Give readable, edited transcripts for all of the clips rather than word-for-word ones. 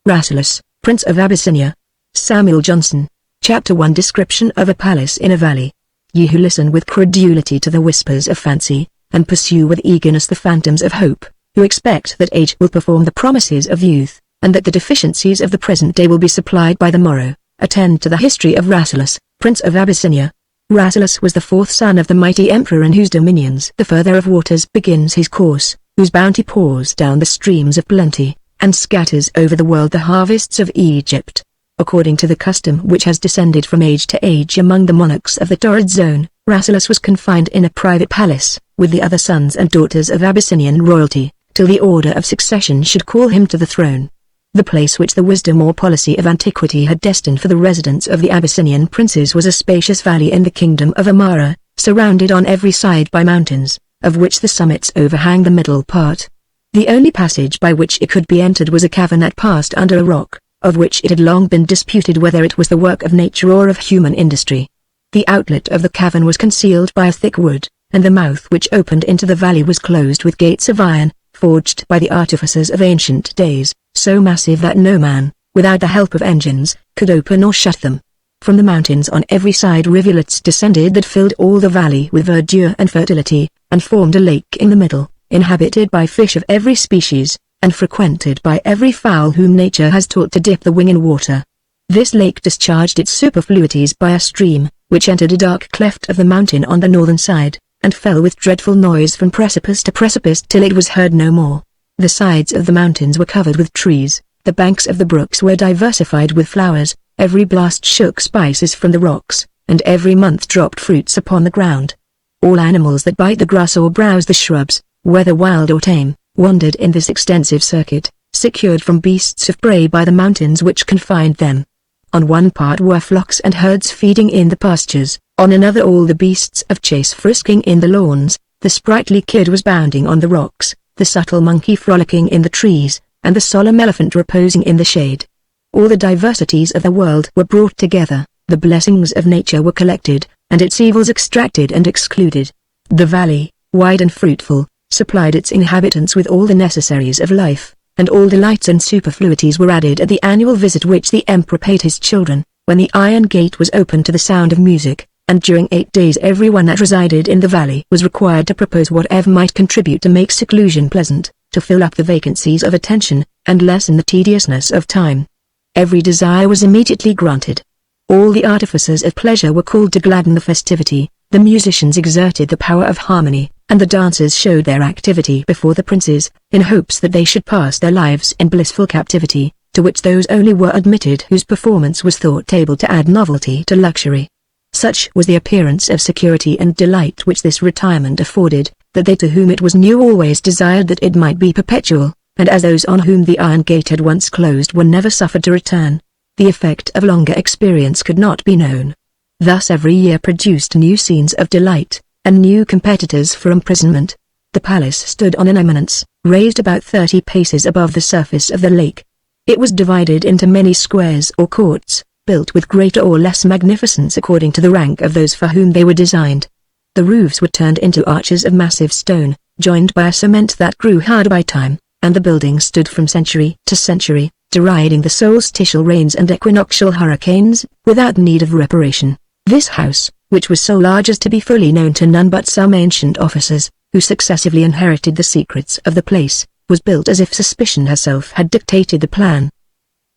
Rasselas, Prince of Abyssinia. Samuel Johnson. Chapter 1 Description of a Palace in a Valley. Ye who listen with credulity to the whispers of fancy, and pursue with eagerness the phantoms of hope, who expect that age will perform the promises of youth, and that the deficiencies of the present day will be supplied by the morrow, attend to the history of Rasselas, Prince of Abyssinia. Rasselas was the fourth son of the mighty emperor in whose dominions the further of waters begins his course, whose bounty pours down the streams of plenty, and scatters over the world the harvests of Egypt. According to the custom which has descended from age to age among the monarchs of the torrid zone, Rasselas was confined in a private palace, with the other sons and daughters of Abyssinian royalty, till the order of succession should call him to the throne. The place which the wisdom or policy of antiquity had destined for the residence of the Abyssinian princes was a spacious valley in the kingdom of Amara, surrounded on every side by mountains, of which the summits overhang the middle part. The only passage by which it could be entered was a cavern that passed under a rock, of which it had long been disputed whether it was the work of nature or of human industry. The outlet of the cavern was concealed by a thick wood, and the mouth which opened into the valley was closed with gates of iron, forged by the artificers of ancient days, so massive that no man, without the help of engines, could open or shut them. From the mountains on every side rivulets descended that filled all the valley with verdure and fertility, and formed a lake in the middle, inhabited by fish of every species, and frequented by every fowl whom nature has taught to dip the wing in water. This lake discharged its superfluities by a stream, which entered a dark cleft of the mountain on the northern side, and fell with dreadful noise from precipice to precipice till it was heard no more. The sides of the mountains were covered with trees, the banks of the brooks were diversified with flowers, every blast shook spices from the rocks, and every month dropped fruits upon the ground. All animals that bite the grass or browse the shrubs, whether wild or tame, wandered in this extensive circuit, secured from beasts of prey by the mountains which confined them. On one part were flocks and herds feeding in the pastures, on another all the beasts of chase frisking in the lawns, the sprightly kid was bounding on the rocks, the subtle monkey frolicking in the trees, and the solemn elephant reposing in the shade. All the diversities of the world were brought together, the blessings of nature were collected, and its evils extracted and excluded. The valley, wide and fruitful, supplied its inhabitants with all the necessaries of life, and all delights and superfluities were added at the annual visit which the emperor paid his children, when the iron gate was opened to the sound of music, and during 8 days everyone that resided in the valley was required to propose whatever might contribute to make seclusion pleasant, to fill up the vacancies of attention, and lessen the tediousness of time. Every desire was immediately granted. All the artificers of pleasure were called to gladden the festivity, the musicians exerted the power of harmony, and the dancers showed their activity before the princes, in hopes that they should pass their lives in blissful captivity, to which those only were admitted whose performance was thought able to add novelty to luxury. Such was the appearance of security and delight which this retirement afforded, that they to whom it was new always desired that it might be perpetual, and as those on whom the iron gate had once closed were never suffered to return, the effect of longer experience could not be known. Thus every year produced new scenes of delight, and new competitors for imprisonment. The palace stood on an eminence, raised about 30 paces above the surface of the lake. It was divided into many squares or courts, built with greater or less magnificence according to the rank of those for whom they were designed. The roofs were turned into arches of massive stone, joined by a cement that grew hard by time, and the buildings stood from century to century, deriding the solstitial rains and equinoctial hurricanes, without need of reparation. This house, which was so large as to be fully known to none but some ancient officers, who successively inherited the secrets of the place, was built as if suspicion herself had dictated the plan.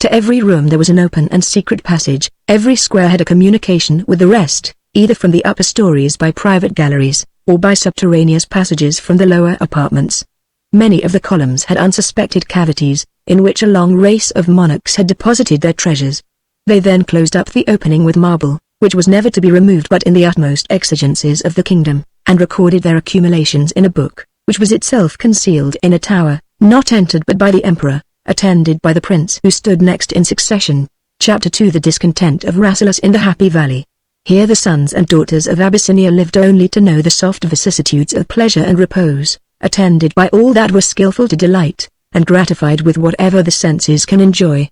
To every room there was an open and secret passage, every square had a communication with the rest, either from the upper stories by private galleries, or by subterraneous passages from the lower apartments. Many of the columns had unsuspected cavities, in which a long race of monarchs had deposited their treasures. They then closed up the opening with marble, which was never to be removed but in the utmost exigencies of the kingdom, and recorded their accumulations in a book, which was itself concealed in a tower, not entered but by the emperor, attended by the prince who stood next in succession. Chapter 2 The discontent of Rasselas in the Happy Valley. Here the sons and daughters of Abyssinia lived only to know the soft vicissitudes of pleasure and repose, attended by all that was skillful to delight, and gratified with whatever the senses can enjoy.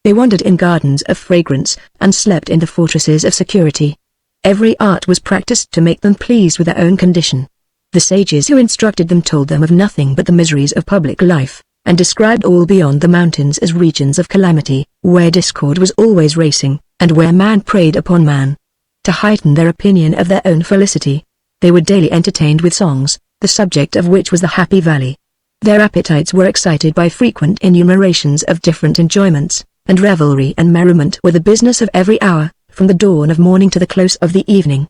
They wandered in gardens of fragrance, and slept in the fortresses of security. Every art was practiced to make them pleased with their own condition. The sages who instructed them told them of nothing but the miseries of public life, and described all beyond the mountains as regions of calamity, where discord was always racing, and where man preyed upon man. To heighten their opinion of their own felicity, they were daily entertained with songs, the subject of which was the happy valley. Their appetites were excited by frequent enumerations of different enjoyments, and revelry and merriment were the business of every hour, from the dawn of morning to the close of the evening.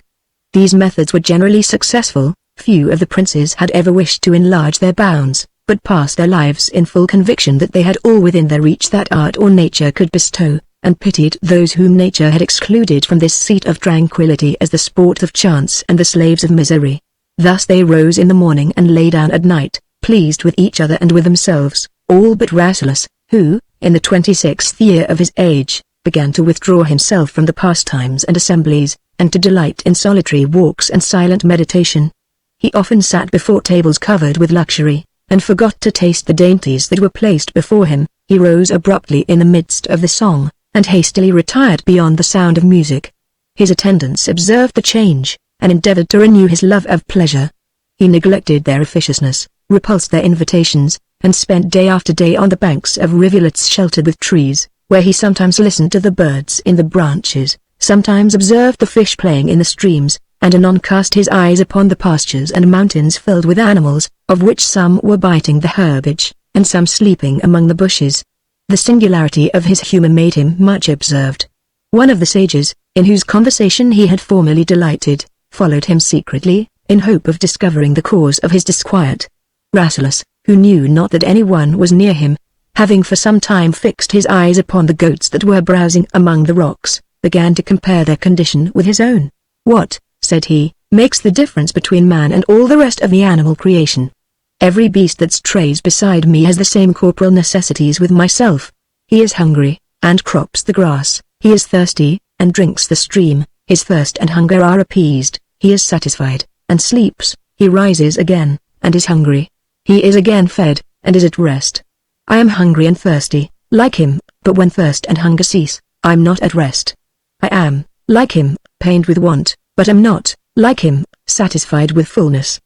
These methods were generally successful. Few of the princes had ever wished to enlarge their bounds, but passed their lives in full conviction that they had all within their reach that art or nature could bestow, and pitied those whom nature had excluded from this seat of tranquility as the sport of chance and the slaves of misery. Thus they rose in the morning and lay down at night, pleased with each other and with themselves, all but Rasselas, who, in the 26th year of his age, began to withdraw himself from the pastimes and assemblies, and to delight in solitary walks and silent meditation. He often sat before tables covered with luxury, and forgot to taste the dainties that were placed before him. He rose abruptly in the midst of the song, and hastily retired beyond the sound of music. His attendants observed the change, and endeavored to renew his love of pleasure. He neglected their officiousness, repulsed their invitations, and spent day after day on the banks of rivulets sheltered with trees, where he sometimes listened to the birds in the branches, sometimes observed the fish playing in the streams, and anon cast his eyes upon the pastures and mountains filled with animals, of which some were biting the herbage, and some sleeping among the bushes. The singularity of his humor made him much observed. One of the sages, in whose conversation he had formerly delighted, followed him secretly, in hope of discovering the cause of his disquiet. Rasselas, who knew not that anyone was near him, having for some time fixed his eyes upon the goats that were browsing among the rocks, began to compare their condition with his own. "What," said he, "makes the difference between man and all the rest of the animal creation? Every beast that strays beside me has the same corporal necessities with myself. He is hungry, and crops the grass; he is thirsty, and drinks the stream; his thirst and hunger are appeased; he is satisfied, and sleeps; he rises again, and is hungry; he is again fed, and is at rest. I am hungry and thirsty, like him, but when thirst and hunger cease, I am not at rest. I am, like him, pained with want, but am not, like him, satisfied with fullness.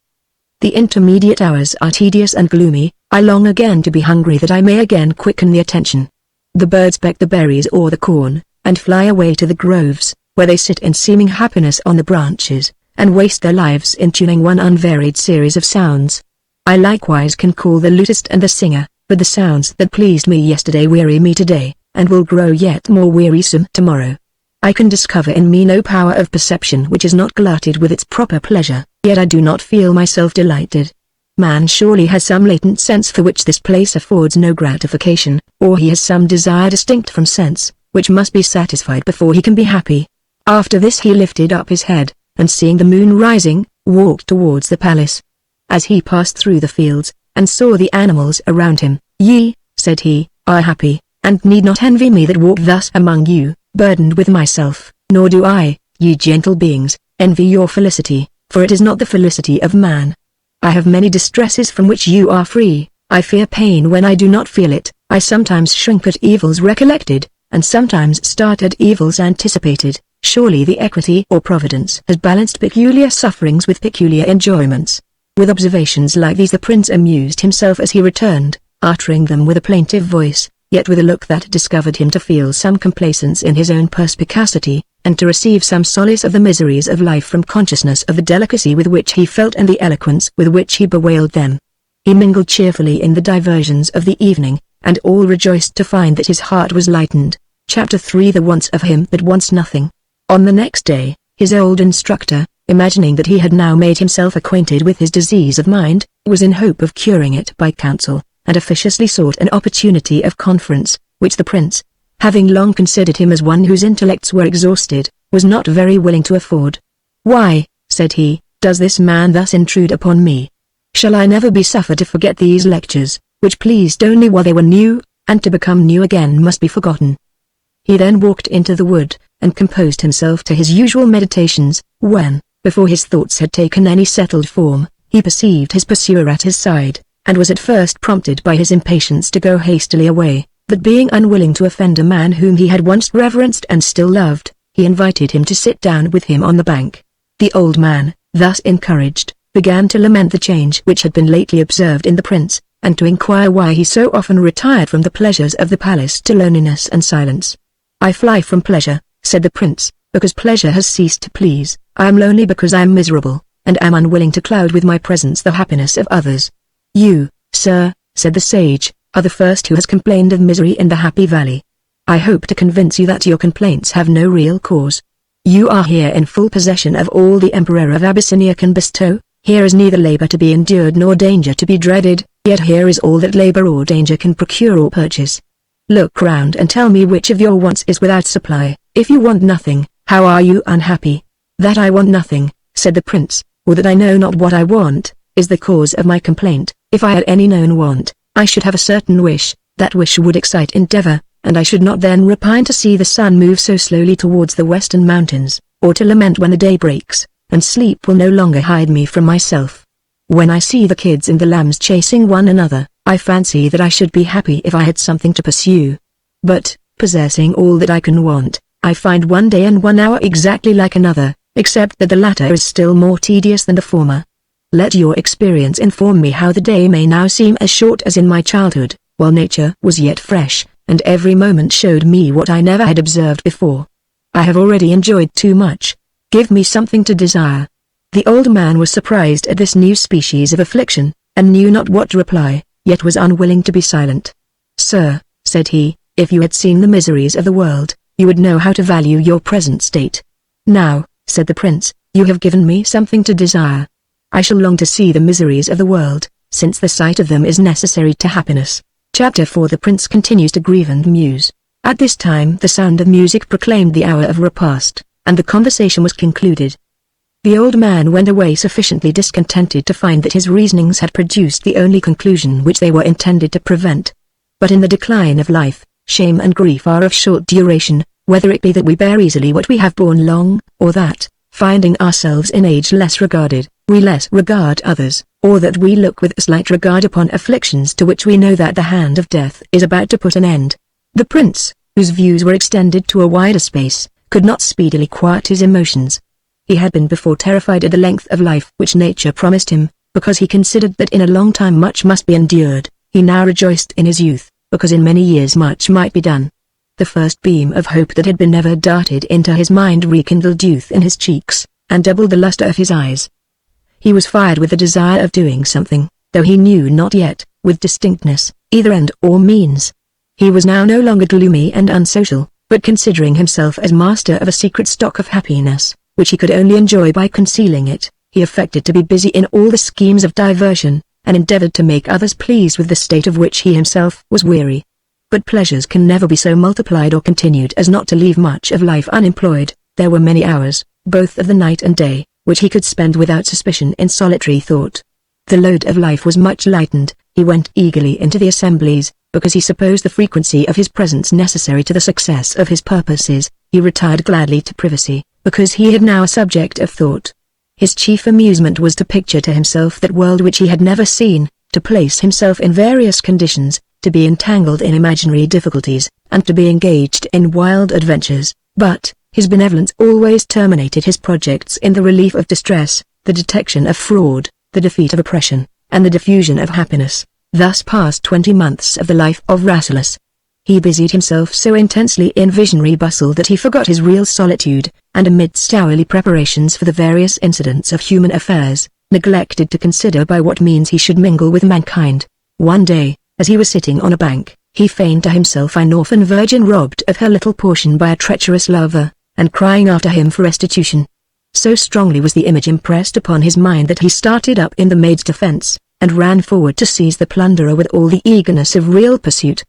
The intermediate hours are tedious and gloomy. I long again to be hungry that I may again quicken the attention. The birds peck the berries or the corn, and fly away to the groves, where they sit in seeming happiness on the branches, and waste their lives in tuning one unvaried series of sounds. I likewise can call the lutist and the singer, but the sounds that pleased me yesterday weary me today, and will grow yet more wearisome tomorrow. I can discover in me no power of perception which is not glutted with its proper pleasure, yet I do not feel myself delighted. Man surely has some latent sense for which this place affords no gratification, or he has some desire distinct from sense, which must be satisfied before he can be happy." After this he lifted up his head, and seeing the moon rising, walked towards the palace. As he passed through the fields, and saw the animals around him, "Ye," said he, "are happy, and need not envy me that walk thus among you, burdened with myself, nor do I, ye gentle beings, envy your felicity, for it is not the felicity of man. I have many distresses from which you are free. I fear pain when I do not feel it. I sometimes shrink at evils recollected, and sometimes start at evils anticipated. Surely the equity or providence has balanced peculiar sufferings with peculiar enjoyments." With observations like these the prince amused himself as he returned, uttering them with a plaintive voice, yet with a look that discovered him to feel some complacence in his own perspicacity, and to receive some solace of the miseries of life from consciousness of the delicacy with which he felt and the eloquence with which he bewailed them. He mingled cheerfully in the diversions of the evening, and all rejoiced to find that his heart was lightened. Chapter 3 The Wants of Him That Wants Nothing. On the next day, his old instructor, imagining that he had now made himself acquainted with his disease of mind, was in hope of curing it by counsel, and officiously sought an opportunity of conference, which the prince, having long considered him as one whose intellects were exhausted, was not very willing to afford. "Why," said he, "does this man thus intrude upon me? Shall I never be suffered to forget these lectures, which pleased only while they were new, and to become new again must be forgotten?" He then walked into the wood, and composed himself to his usual meditations, when, before his thoughts had taken any settled form, he perceived his pursuer at his side, and was at first prompted by his impatience to go hastily away, but being unwilling to offend a man whom he had once reverenced and still loved, he invited him to sit down with him on the bank. The old man, thus encouraged, began to lament the change which had been lately observed in the prince, and to inquire why he so often retired from the pleasures of the palace to loneliness and silence. "I fly from pleasure," said the prince, "because pleasure has ceased to please. I am lonely because I am miserable, and am unwilling to cloud with my presence the happiness of others." "You, sir," said the sage, "are the first who has complained of misery in the Happy Valley. I hope to convince you that your complaints have no real cause. You are here in full possession of all the Emperor of Abyssinia can bestow. Here is neither labor to be endured nor danger to be dreaded, yet here is all that labor or danger can procure or purchase. Look round and tell me which of your wants is without supply. If you want nothing, how are you unhappy?" "That I want nothing," said the prince, "or that I know not what I want, is the cause of my complaint. If I had any known want, I should have a certain wish, that wish would excite endeavor, and I should not then repine to see the sun move so slowly towards the western mountains, or to lament when the day breaks, and sleep will no longer hide me from myself. When I see the kids and the lambs chasing one another, I fancy that I should be happy if I had something to pursue. But, possessing all that I can want, I find one day and one hour exactly like another, except that the latter is still more tedious than the former. Let your experience inform me how the day may now seem as short as in my childhood, while nature was yet fresh, and every moment showed me what I never had observed before. I have already enjoyed too much. Give me something to desire." The old man was surprised at this new species of affliction, and knew not what to reply, yet was unwilling to be silent. "Sir," said he, "if you had seen the miseries of the world, you would know how to value your present state. Now," said the prince, "you have given me something to desire. I shall long to see the miseries of the world, since the sight of them is necessary to happiness." Chapter 4. The prince continues to grieve and muse. At this time the sound of music proclaimed the hour of repast, and the conversation was concluded. The old man went away sufficiently discontented to find that his reasonings had produced the only conclusion which they were intended to prevent. But in the decline of life, shame and grief are of short duration, whether it be that we bear easily what we have borne long, or that, finding ourselves in age less regarded, we less regard others, or that we look with slight regard upon afflictions to which we know that the hand of death is about to put an end. The prince, whose views were extended to a wider space, could not speedily quiet his emotions. He had been before terrified at the length of life which nature promised him, because he considered that in a long time much must be endured. He now rejoiced in his youth, because in many years much might be done. The first beam of hope that had been never darted into his mind rekindled youth in his cheeks, and doubled the luster of his eyes. He was fired with the desire of doing something, though he knew not yet, with distinctness, either end or means. He was now no longer gloomy and unsocial, but considering himself as master of a secret stock of happiness, which he could only enjoy by concealing it, he affected to be busy in all the schemes of diversion, and endeavored to make others pleased with the state of which he himself was weary. But pleasures can never be so multiplied or continued as not to leave much of life unemployed. There were many hours, both of the night and day, which he could spend without suspicion in solitary thought. The load of life was much lightened. He went eagerly into the assemblies, because he supposed the frequency of his presence necessary to the success of his purposes. He retired gladly to privacy, because he had now a subject of thought. His chief amusement was to picture to himself that world which he had never seen, to place himself in various conditions, to be entangled in imaginary difficulties, and to be engaged in wild adventures. But his benevolence always terminated his projects in the relief of distress, the detection of fraud, the defeat of oppression, and the diffusion of happiness. Thus passed 20 months of the life of Rasselas. He busied himself so intensely in visionary bustle that he forgot his real solitude, and amidst hourly preparations for the various incidents of human affairs, neglected to consider by what means he should mingle with mankind. One day, as he was sitting on a bank, he feigned to himself an orphan virgin robbed of her little portion by a treacherous lover, and crying after him for restitution. So strongly was the image impressed upon his mind that he started up in the maid's defense, and ran forward to seize the plunderer with all the eagerness of real pursuit.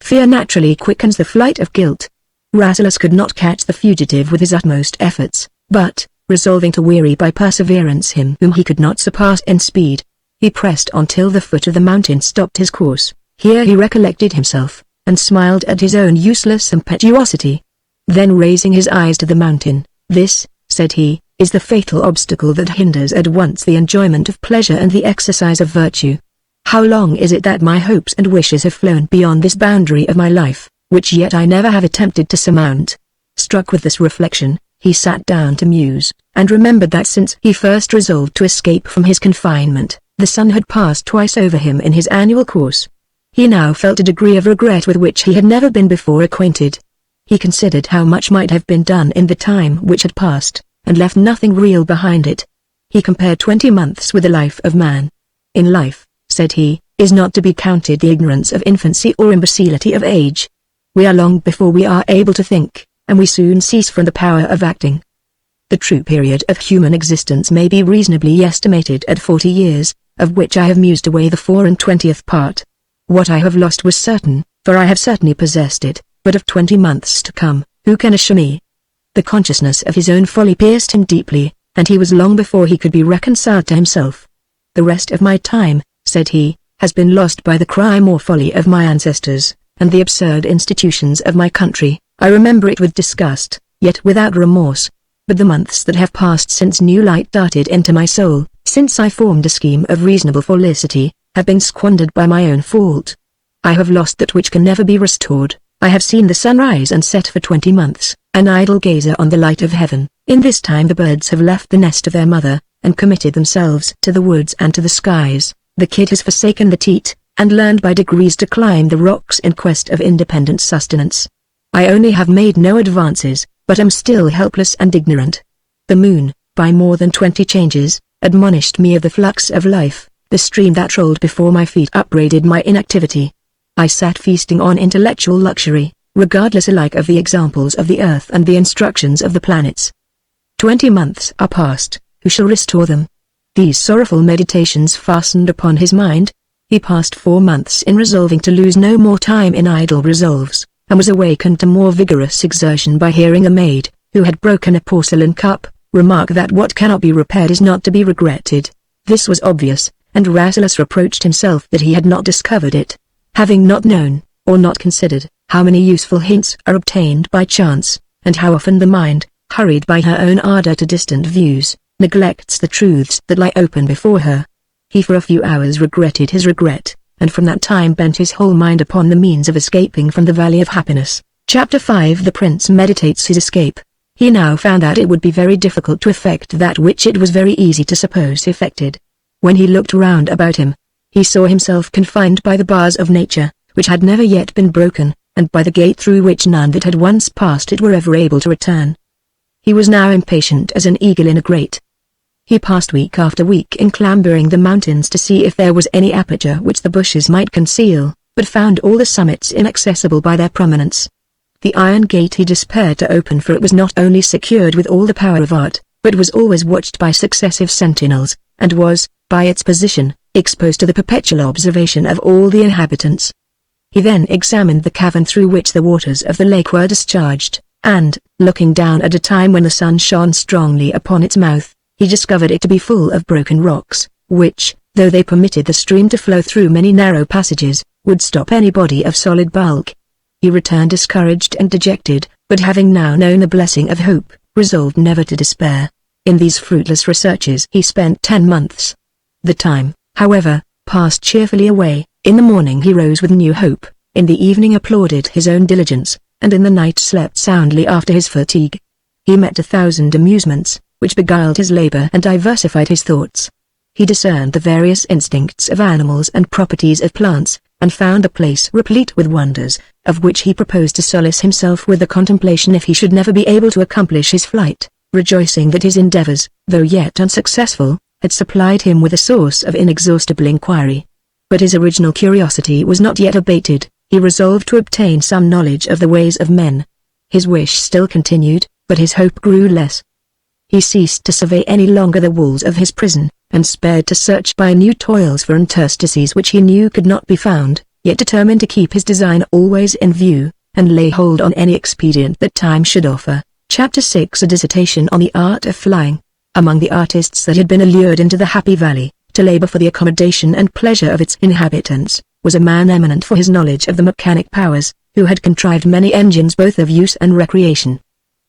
Fear naturally quickens the flight of guilt. Rasselas could not catch the fugitive with his utmost efforts, but, resolving to weary by perseverance him whom he could not surpass in speed, he pressed on till the foot of the mountain stopped his course. Here he recollected himself, and smiled at his own useless impetuosity. Then raising his eyes to the mountain, "This," said he, "is the fatal obstacle that hinders at once the enjoyment of pleasure and the exercise of virtue. How long is it that my hopes and wishes have flown beyond this boundary of my life, which yet I never have attempted to surmount?" Struck with this reflection, he sat down to muse, and remembered that since he first resolved to escape from his confinement, The sun had passed twice over him in his annual course. He now felt a degree of regret with which he had never been before acquainted. He considered how much might have been done in the time which had passed, and left nothing real behind it. He compared 20 months with the life of man. In life, said he, is not to be counted the ignorance of infancy or imbecility of age. We are long before we are able to think, and we soon cease from the power of acting. The true period of human existence may be reasonably estimated at 40 years, of which I have mused away the 24th part. What I have lost was certain, for I have certainly possessed it, but of 20 months to come, who can assure me? The consciousness of his own folly pierced him deeply, and he was long before he could be reconciled to himself. The rest of my time, said he, has been lost by the crime or folly of my ancestors, and the absurd institutions of my country. I remember it with disgust, yet without remorse. But the months that have passed since new light darted into my soul, since I formed a scheme of reasonable felicity, have been squandered by my own fault. I have lost that which can never be restored. I have seen the sun rise and set for 20 months, an idle gazer on the light of heaven. In this time the birds have left the nest of their mother, and committed themselves to the woods and to the skies. The kid has forsaken the teat, and learned by degrees to climb the rocks in quest of independent sustenance. I only have made no advances, but am still helpless and ignorant. The moon, by more than 20 changes, admonished me of the flux of life. The stream that rolled before my feet upbraided my inactivity. I sat feasting on intellectual luxury, regardless alike of the examples of the earth and the instructions of the planets. 20 months are past, who shall restore them? These sorrowful meditations fastened upon his mind. He passed 4 months in resolving to lose no more time in idle resolves, and was awakened to more vigorous exertion by hearing a maid, who had broken a porcelain cup, remark that what cannot be repaired is not to be regretted. This was obvious, and Rasselas reproached himself that he had not discovered it, having not known, or not considered, how many useful hints are obtained by chance, and how often the mind, hurried by her own ardor to distant views, neglects the truths that lie open before her. He for a few hours regretted his regret, and from that time bent his whole mind upon the means of escaping from the Valley of Happiness. Chapter 5 The Prince meditates his escape. He now found that it would be very difficult to effect that which it was very easy to suppose effected. When he looked round about him, he saw himself confined by the bars of nature, which had never yet been broken, and by the gate through which none that had once passed it were ever able to return. He was now impatient as an eagle in a grate. He passed week after week in clambering the mountains to see if there was any aperture which the bushes might conceal, but found all the summits inaccessible by their prominence. The iron gate he despaired to open, for it was not only secured with all the power of art, but was always watched by successive sentinels, and was, by its position, exposed to the perpetual observation of all the inhabitants. He then examined the cavern through which the waters of the lake were discharged, and, looking down at a time when the sun shone strongly upon its mouth, he discovered it to be full of broken rocks, which, though they permitted the stream to flow through many narrow passages, would stop any body of solid bulk. He returned discouraged and dejected, but having now known the blessing of hope, resolved never to despair. In these fruitless researches he spent 10 months. The time, however, passed cheerfully away. In the morning he rose with new hope, in the evening applauded his own diligence, and in the night slept soundly after his fatigue. He met 1,000 amusements, which beguiled his labor and diversified his thoughts. He discerned the various instincts of animals and properties of plants, and found the place replete with wonders, of which he proposed to solace himself with the contemplation if he should never be able to accomplish his flight, rejoicing that his endeavors, though yet unsuccessful, had supplied him with a source of inexhaustible inquiry. But his original curiosity was not yet abated. He resolved to obtain some knowledge of the ways of men. His wish still continued, but his hope grew less. He ceased to survey any longer the walls of his prison, and spared to search by new toils for interstices which he knew could not be found, yet determined to keep his design always in view, and lay hold on any expedient that time should offer. Chapter 6 A dissertation on the art of flying. Among the artists that had been allured into the Happy Valley, to labor for the accommodation and pleasure of its inhabitants, was a man eminent for his knowledge of the mechanic powers, who had contrived many engines both of use and recreation.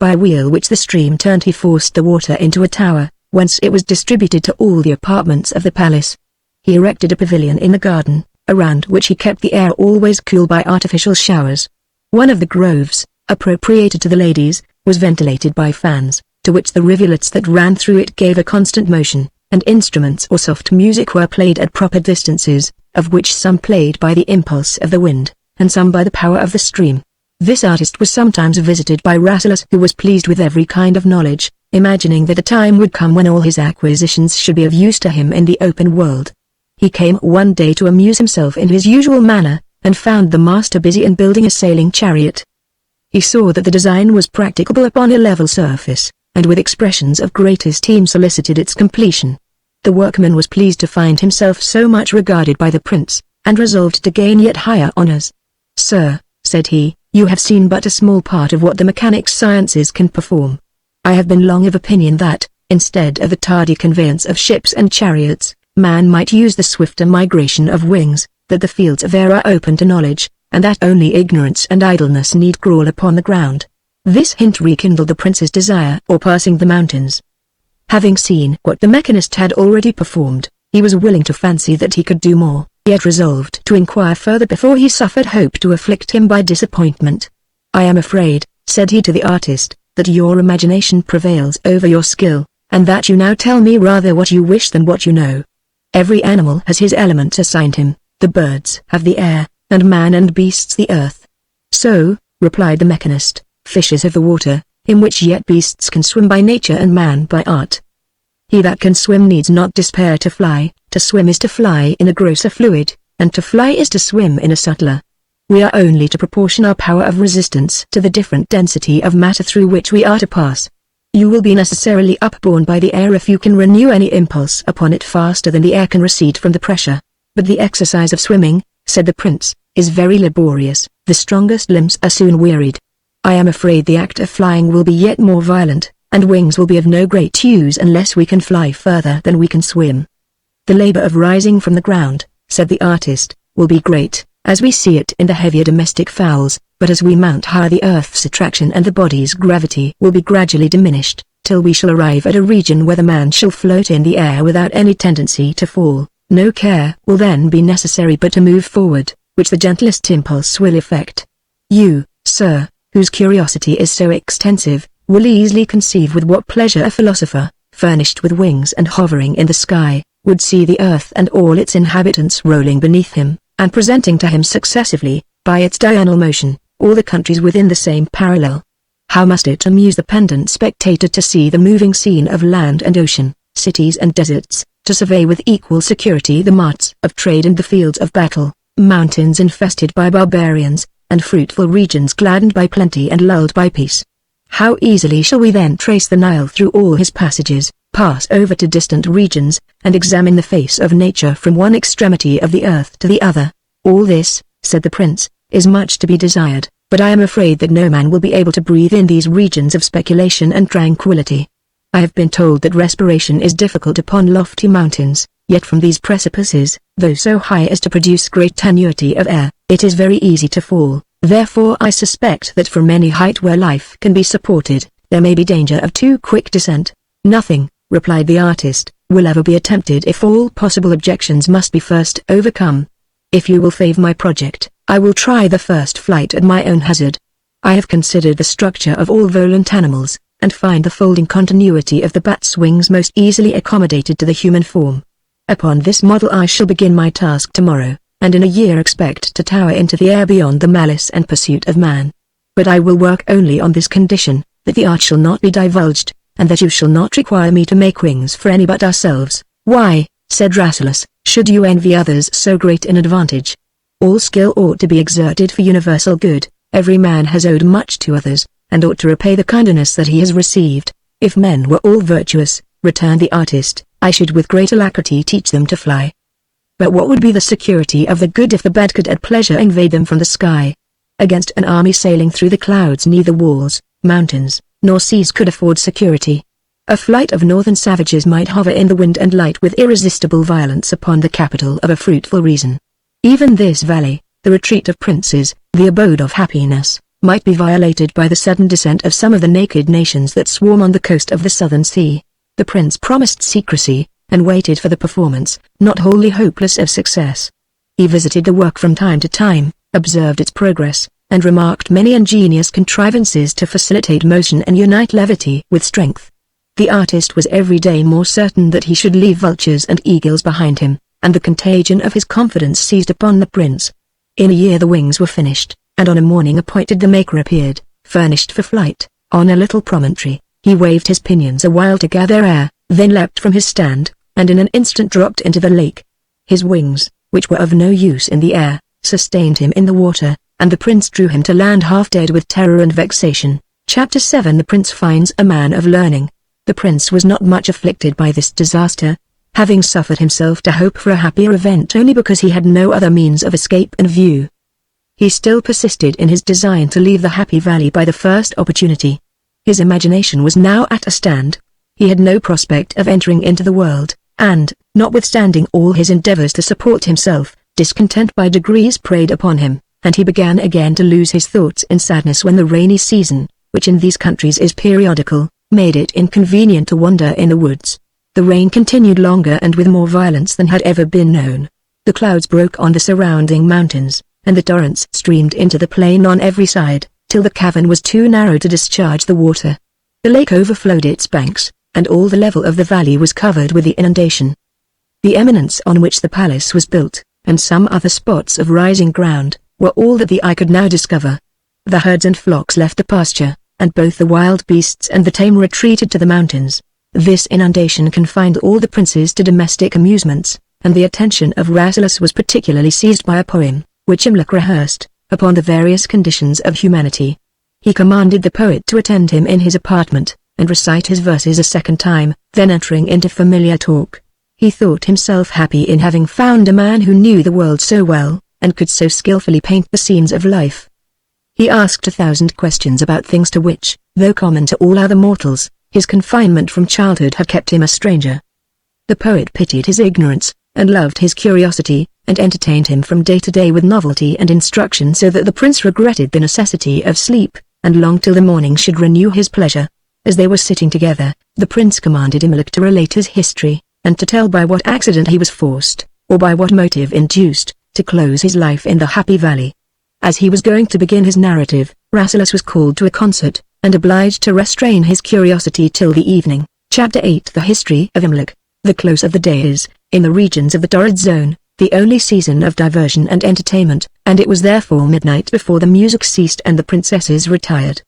By a wheel which the stream turned he forced the water into a tower, whence it was distributed to all the apartments of the palace. He erected a pavilion in the garden, around which he kept the air always cool by artificial showers. One of the groves, appropriated to the ladies, was ventilated by fans, to which the rivulets that ran through it gave a constant motion, and instruments or soft music were played at proper distances, of which some played by the impulse of the wind, and some by the power of the stream. This artist was sometimes visited by Rasselas, who was pleased with every kind of knowledge, imagining that a time would come when all his acquisitions should be of use to him in the open world. He came one day to amuse himself in his usual manner, and found the master busy in building a sailing chariot. He saw that the design was practicable upon a level surface, and with expressions of great esteem solicited its completion. The workman was pleased to find himself so much regarded by the prince, and resolved to gain yet higher honors. "Sir," said he, "you have seen but a small part of what the mechanic sciences can perform. I have been long of opinion that, instead of the tardy conveyance of ships and chariots, man might use the swifter migration of wings, that the fields of air are open to knowledge, and that only ignorance and idleness need crawl upon the ground." This hint rekindled the prince's desire for passing the mountains. Having seen what the mechanist had already performed, he was willing to fancy that he could do more, yet resolved to inquire further before he suffered hope to afflict him by disappointment. "I am afraid," said he to the artist, "that your imagination prevails over your skill, and that you now tell me rather what you wish than what you know. Every animal has his element assigned him, the birds have the air, and man and beasts the earth." "So," replied the mechanist, "fishes have the water, in which yet beasts can swim by nature and man by art. He that can swim needs not despair to fly. To swim is to fly in a grosser fluid, and to fly is to swim in a subtler. We are only to proportion our power of resistance to the different density of matter through which we are to pass. You will be necessarily upborne by the air if you can renew any impulse upon it faster than the air can recede from the pressure. But the exercise of swimming," said the prince, "is very laborious, the strongest limbs are soon wearied. I am afraid the act of flying will be yet more violent, and wings will be of no great use unless we can fly further than we can swim." "The labor of rising from the ground," said the artist, "will be great, as we see it in the heavier domestic fowls, but as we mount higher the earth's attraction and the body's gravity will be gradually diminished, till we shall arrive at a region where the man shall float in the air without any tendency to fall. No care will then be necessary but to move forward, which the gentlest impulse will effect. You, sir, whose curiosity is so extensive, will easily conceive with what pleasure a philosopher, furnished with wings and hovering in the sky, would see the earth and all its inhabitants rolling beneath him, and presenting to him successively, by its diurnal motion, all the countries within the same parallel. How must it amuse the pendant spectator to see the moving scene of land and ocean, cities and deserts, to survey with equal security the marts of trade and the fields of battle, mountains infested by barbarians, and fruitful regions gladdened by plenty and lulled by peace. How easily shall we then trace the Nile through all his passages, pass over to distant regions, and examine the face of nature from one extremity of the earth to the other. All this," said the prince, "is much to be desired, but I am afraid that no man will be able to breathe in these regions of speculation and tranquility. I have been told that respiration is difficult upon lofty mountains, yet from these precipices, though so high as to produce great tenuity of air, it is very easy to fall. Therefore I suspect that from any height where life can be supported, there may be danger of too quick descent." "Nothing," replied the artist, "will ever be attempted if all possible objections must be first overcome. If you will favor my project, I will try the first flight at my own hazard. I have considered the structure of all volant animals, and find the folding continuity of the bat's wings most easily accommodated to the human form. Upon this model I shall begin my task tomorrow, and in a year expect to tower into the air beyond the malice and pursuit of man. But I will work only on this condition, that the art shall not be divulged, and that you shall not require me to make wings for any but ourselves." "Why," said Rasselas, "should you envy others so great an advantage? All skill ought to be exerted for universal good. Every man has owed much to others, and ought to repay the kindness that he has received. If men were all virtuous," returned the artist, "I should with great alacrity teach them to fly. But what would be the security of the good if the bad could at pleasure invade them from the sky? Against an army sailing through the clouds neither walls, mountains, nor seas could afford security. A flight of northern savages might hover in the wind and light with irresistible violence upon the capital of a fruitful reason. Even this valley, the retreat of princes, the abode of happiness, might be violated by the sudden descent of some of the naked nations that swarm on the coast of the southern sea." The prince promised secrecy, and waited for the performance, not wholly hopeless of success. He visited the work from time to time, observed its progress, and remarked many ingenious contrivances to facilitate motion and unite levity with strength. The artist was every day more certain that he should leave vultures and eagles behind him, and the contagion of his confidence seized upon the prince. In a year the wings were finished, and on a morning appointed the maker appeared, furnished for flight. On a little promontory, he waved his pinions a while to gather air, then leapt from his stand, and in an instant dropped into the lake. His wings, which were of no use in the air, sustained him in the water, and the prince drew him to land half dead with terror and vexation. Chapter 7 The Prince finds a man of learning. The prince was not much afflicted by this disaster, having suffered himself to hope for a happier event only because he had no other means of escape in view. He still persisted in his design to leave the Happy Valley by the first opportunity. His imagination was now at a stand. He had no prospect of entering into the world, and, notwithstanding all his endeavors to support himself, discontent by degrees preyed upon him, and he began again to lose his thoughts in sadness when the rainy season, which in these countries is periodical, made it inconvenient to wander in the woods. The rain continued longer and with more violence than had ever been known. The clouds broke on the surrounding mountains, and the torrents streamed into the plain on every side, till the cavern was too narrow to discharge the water. The lake overflowed its banks, and all the level of the valley was covered with the inundation. The eminence on which the palace was built, and some other spots of rising ground, were all that the eye could now discover. The herds and flocks left the pasture, and both the wild beasts and the tame retreated to the mountains. This inundation confined all the princes to domestic amusements, and the attention of Rasselas was particularly seized by a poem, which Imlac rehearsed, upon the various conditions of humanity. He commanded the poet to attend him in his apartment, and recite his verses a second time, then entering into familiar talk. He thought himself happy in having found a man who knew the world so well, and could so skillfully paint the scenes of life. He asked 1,000 questions about things to which, though common to all other mortals, his confinement from childhood had kept him a stranger. The poet pitied his ignorance, and loved his curiosity, and entertained him from day to day with novelty and instruction, so that the prince regretted the necessity of sleep, and longed till the morning should renew his pleasure. As they were sitting together, the prince commanded Imlac to relate his history, and to tell by what accident he was forced, or by what motive induced, to close his life in the Happy Valley. As he was going to begin his narrative, Rasselas was called to a concert, and obliged to restrain his curiosity till the evening. Chapter 8 The History of Imlac. The close of the day is, in the regions of the torrid zone, the only season of diversion and entertainment, and it was therefore midnight before the music ceased and the princesses retired.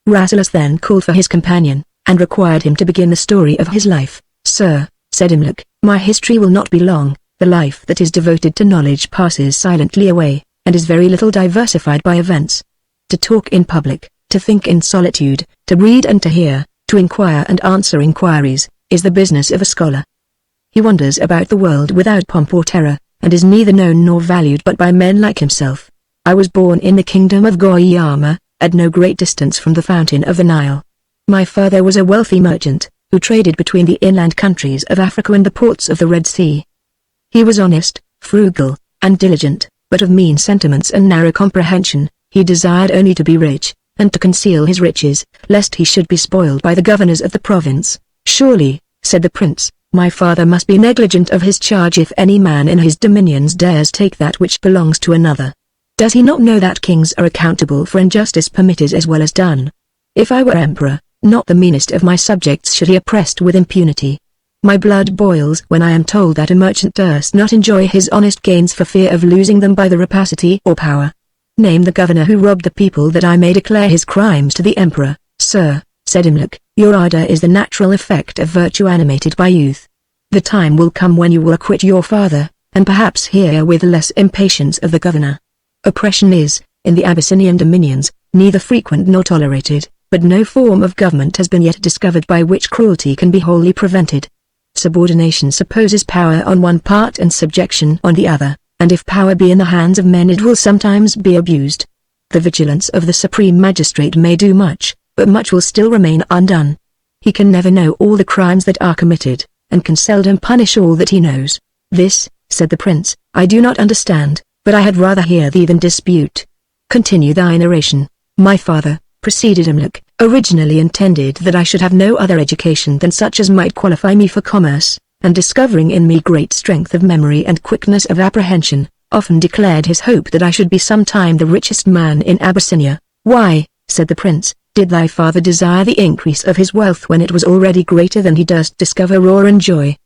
Rasselas then called for his companion, and required him to begin the story of his life. "Sir," said Imlac, "my history will not be long. The life that is devoted to knowledge passes silently away, and is very little diversified by events. To talk in public, to think in solitude, to read and to hear, to inquire and answer inquiries, is the business of a scholar. He wanders about the world without pomp or terror, and is neither known nor valued but by men like himself. I was born in the kingdom of Goyama, at no great distance from the fountain of the Nile. My father was a wealthy merchant, who traded between the inland countries of Africa and the ports of the Red Sea. He was honest, frugal, and diligent, but of mean sentiments and narrow comprehension. He desired only to be rich, and to conceal his riches, lest he should be spoiled by the governors of the province. "Surely," said the prince, "my father must be negligent of his charge if any man in his dominions dares take that which belongs to another. Does he not know that kings are accountable for injustice permitted as well as done? If I were emperor, not the meanest of my subjects should he oppressed with impunity. My blood boils when I am told that a merchant durst not enjoy his honest gains for fear of losing them by the rapacity or power. Name the governor who robbed the people that I may declare his crimes to the emperor." "Sir," said Imlac, "your ardor is the natural effect of virtue animated by youth. The time will come when you will acquit your father, and perhaps hear with less impatience of the governor. Oppression is, in the Abyssinian dominions, neither frequent nor tolerated, but no form of government has been yet discovered by which cruelty can be wholly prevented. Subordination supposes power on one part and subjection on the other, and if power be in the hands of men it will sometimes be abused. The vigilance of the supreme magistrate may do much, but much will still remain undone. He can never know all the crimes that are committed, and can seldom punish all that he knows." "This," said the prince, "I do not understand, but I had rather hear thee than dispute. Continue thy narration." "My father," proceeded Imlac, "originally intended that I should have no other education than such as might qualify me for commerce, and discovering in me great strength of memory and quickness of apprehension, often declared his hope that I should be some time the richest man in Abyssinia." "Why," said the prince, Did thy father desire the increase of his wealth when it was already greater than he durst discover or enjoy?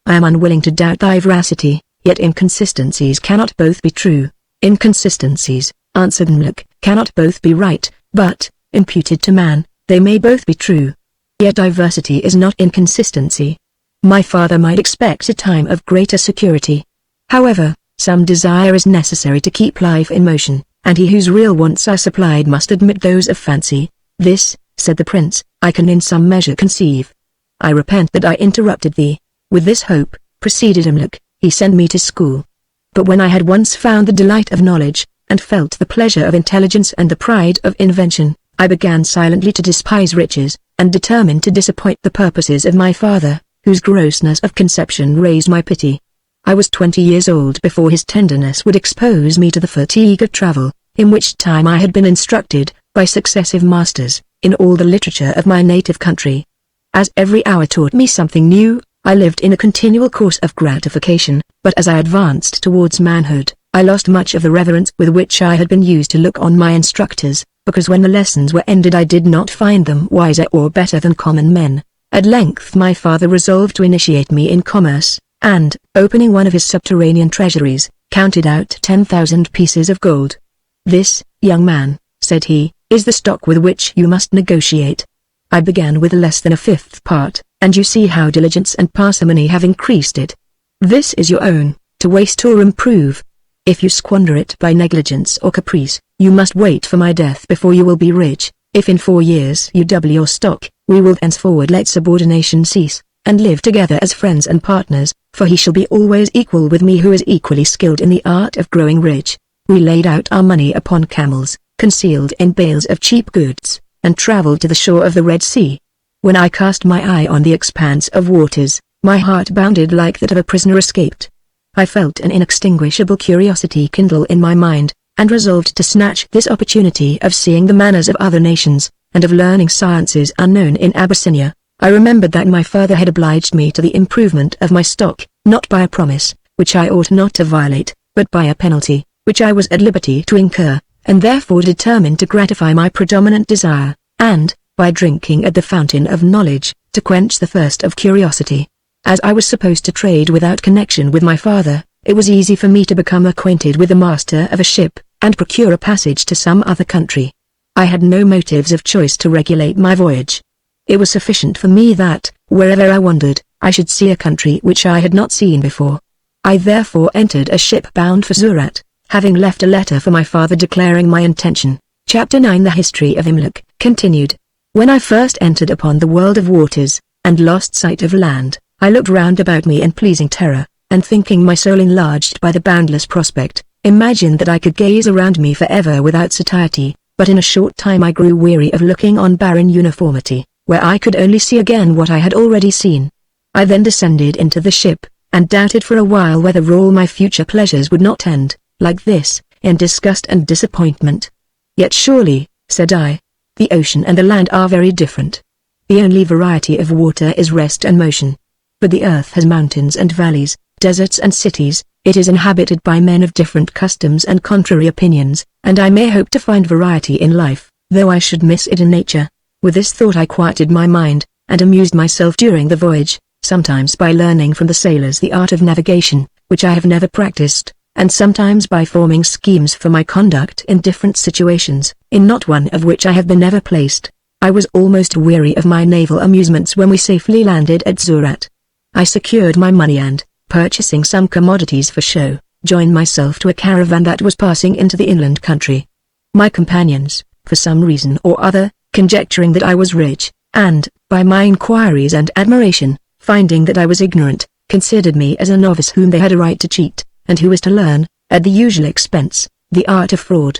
I am unwilling to doubt thy veracity, yet inconsistencies cannot both be true. Inconsistencies, answered Mlook, cannot both be right, but, imputed to man, they may both be true. Yet diversity is not inconsistency. My father might expect a time of greater security. However, some desire is necessary to keep life in motion, and he whose real wants are supplied must admit those of fancy. This, said the prince, I can in some measure conceive. I repent that I interrupted thee. With this hope, proceeded Imluk, he sent me to school. But when I had once found the delight of knowledge, and felt the pleasure of intelligence and the pride of invention, I began silently to despise riches, and determined to disappoint the purposes of my father, whose grossness of conception raised my pity. I was 20 years old before his tenderness would expose me to the fatigue of travel, in which time I had been instructed, by successive masters, in all the literature of my native country. As every hour taught me something new, I lived in a continual course of gratification, but as I advanced towards manhood, I lost much of the reverence with which I had been used to look on my instructors, because when the lessons were ended I did not find them wiser or better than common men. At length my father resolved to initiate me in commerce, and, opening one of his subterranean treasuries, counted out 10,000 pieces of gold. This, young man, said he, is the stock with which you must negotiate. I began with less than a fifth part, and you see how diligence and parsimony have increased it. This is your own, to waste or improve. If you squander it by negligence or caprice, you must wait for my death before you will be rich. If in 4 years you double your stock, we will henceforward let subordination cease, and live together as friends and partners, for he shall be always equal with me who is equally skilled in the art of growing rich. We laid out our money upon camels, concealed in bales of cheap goods, and travelled to the shore of the Red Sea. When I cast my eye on the expanse of waters, my heart bounded like that of a prisoner escaped. I felt an inextinguishable curiosity kindle in my mind, and resolved to snatch this opportunity of seeing the manners of other nations, and of learning sciences unknown in Abyssinia. I remembered that my father had obliged me to the improvement of my stock, not by a promise, which I ought not to violate, but by a penalty, which I was at liberty to incur, and therefore determined to gratify my predominant desire, and, by drinking at the fountain of knowledge, to quench the thirst of curiosity. As I was supposed to trade without connection with my father, it was easy for me to become acquainted with the master of a ship, and procure a passage to some other country. I had no motives of choice to regulate my voyage. It was sufficient for me that, wherever I wandered, I should see a country which I had not seen before. I therefore entered a ship bound for Surat, having left a letter for my father declaring my intention. Chapter 9 The History of Imluk, continued. When I first entered upon the world of waters, and lost sight of land, I looked round about me in pleasing terror, and thinking my soul enlarged by the boundless prospect, imagined that I could gaze around me forever without satiety, but in a short time I grew weary of looking on barren uniformity, where I could only see again what I had already seen. I then descended into the ship, and doubted for a while whether all my future pleasures would not end, like this, in disgust and disappointment. Yet surely, said I, the ocean and the land are very different. The only variety of water is rest and motion. But the earth has mountains and valleys, deserts and cities, it is inhabited by men of different customs and contrary opinions, and I may hope to find variety in life, though I should miss it in nature. With this thought I quieted my mind, and amused myself during the voyage, sometimes by learning from the sailors the art of navigation, which I have never practiced, and sometimes by forming schemes for my conduct in different situations, in not one of which I have been ever placed. I was almost weary of my naval amusements when we safely landed at Surat. I secured my money and, purchasing some commodities for show, joined myself to a caravan that was passing into the inland country. My companions, for some reason or other, conjecturing that I was rich, and, by my inquiries and admiration, finding that I was ignorant, considered me as a novice whom they had a right to cheat, and who was to learn, at the usual expense, the art of fraud.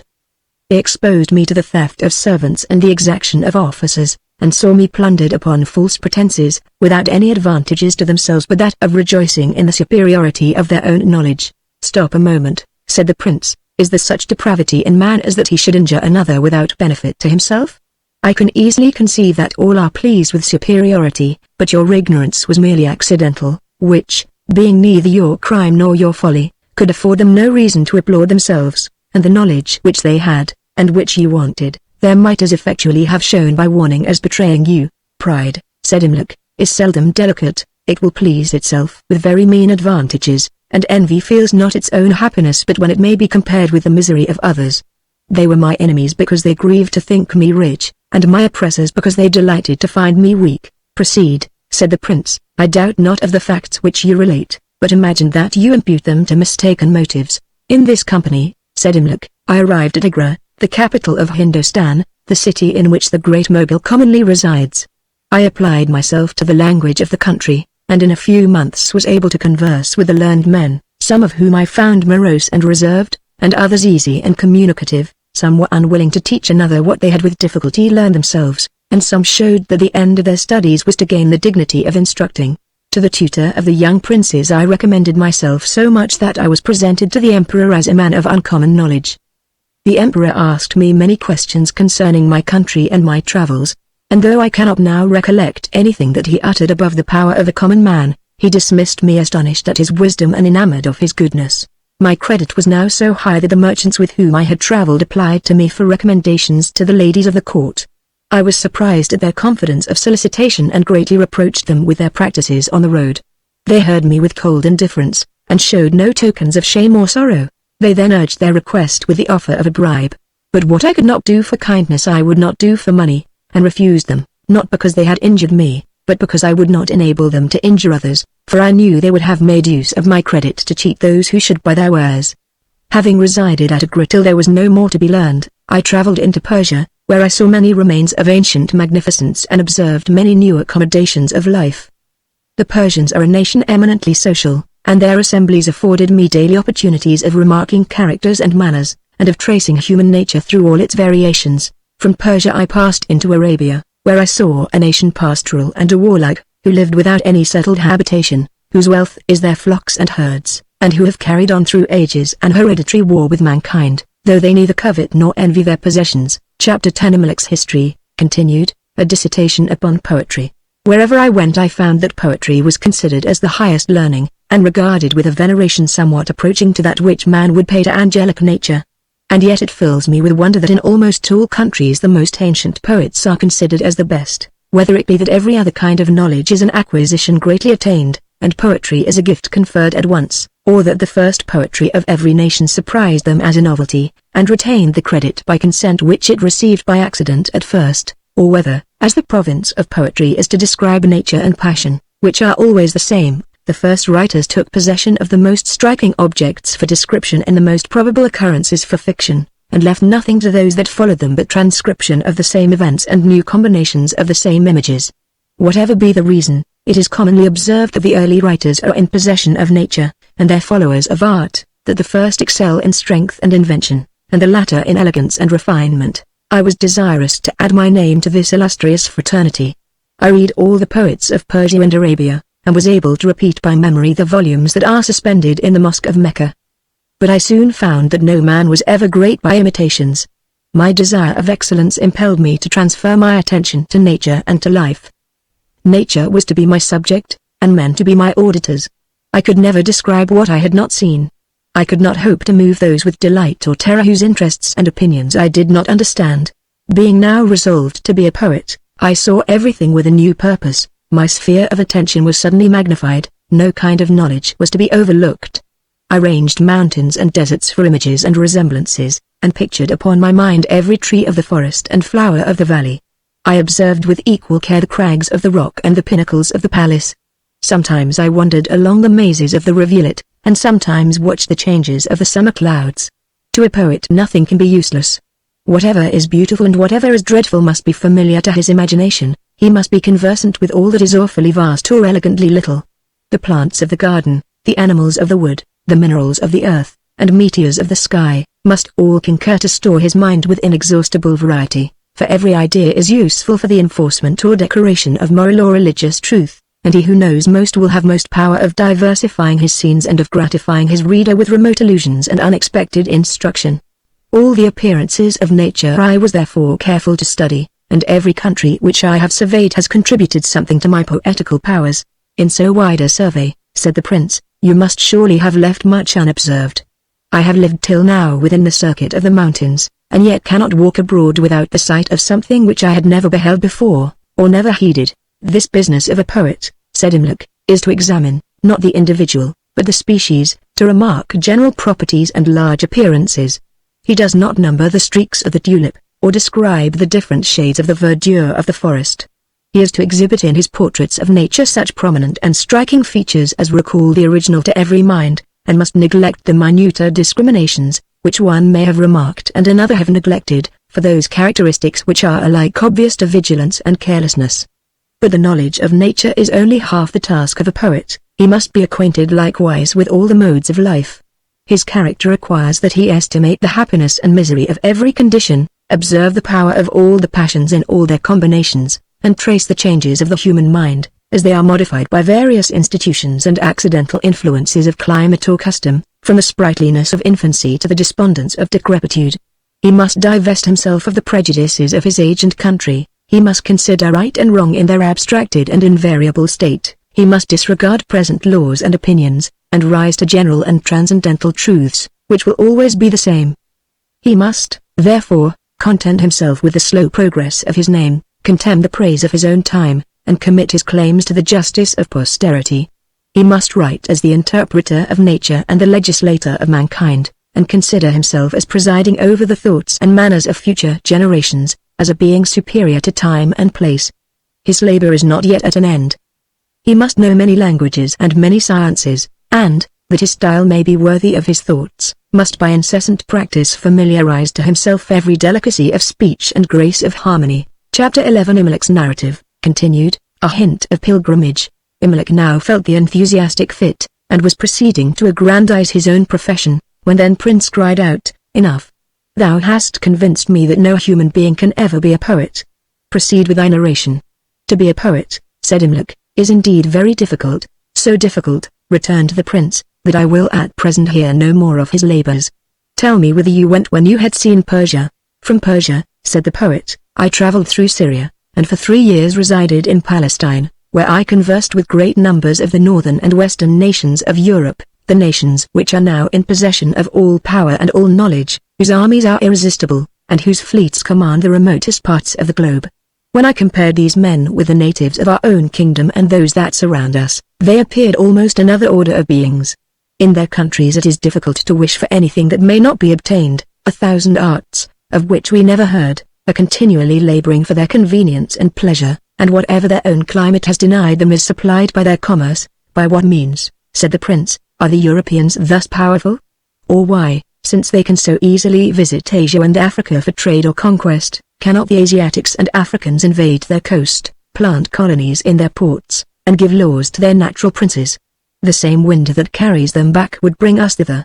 They exposed me to the theft of servants and the exaction of officers, and saw me plundered upon false pretenses, without any advantages to themselves but that of rejoicing in the superiority of their own knowledge. Stop a moment, said the prince, is there such depravity in man as that he should injure another without benefit to himself? I can easily conceive that all are pleased with superiority, but your ignorance was merely accidental, which, being neither your crime nor your folly, could afford them no reason to applaud themselves, and the knowledge which they had, and which you wanted, Their might as effectually have shown by warning as betraying you. Pride, said Imluk, is seldom delicate, it will please itself with very mean advantages, and envy feels not its own happiness but when it may be compared with the misery of others. They were my enemies because they grieved to think me rich, and my oppressors because they delighted to find me weak. Proceed, said the prince. I doubt not of the facts which you relate, but imagine that you impute them to mistaken motives. In this company, said Imluk, I arrived at Agra, the capital of Hindustan, the city in which the great Mughal commonly resides. I applied myself to the language of the country, and in a few months was able to converse with the learned men, some of whom I found morose and reserved, and others easy and communicative. Some were unwilling to teach another what they had with difficulty learned themselves, and some showed that the end of their studies was to gain the dignity of instructing. To the tutor of the young princes I recommended myself so much that I was presented to the emperor as a man of uncommon knowledge. The emperor asked me many questions concerning my country and my travels, and though I cannot now recollect anything that he uttered above the power of a common man, he dismissed me astonished at his wisdom and enamored of his goodness. My credit was now so high that the merchants with whom I had traveled applied to me for recommendations to the ladies of the court. I was surprised at their confidence of solicitation and greatly reproached them with their practices on the road. They heard me with cold indifference, and showed no tokens of shame or sorrow. They then urged their request with the offer of a bribe. But what I could not do for kindness I would not do for money, and refused them, not because they had injured me, but because I would not enable them to injure others, for I knew they would have made use of my credit to cheat those who should buy their wares. Having resided at Agra till there was no more to be learned, I travelled into Persia, where I saw many remains of ancient magnificence and observed many new accommodations of life. The Persians are a nation eminently social, and their assemblies afforded me daily opportunities of remarking characters and manners, and of tracing human nature through all its variations. From Persia I passed into Arabia, where I saw a nation pastoral and a warlike, who lived without any settled habitation, whose wealth is their flocks and herds, and who have carried on through ages an hereditary war with mankind, though they neither covet nor envy their possessions. Chapter 10 Imluk's History, continued, a dissertation upon poetry. Wherever I went I found that poetry was considered as the highest learning, and regarded with a veneration somewhat approaching to that which man would pay to angelic nature. And yet it fills me with wonder that in almost all countries the most ancient poets are considered as the best, whether it be that every other kind of knowledge is an acquisition greatly attained, and poetry is a gift conferred at once, or that the first poetry of every nation surprised them as a novelty, and retained the credit by consent which it received by accident at first, or whether, as the province of poetry is to describe nature and passion, which are always the same, the first writers took possession of the most striking objects for description and the most probable occurrences for fiction, and left nothing to those that followed them but transcription of the same events and new combinations of the same images. Whatever be the reason, it is commonly observed that the early writers are in possession of nature, and their followers of art, that the first excel in strength and invention, and the latter in elegance and refinement. I was desirous to add my name to this illustrious fraternity. I read all the poets of Persia and Arabia, and was able to repeat by memory the volumes that are suspended in the Mosque of Mecca. But I soon found that no man was ever great by imitations. My desire of excellence impelled me to transfer my attention to nature and to life. Nature was to be my subject, and men to be my auditors. I could never describe what I had not seen. I could not hope to move those with delight or terror whose interests and opinions I did not understand. Being now resolved to be a poet, I saw everything with a new purpose. My sphere of attention was suddenly magnified, no kind of knowledge was to be overlooked. I ranged mountains and deserts for images and resemblances, and pictured upon my mind every tree of the forest and flower of the valley. I observed with equal care the crags of the rock and the pinnacles of the palace. Sometimes I wandered along the mazes of the rivulet, and sometimes watched the changes of the summer clouds. To a poet nothing can be useless. Whatever is beautiful and whatever is dreadful must be familiar to his imagination. He must be conversant with all that is awfully vast or elegantly little. The plants of the garden, the animals of the wood, the minerals of the earth, and meteors of the sky, must all concur to store his mind with inexhaustible variety, for every idea is useful for the enforcement or decoration of moral or religious truth, and he who knows most will have most power of diversifying his scenes and of gratifying his reader with remote allusions and unexpected instruction. All the appearances of nature I was therefore careful to study, and every country which I have surveyed has contributed something to my poetical powers. In so wide a survey, said the prince, you must surely have left much unobserved. I have lived till now within the circuit of the mountains, and yet cannot walk abroad without the sight of something which I had never beheld before, or never heeded. This business of a poet, said Imlac, is to examine, not the individual, but the species, to remark general properties and large appearances. He does not number the streaks of the tulip, or describe the different shades of the verdure of the forest. He is to exhibit in his portraits of nature such prominent and striking features as recall the original to every mind, and must neglect the minuter discriminations, which one may have remarked and another have neglected, for those characteristics which are alike obvious to vigilance and carelessness. But the knowledge of nature is only half the task of a poet. He must be acquainted likewise with all the modes of life. His character requires that he estimate the happiness and misery of every condition, observe the power of all the passions in all their combinations, and trace the changes of the human mind, as they are modified by various institutions and accidental influences of climate or custom, from the sprightliness of infancy to the despondence of decrepitude. He must divest himself of the prejudices of his age and country. He must consider right and wrong in their abstracted and invariable state. He must disregard present laws and opinions, and rise to general and transcendental truths, which will always be the same. He must, therefore, content himself with the slow progress of his name, contemn the praise of his own time, and commit his claims to the justice of posterity. He must write as the interpreter of nature and the legislator of mankind, and consider himself as presiding over the thoughts and manners of future generations, as a being superior to time and place. His labor is not yet at an end. He must know many languages and many sciences, and, that his style may be worthy of his thoughts, must by incessant practice familiarize to himself every delicacy of speech and grace of harmony. Chapter 11 Imlac's narrative, continued, a hint of pilgrimage. Imlac now felt the enthusiastic fit, and was proceeding to aggrandize his own profession, when then Prince cried out, "Enough! Thou hast convinced me that no human being can ever be a poet. Proceed with thy narration." "To be a poet," said Imlac, "is indeed very difficult, so difficult," returned the prince, "that I will at present hear no more of his labors. Tell me whither you went when you had seen Persia." "From Persia," said the poet, "I traveled through Syria, and for 3 years resided in Palestine, where I conversed with great numbers of the northern and western nations of Europe, the nations which are now in possession of all power and all knowledge, whose armies are irresistible, and whose fleets command the remotest parts of the globe. When I compared these men with the natives of our own kingdom and those that surround us, they appeared almost another order of beings. In their countries it is difficult to wish for anything that may not be obtained. 1,000 arts, of which we never heard, are continually laboring for their convenience and pleasure, and whatever their own climate has denied them is supplied by their commerce." "By what means," said the prince, "are the Europeans thus powerful? Or why, since they can so easily visit Asia and Africa for trade or conquest, cannot the Asiatics and Africans invade their coast, plant colonies in their ports, and give laws to their natural princes? The same wind that carries them back would bring us thither."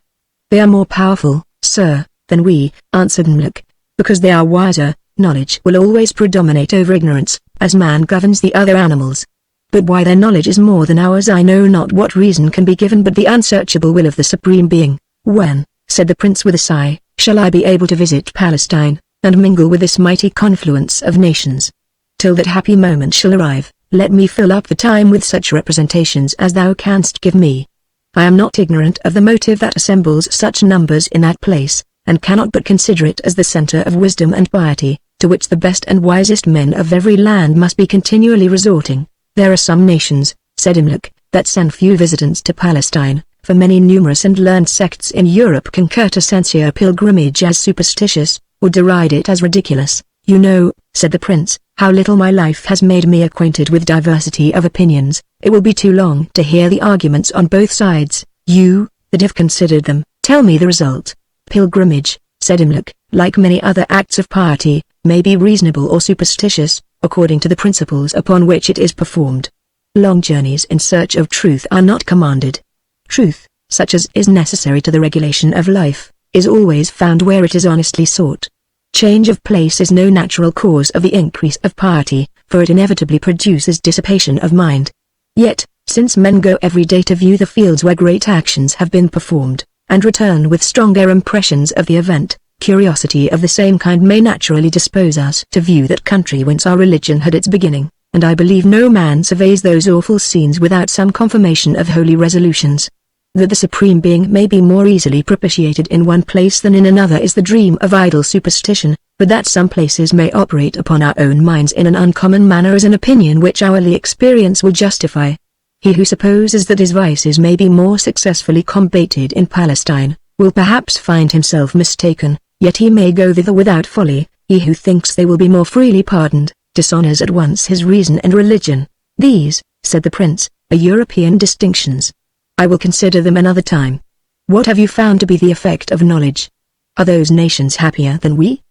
"They are more powerful, sir, than we," answered Imlac, "because they are wiser. Knowledge will always predominate over ignorance, as man governs the other animals. But why their knowledge is more than ours I know not. What reason can be given but the unsearchable will of the Supreme Being?" "When," said the prince with a sigh, "shall I be able to visit Palestine, and mingle with this mighty confluence of nations? Till that happy moment shall arrive, let me fill up the time with such representations as thou canst give me. I am not ignorant of the motive that assembles such numbers in that place, and cannot but consider it as the center of wisdom and piety, to which the best and wisest men of every land must be continually resorting. There are some nations," said Imlac, "that send few visitants to Palestine, for many numerous and learned sects in Europe concur to censure pilgrimage as superstitious, or deride it as ridiculous. You know," said the prince, "how little my life has made me acquainted with diversity of opinions. It will be too long to hear the arguments on both sides. You, that have considered them, tell me the result." "Pilgrimage," said Imlac, "like many other acts of piety, may be reasonable or superstitious, according to the principles upon which it is performed. Long journeys in search of truth are not commanded. Truth, such as is necessary to the regulation of life, is always found where it is honestly sought. Change of place is no natural cause of the increase of piety, for it inevitably produces dissipation of mind. Yet, since men go every day to view the fields where great actions have been performed, and return with stronger impressions of the event, curiosity of the same kind may naturally dispose us to view that country whence our religion had its beginning, and I believe no man surveys those awful scenes without some confirmation of holy resolutions. That the Supreme Being may be more easily propitiated in one place than in another is the dream of idle superstition, but that some places may operate upon our own minds in an uncommon manner is an opinion which hourly experience will justify. He who supposes that his vices may be more successfully combated in Palestine, will perhaps find himself mistaken, yet he may go thither without folly. He who thinks they will be more freely pardoned, dishonors at once his reason and religion. These, said the prince, are European distinctions. I will consider them another time. What have you found to be the effect of knowledge? Are those nations happier than we?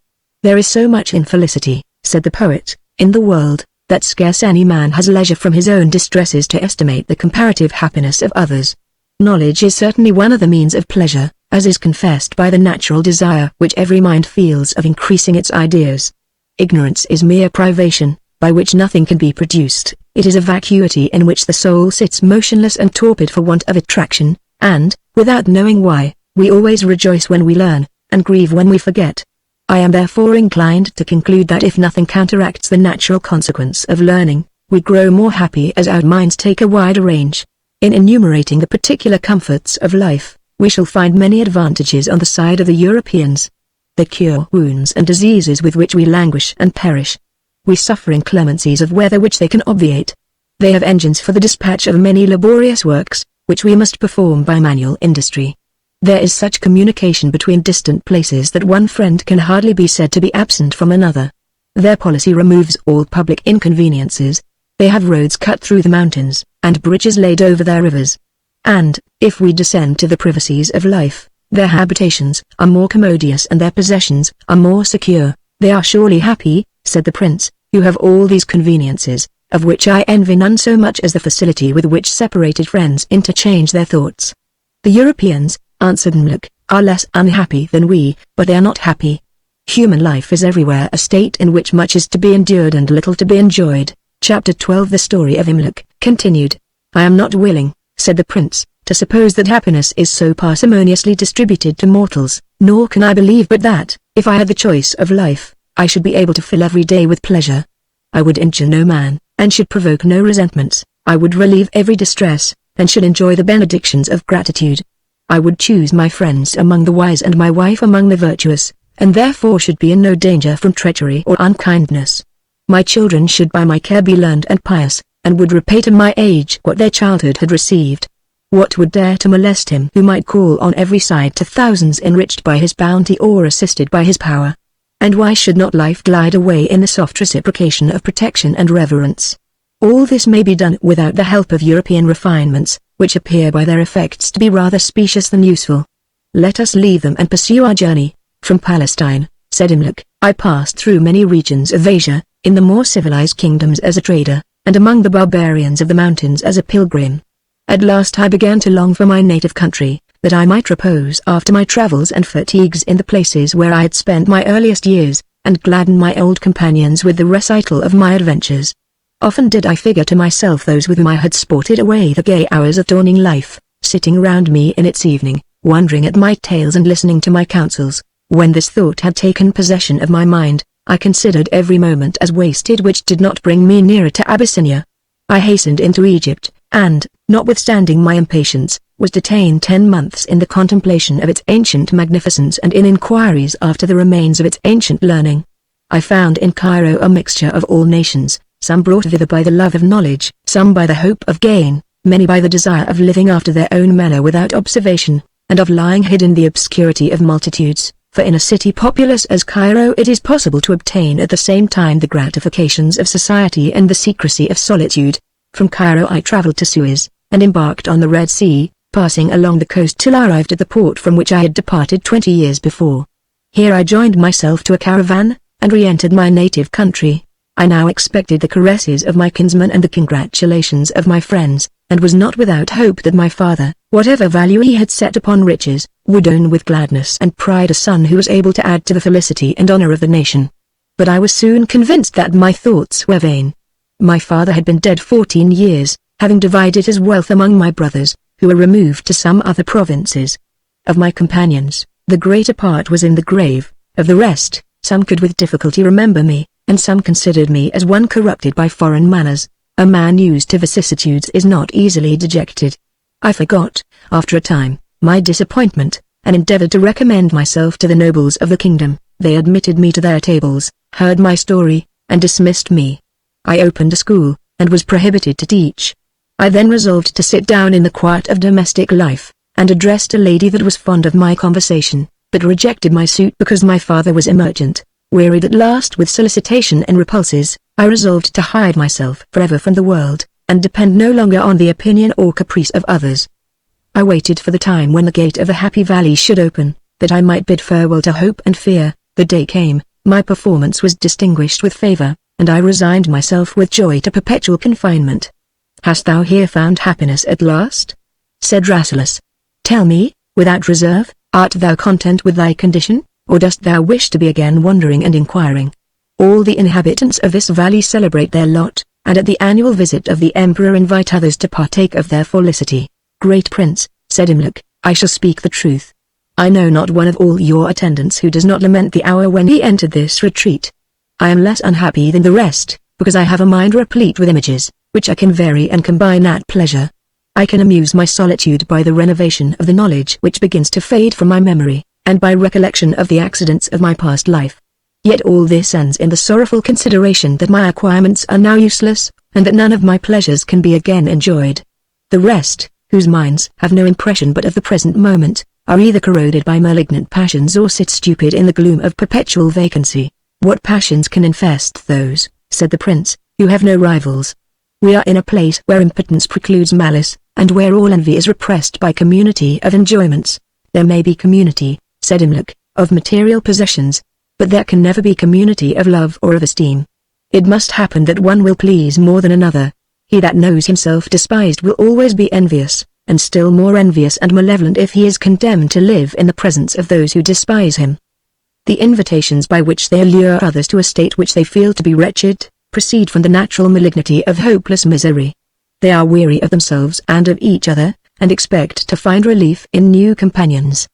There is so much infelicity, said the poet, in the world, that scarce any man has leisure from his own distresses to estimate the comparative happiness of others. Knowledge is certainly one of the means of pleasure, as is confessed by the natural desire which every mind feels of increasing its ideas. Ignorance is mere privation, by which nothing can be produced. It is a vacuity in which the soul sits motionless and torpid for want of attraction, and, without knowing why, we always rejoice when we learn, and grieve when we forget. I am therefore inclined to conclude that if nothing counteracts the natural consequence of learning, we grow more happy as our minds take a wider range. In enumerating the particular comforts of life, we shall find many advantages on the side of the Europeans. They cure wounds and diseases with which we languish and perish. We suffer inclemencies of weather which they can obviate. They have engines for the dispatch of many laborious works, which we must perform by manual industry. There is such communication between distant places that one friend can hardly be said to be absent from another. Their policy removes all public inconveniences. They have roads cut through the mountains, and bridges laid over their rivers. And, if we descend to the privacies of life, their habitations are more commodious and their possessions are more secure. They are surely happy, said the prince, who have all these conveniences, of which I envy none so much as the facility with which separated friends interchange their thoughts. The Europeans, answered Mluc, are less unhappy than we, but they are not happy. Human life is everywhere a state in which much is to be endured and little to be enjoyed. Chapter 12 The story of Imluk, continued. I am not willing, said the prince, to suppose that happiness is so parsimoniously distributed to mortals, nor can I believe but that, if I had the choice of life, I should be able to fill every day with pleasure. I would injure no man, and should provoke no resentments. I would relieve every distress, and should enjoy the benedictions of gratitude. I would choose my friends among the wise and my wife among the virtuous, and therefore should be in no danger from treachery or unkindness. My children should by my care be learned and pious, and would repay to my age what their childhood had received. What would dare to molest him who might call on every side to thousands enriched by his bounty or assisted by his power? And why should not life glide away in the soft reciprocation of protection and reverence? All this may be done without the help of European refinements, which appear by their effects to be rather specious than useful. Let us leave them and pursue our journey. From Palestine, said Imluk, I passed through many regions of Asia, in the more civilized kingdoms as a trader, and among the barbarians of the mountains as a pilgrim. At last I began to long for my native country, that I might repose after my travels and fatigues in the places where I had spent my earliest years, and gladden my old companions with the recital of my adventures. Often did I figure to myself those with whom I had sported away the gay hours of dawning life, sitting round me in its evening, wondering at my tales and listening to my counsels. When this thought had taken possession of my mind, I considered every moment as wasted which did not bring me nearer to Abyssinia. I hastened into Egypt, and, notwithstanding my impatience, was detained 10 months in the contemplation of its ancient magnificence and in inquiries after the remains of its ancient learning. I found in Cairo a mixture of all nations, some brought thither by the love of knowledge, some by the hope of gain, many by the desire of living after their own manner without observation, and of lying hid in the obscurity of multitudes, for in a city populous as Cairo it is possible to obtain at the same time the gratifications of society and the secrecy of solitude. From Cairo I travelled to Suez, and embarked on the Red Sea, passing along the coast till I arrived at the port from which I had departed 20 years before. Here I joined myself to a caravan, and re-entered my native country. I now expected the caresses of my kinsmen and the congratulations of my friends, and was not without hope that my father, whatever value he had set upon riches, would own with gladness and pride a son who was able to add to the felicity and honor of the nation. But I was soon convinced that my thoughts were vain. My father had been dead 14 years, having divided his wealth among my brothers, who were removed to some other provinces. Of my companions, the greater part was in the grave. Of the rest, some could with difficulty remember me, and some considered me as one corrupted by foreign manners. A man used to vicissitudes is not easily dejected. I forgot, after a time, my disappointment, and endeavored to recommend myself to the nobles of the kingdom. They admitted me to their tables, heard my story, and dismissed me. I opened a school, and was prohibited to teach. I then resolved to sit down in the quiet of domestic life, and addressed a lady that was fond of my conversation, but rejected my suit because my father was a merchant. Wearied at last with solicitation and repulses, I resolved to hide myself forever from the world, and depend no longer on the opinion or caprice of others. I waited for the time when the gate of the Happy Valley should open, that I might bid farewell to hope and fear. The day came, my performance was distinguished with favor, and I resigned myself with joy to perpetual confinement. "Hast thou here found happiness at last?" said Rasselas. "Tell me, without reserve, art thou content with thy condition, or dost thou wish to be again wandering and inquiring?" All the inhabitants of this valley celebrate their lot, and at the annual visit of the emperor invite others to partake of their felicity. "Great prince," said Imluk, "I shall speak the truth. I know not one of all your attendants who does not lament the hour when he entered this retreat. I am less unhappy than the rest, because I have a mind replete with images, which I can vary and combine at pleasure. I can amuse my solitude by the renovation of the knowledge which begins to fade from my memory, and by recollection of the accidents of my past life. Yet all this ends in the sorrowful consideration that my acquirements are now useless, and that none of my pleasures can be again enjoyed. The rest, whose minds have no impression but of the present moment, are either corroded by malignant passions or sit stupid in the gloom of perpetual vacancy." "What passions can infest those," said the prince, "who have no rivals? We are in a place where impotence precludes malice, and where all envy is repressed by community of enjoyments." "There may be community," said Imluk, "of material possessions, but there can never be community of love or of esteem. It must happen that one will please more than another. He that knows himself despised will always be envious, and still more envious and malevolent if he is condemned to live in the presence of those who despise him. The invitations by which they allure others to a state which they feel to be wretched, proceed from the natural malignity of hopeless misery. They are weary of themselves and of each other, and expect to find relief in new companions.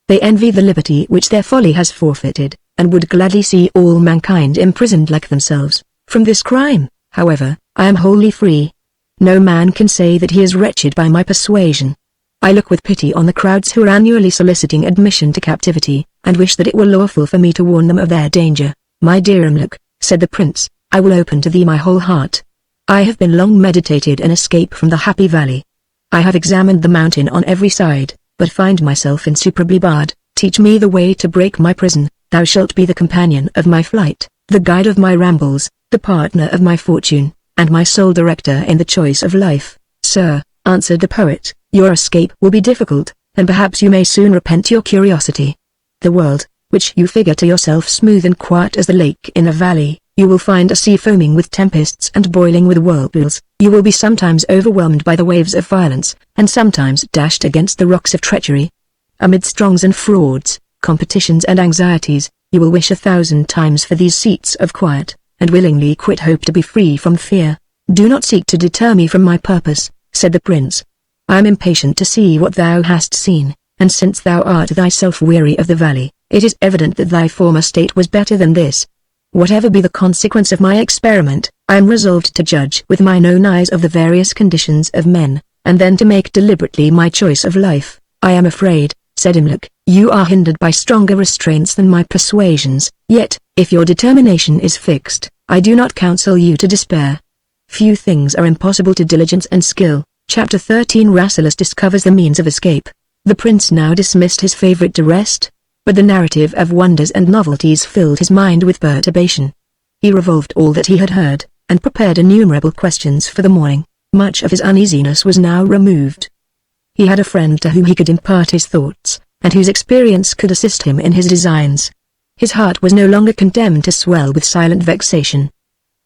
They envy the liberty which their folly has forfeited, and would gladly see all mankind imprisoned like themselves. From this crime, however, I am wholly free. No man can say that he is wretched by my persuasion. I look with pity on the crowds who are annually soliciting admission to captivity, and wish that it were lawful for me to warn them of their danger." "My dear Imluk," said the prince, "I will open to thee my whole heart. I have been long meditated an escape from the Happy Valley. I have examined the mountain on every side, but find myself insuperably barred. Teach me the way to break my prison. Thou shalt be the companion of my flight, the guide of my rambles, the partner of my fortune, and my sole director in the choice of life." "Sir," answered the poet, "your escape will be difficult, and perhaps you may soon repent your curiosity. The world, which you figure to yourself smooth and quiet as the lake in a valley, you will find a sea foaming with tempests and boiling with whirlpools. You will be sometimes overwhelmed by the waves of violence, and sometimes dashed against the rocks of treachery. Amidst wrongs and frauds, competitions and anxieties, you will wish 1,000 times for these seats of quiet, and willingly quit hope to be free from fear. Do not seek to deter me from my purpose," said the prince. "I am impatient to see what thou hast seen, and since thou art thyself weary of the valley, it is evident that thy former state was better than this. Whatever be the consequence of my experiment, I am resolved to judge with mine own eyes of the various conditions of men, and then to make deliberately my choice of life." "I am afraid," said Imluk, "you are hindered by stronger restraints than my persuasions, yet, if your determination is fixed, I do not counsel you to despair. Few things are impossible to diligence and skill." Chapter 13 Rasselas discovers the means of escape. The prince now dismissed his favorite to rest, but the narrative of wonders and novelties filled his mind with perturbation. He revolved all that he had heard, and prepared innumerable questions for the morning. Much of his uneasiness was now removed. He had a friend to whom he could impart his thoughts, and whose experience could assist him in his designs. His heart was no longer condemned to swell with silent vexation.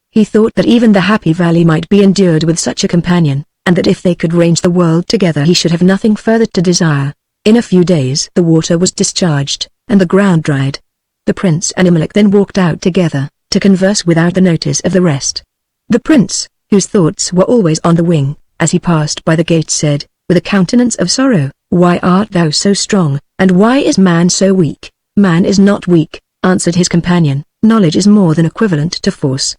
He thought that even the Happy Valley might be endured with such a companion, and that if they could range the world together he should have nothing further to desire. In a few days the water was discharged, and the ground dried. The prince and Imluk then walked out together, to converse without the notice of the rest. The prince, whose thoughts were always on the wing, as he passed by the gate said, with a countenance of sorrow, "Why art thou so strong, and why is man so weak?" "Man is not weak," answered his companion, "knowledge is more than equivalent to force.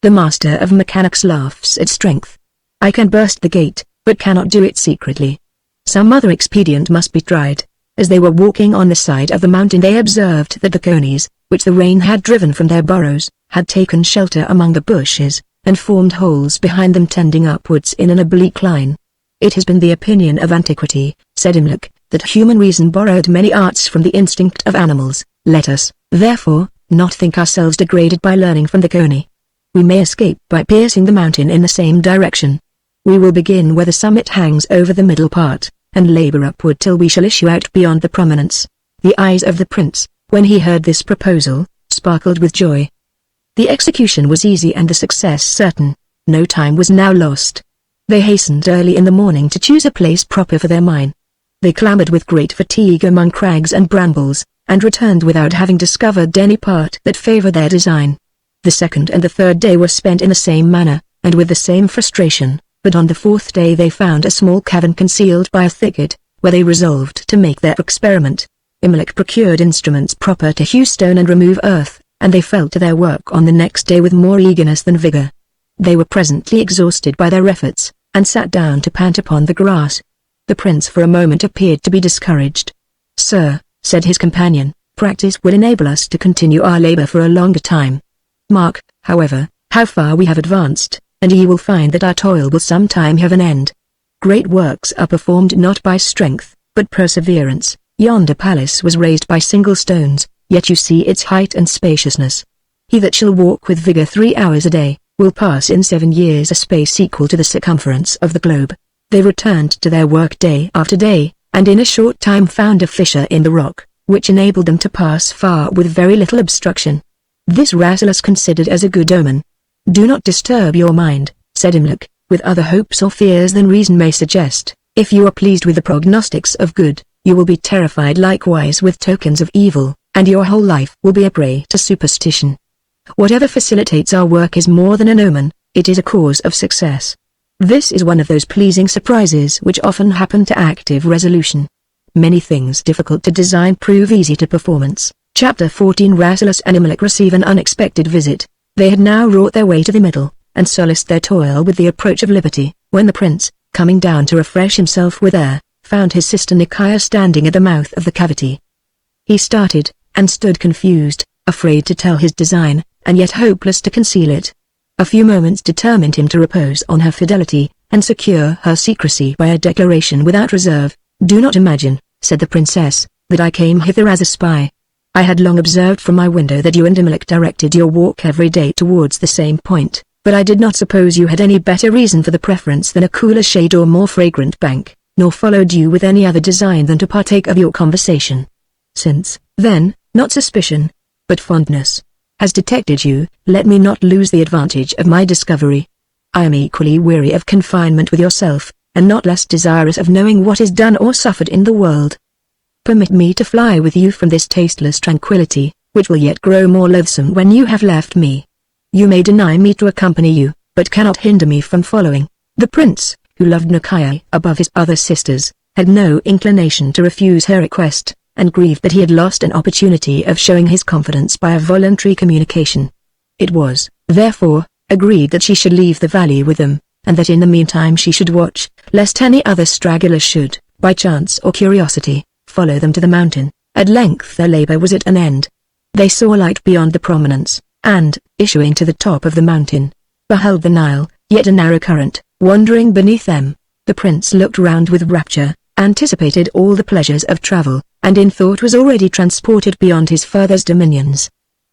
The master of mechanics laughs at strength. I can burst the gate, but cannot do it secretly. Some other expedient must be tried. As they were walking on the side of the mountain they observed that the conies, which the rain had driven from their burrows, had taken shelter among the bushes, and formed holes behind them tending upwards in an oblique line. It has been the opinion of antiquity, said Imlac, that human reason borrowed many arts from the instinct of animals. Let us, therefore, not think ourselves degraded by learning from the coney. We may escape by piercing the mountain in the same direction. We will begin where the summit hangs over the middle part, and labor upward till we shall issue out beyond the prominence. The eyes of the prince, when he heard this proposal, sparkled with joy. The execution was easy and the success certain. No time was now lost. They hastened early in the morning to choose a place proper for their mine. They clambered with great fatigue among crags and brambles, and returned without having discovered any part that favored their design. The second and the third day were spent in the same manner, and with the same frustration, but on the fourth day they found a small cavern concealed by a thicket, where they resolved to make their experiment. Imlac procured instruments proper to hew stone and remove earth, and they fell to their work on the next day with more eagerness than vigor. They were presently exhausted by their efforts, and sat down to pant upon the grass. The prince for a moment appeared to be discouraged. "Sir," said his companion, "practice will enable us to continue our labor for a longer time. Mark, however, how far we have advanced, and ye will find that our toil will some time have an end. Great works are performed not by strength, but perseverance. Yonder palace was raised by single stones, yet you see its height and spaciousness. He that shall walk with vigor 3 hours a day, will pass in 7 years a space equal to the circumference of the globe." They returned to their work day after day, and in a short time found a fissure in the rock, which enabled them to pass far with very little obstruction. This Rasselas considered as a good omen. "Do not disturb your mind," said Imlac, "with other hopes or fears than reason may suggest. If you are pleased with the prognostics of good, you will be terrified likewise with tokens of evil, and your whole life will be a prey to superstition. Whatever facilitates our work is more than an omen, it is a cause of success. This is one of those pleasing surprises which often happen to active resolution. Many things difficult to design prove easy to performance." Chapter 14 Rasselas and Imlac receive an unexpected visit. They had now wrought their way to the middle, and solaced their toil with the approach of liberty, when the prince, coming down to refresh himself with air, found his sister Nicaea standing at the mouth of the cavity. He started, and stood confused, afraid to tell his design, and yet hopeless to conceal it. A few moments determined him to repose on her fidelity, and secure her secrecy by a declaration without reserve. "Do not imagine," said the princess, "that I came hither as a spy. I had long observed from my window that you and Imlac directed your walk every day towards the same point, but I did not suppose you had any better reason for the preference than a cooler shade or more fragrant bank, nor followed you with any other design than to partake of your conversation. Since, then, not suspicion, but fondness, has detected you, let me not lose the advantage of my discovery. I am equally weary of confinement with yourself, and not less desirous of knowing what is done or suffered in the world. Permit me to fly with you from this tasteless tranquillity, which will yet grow more loathsome when you have left me. You may deny me to accompany you, but cannot hinder me from following." The prince, who loved Nicaea above his other sisters, had no inclination to refuse her request, and grieved that he had lost an opportunity of showing his confidence by a voluntary communication. It was, therefore, agreed that she should leave the valley with them, and that in the meantime she should watch, lest any other straggler should, by chance or curiosity, follow them to the mountain. At length their labor was at an end. They saw light beyond the prominence, and, issuing to the top of the mountain, beheld the Nile, yet a narrow current, wandering beneath them. The prince looked round with rapture, anticipated all the pleasures of travel, and in thought was already transported beyond his father's dominions.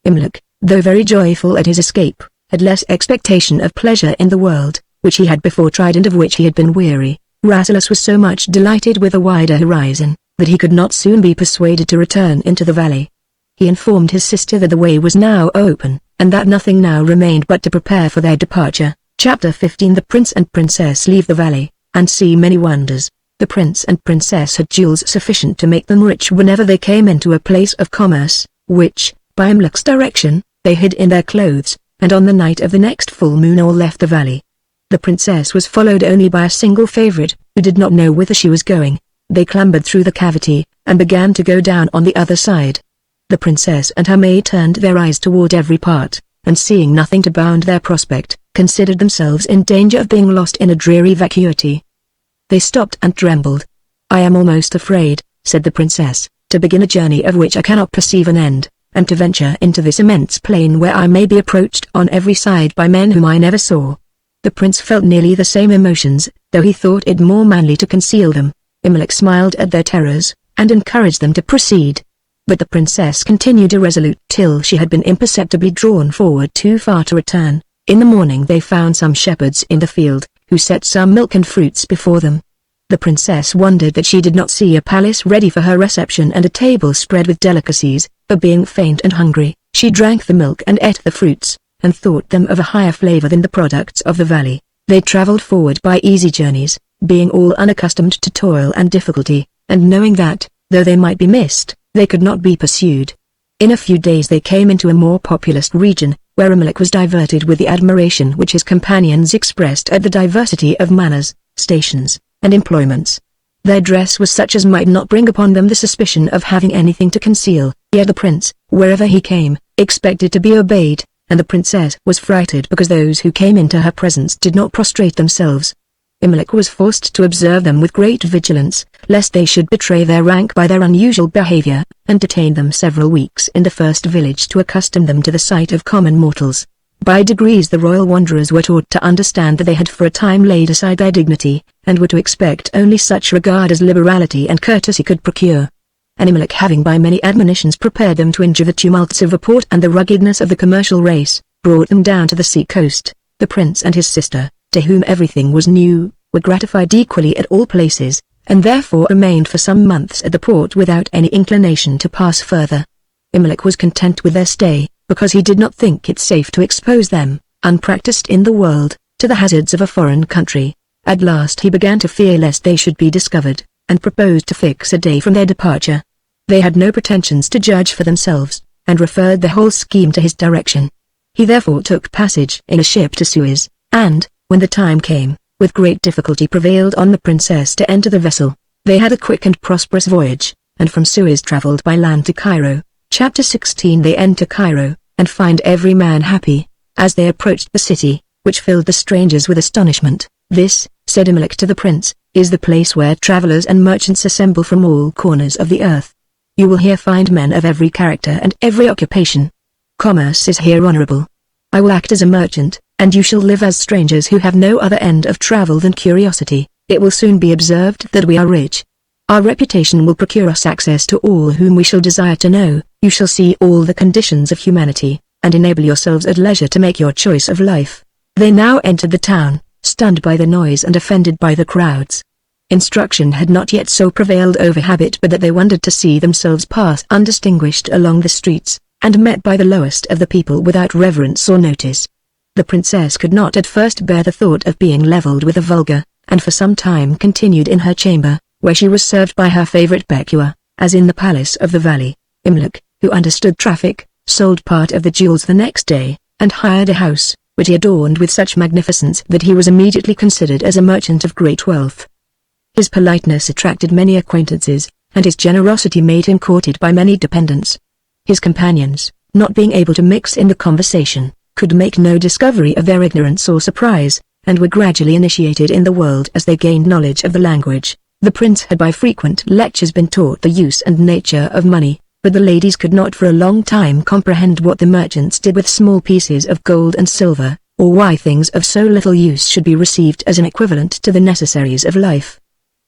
Imlac, though very joyful at his escape, had less expectation of pleasure in the world, which he had before tried and of which he had been weary. Rasselas was so much delighted with a wider horizon, that he could not soon be persuaded to return into the valley. He informed his sister that the way was now open, and that nothing now remained but to prepare for their departure. Chapter 15 The prince and princess leave the valley, and see many wonders. The prince and princess had jewels sufficient to make them rich whenever they came into a place of commerce, which, by Imlac's direction, they hid in their clothes, and on the night of the next full moon all left the valley. The princess was followed only by a single favorite, who did not know whither she was going. They clambered through the cavity, and began to go down on the other side. The princess and her maid turned their eyes toward every part, and seeing nothing to bound their prospect, considered themselves in danger of being lost in a dreary vacuity. They stopped and trembled. "I am almost afraid," said the princess, "to begin a journey of which I cannot perceive an end, and to venture into this immense plain where I may be approached on every side by men whom I never saw." The prince felt nearly the same emotions, though he thought it more manly to conceal them. Imlach smiled at their terrors, and encouraged them to proceed. But the princess continued irresolute till she had been imperceptibly drawn forward too far to return. In the morning they found some shepherds in the field, who set some milk and fruits before them. The princess wondered that she did not see a palace ready for her reception and a table spread with delicacies, but being faint and hungry, she drank the milk and ate the fruits, and thought them of a higher flavor than the products of the valley. They traveled forward by easy journeys, being all unaccustomed to toil and difficulty, and knowing that, though they might be missed, they could not be pursued. In a few days they came into a more populous region, where Imlach was diverted with the admiration which his companions expressed at the diversity of manners, stations, and employments. Their dress was such as might not bring upon them the suspicion of having anything to conceal, yet the prince, wherever he came, expected to be obeyed, and the princess was frightened because those who came into her presence did not prostrate themselves. Imlach was forced to observe them with great vigilance, lest they should betray their rank by their unusual behavior, and detained them several weeks in the first village to accustom them to the sight of common mortals. By degrees the royal wanderers were taught to understand that they had for a time laid aside their dignity, and were to expect only such regard as liberality and courtesy could procure. And Imlach, having by many admonitions prepared them to endure the tumults of a port and the ruggedness of the commercial race, brought them down to the sea coast. The prince and his sister, to whom everything was new, were gratified equally at all places, and therefore remained for some months at the port without any inclination to pass further. Imlach was content with their stay, because he did not think it safe to expose them, unpracticed in the world, to the hazards of a foreign country. At last he began to fear lest they should be discovered, and proposed to fix a day from their departure. They had no pretensions to judge for themselves, and referred the whole scheme to his direction. He therefore took passage in a ship to Suez, and, when the time came, with great difficulty prevailed on the princess to enter the vessel. They had a quick and prosperous voyage, and from Suez travelled by land to Cairo. Chapter 16. They enter Cairo, and find every man happy. As they approached the city, which filled the strangers with astonishment, "This," said Imlach to the prince, "is the place where travelers and merchants assemble from all corners of the earth. You will here find men of every character and every occupation. Commerce is here honorable. I will act as a merchant, and you shall live as strangers who have no other end of travel than curiosity. It will soon be observed that we are rich. Our reputation will procure us access to all whom we shall desire to know. You shall see all the conditions of humanity, and enable yourselves at leisure to make your choice of life." They now entered the town, stunned by the noise and offended by the crowds. Instruction had not yet so prevailed over habit but that they wondered to see themselves pass undistinguished along the streets, and met by the lowest of the people without reverence or notice. The princess could not at first bear the thought of being leveled with the vulgar, and for some time continued in her chamber, where she was served by her favorite Becua, as in the palace of the valley. Imlach, who understood traffic, sold part of the jewels the next day, and hired a house, which he adorned with such magnificence that he was immediately considered as a merchant of great wealth. His politeness attracted many acquaintances, and his generosity made him courted by many dependents. His companions, not being able to mix in the conversation, could make no discovery of their ignorance or surprise, and were gradually initiated in the world as they gained knowledge of the language. The prince had by frequent lectures been taught the use and nature of money, but the ladies could not for a long time comprehend what the merchants did with small pieces of gold and silver, or why things of so little use should be received as an equivalent to the necessaries of life.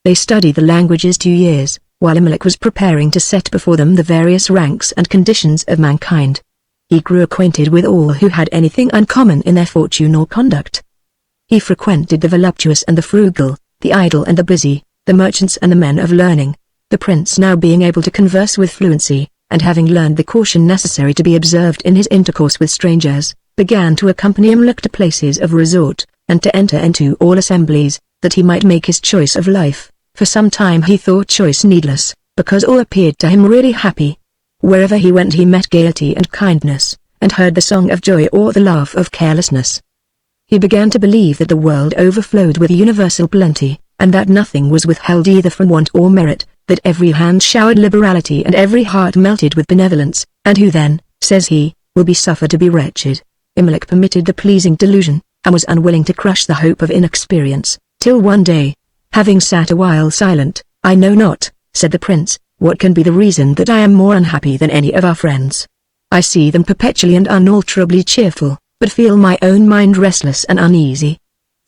They studied the languages 2 years, while Imlach was preparing to set before them the various ranks and conditions of mankind. He grew acquainted with all who had anything uncommon in their fortune or conduct. He frequented the voluptuous and the frugal, the idle and the busy, the merchants and the men of learning. The prince, now being able to converse with fluency, and having learned the caution necessary to be observed in his intercourse with strangers, began to accompany Imlach to places of resort, and to enter into all assemblies, that he might make his choice of life. For some time he thought choice needless, because all appeared to him really happy. Wherever he went he met gaiety and kindness, and heard the song of joy or the laugh of carelessness. He began to believe that the world overflowed with universal plenty, and that nothing was withheld either from want or merit, that every hand showered liberality and every heart melted with benevolence, and who then, says he, will be suffered to be wretched? Imlach permitted the pleasing delusion, and was unwilling to crush the hope of inexperience, till one day, Having sat a while silent, "I know not," said the prince, "what can be the reason that I am more unhappy than any of our friends. I see them perpetually and unalterably cheerful, but feel my own mind restless and uneasy.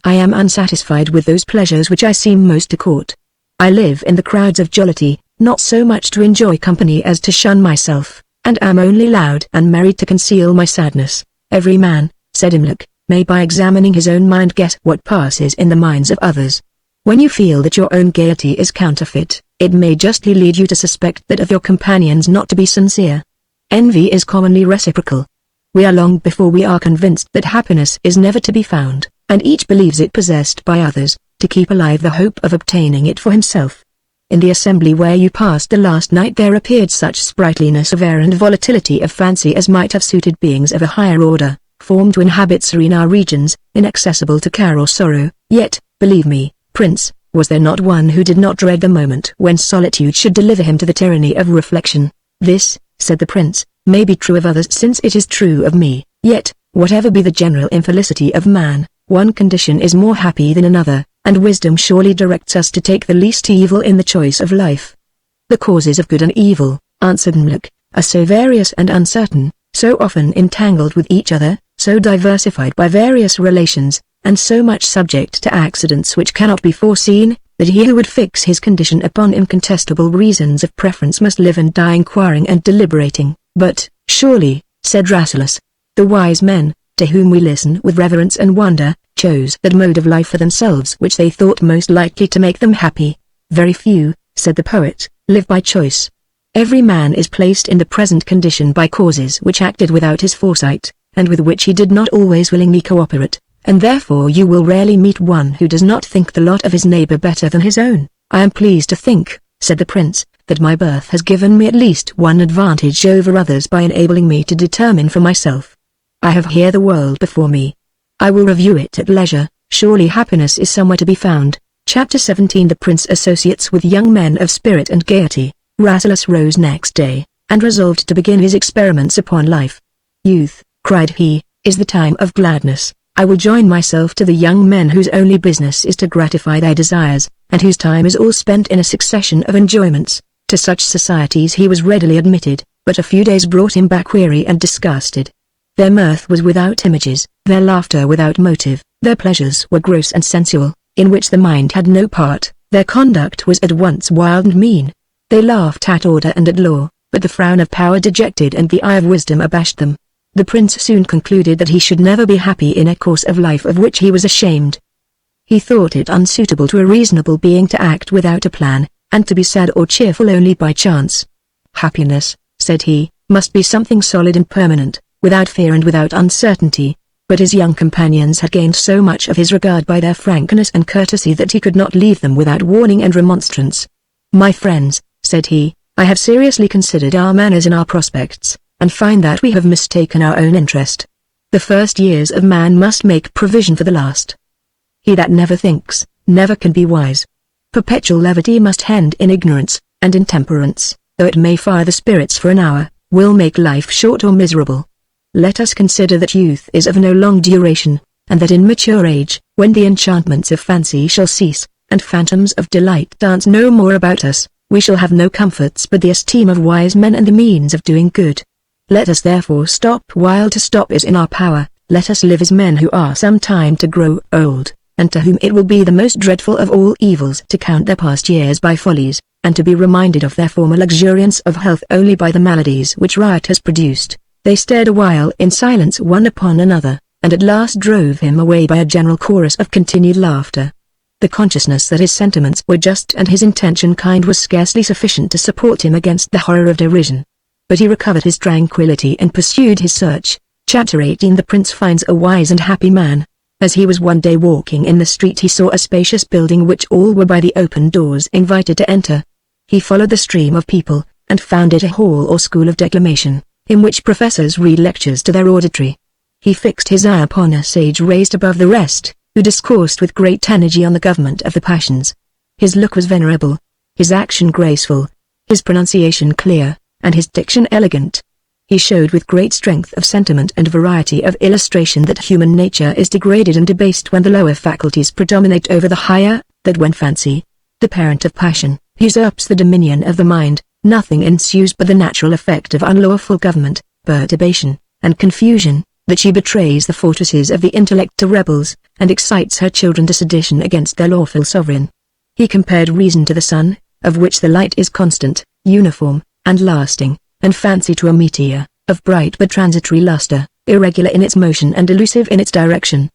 I am unsatisfied with those pleasures which I seem most to court. I live in the crowds of jollity, not so much to enjoy company as to shun myself, and am only loud and merry to conceal my sadness. Every man," said Imlac, "may by examining his own mind guess what passes in the minds of others. When you feel that your own gaiety is counterfeit, it may justly lead you to suspect that of your companions not to be sincere. Envy is commonly reciprocal. We are long before we are convinced that happiness is never to be found, and each believes it possessed by others, to keep alive the hope of obtaining it for himself. In the assembly where you passed the last night there appeared such sprightliness of air and volatility of fancy as might have suited beings of a higher order, formed to inhabit serener regions, inaccessible to care or sorrow. Yet, believe me, Prince, was there not one who did not dread the moment when solitude should deliver him to the tyranny of reflection? This," said the prince, "may be true of others since it is true of me, yet, whatever be the general infelicity of man, one condition is more happy than another, and wisdom surely directs us to take the least evil in the choice of life." "The causes of good and evil," answered Imlac, "are so various and uncertain, so often entangled with each other, so diversified by various relations, and so much subject to accidents which cannot be foreseen, that he who would fix his condition upon incontestable reasons of preference must live and die inquiring and deliberating." "But, surely," said Rasselas, "the wise men, to whom we listen with reverence and wonder, chose that mode of life for themselves which they thought most likely to make them happy." "Very few," said the poet, "live by choice. Every man is placed in the present condition by causes which acted without his foresight, and with which he did not always willingly cooperate, and therefore you will rarely meet one who does not think the lot of his neighbor better than his own." "I am pleased to think," said the prince, "that my birth has given me at least one advantage over others by enabling me to determine for myself. I have here the world before me. I will review it at leisure, surely happiness is somewhere to be found." Chapter 17 The prince associates with young men of spirit and gaiety. Rasselas rose next day, and resolved to begin his experiments upon life. "Youth," cried he, "is the time of gladness. I will join myself to the young men whose only business is to gratify their desires, and whose time is all spent in a succession of enjoyments." To such societies he was readily admitted, but a few days brought him back weary and disgusted. Their mirth was without images, their laughter without motive, their pleasures were gross and sensual, in which the mind had no part, their conduct was at once wild and mean. They laughed at order and at law, but the frown of power dejected and the eye of wisdom abashed them. The prince soon concluded that he should never be happy in a course of life of which he was ashamed. He thought it unsuitable to a reasonable being to act without a plan, and to be sad or cheerful only by chance. "Happiness," said he, "must be something solid and permanent, without fear and without uncertainty." But his young companions had gained so much of his regard by their frankness and courtesy that he could not leave them without warning and remonstrance. "My friends," said he, "I have seriously considered our manners and our prospects, and find that we have mistaken our own interest. The first years of man must make provision for the last. He that never thinks, never can be wise. Perpetual levity must end in ignorance, and intemperance, though it may fire the spirits for an hour, will make life short or miserable. Let us consider that youth is of no long duration, and that in mature age, when the enchantments of fancy shall cease, and phantoms of delight dance no more about us, we shall have no comforts but the esteem of wise men and the means of doing good. Let us therefore stop while to stop is in our power, let us live as men who are some time to grow old, and to whom it will be the most dreadful of all evils to count their past years by follies, and to be reminded of their former luxuriance of health only by the maladies which riot has produced." They stared a while in silence one upon another, and at last drove him away by a general chorus of continued laughter. The consciousness that his sentiments were just and his intention kind was scarcely sufficient to support him against the horror of derision. But he recovered his tranquility and pursued his search. Chapter 18 The prince finds a wise and happy man. As he was one day walking in the street he saw a spacious building which all were by the open doors invited to enter. He followed the stream of people, and found it a hall or school of declamation, in which professors read lectures to their auditory. He fixed his eye upon a sage raised above the rest, who discoursed with great energy on the government of the passions. His look was venerable, his action graceful, his pronunciation clear, and his diction elegant. He showed with great strength of sentiment and variety of illustration that human nature is degraded and debased when the lower faculties predominate over the higher, that when fancy, the parent of passion, usurps the dominion of the mind, nothing ensues but the natural effect of unlawful government, perturbation, and confusion, that she betrays the fortresses of the intellect to rebels, and excites her children to sedition against their lawful sovereign. He compared reason to the sun, of which the light is constant, uniform, and lasting, and fancy to a meteor, of bright but transitory luster, irregular in its motion and elusive in its direction.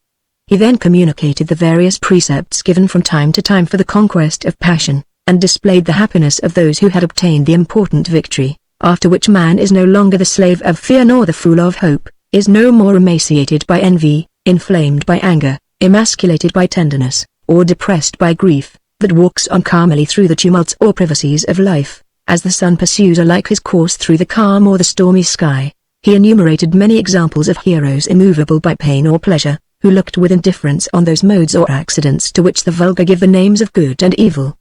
He then communicated the various precepts given from time to time for the conquest of passion, and displayed the happiness of those who had obtained the important victory, after which man is no longer the slave of fear nor the fool of hope, is no more emaciated by envy, inflamed by anger, emasculated by tenderness, or depressed by grief, that walks on calmly through the tumults or privacies of life, as the sun pursues alike his course through the calm or the stormy sky. He enumerated many examples of heroes immovable by pain or pleasure, who looked with indifference on those modes or accidents to which the vulgar give the names of good and evil.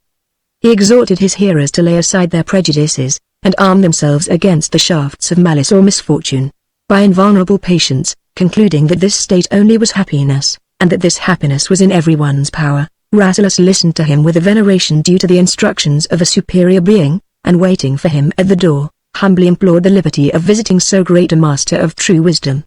He exhorted his hearers to lay aside their prejudices, and arm themselves against the shafts of malice or misfortune, by invulnerable patience, concluding that this state only was happiness, and that this happiness was in everyone's power. Rasselas listened to him with a veneration due to the instructions of a superior being, and waiting for him at the door, humbly implored the liberty of visiting so great a master of true wisdom.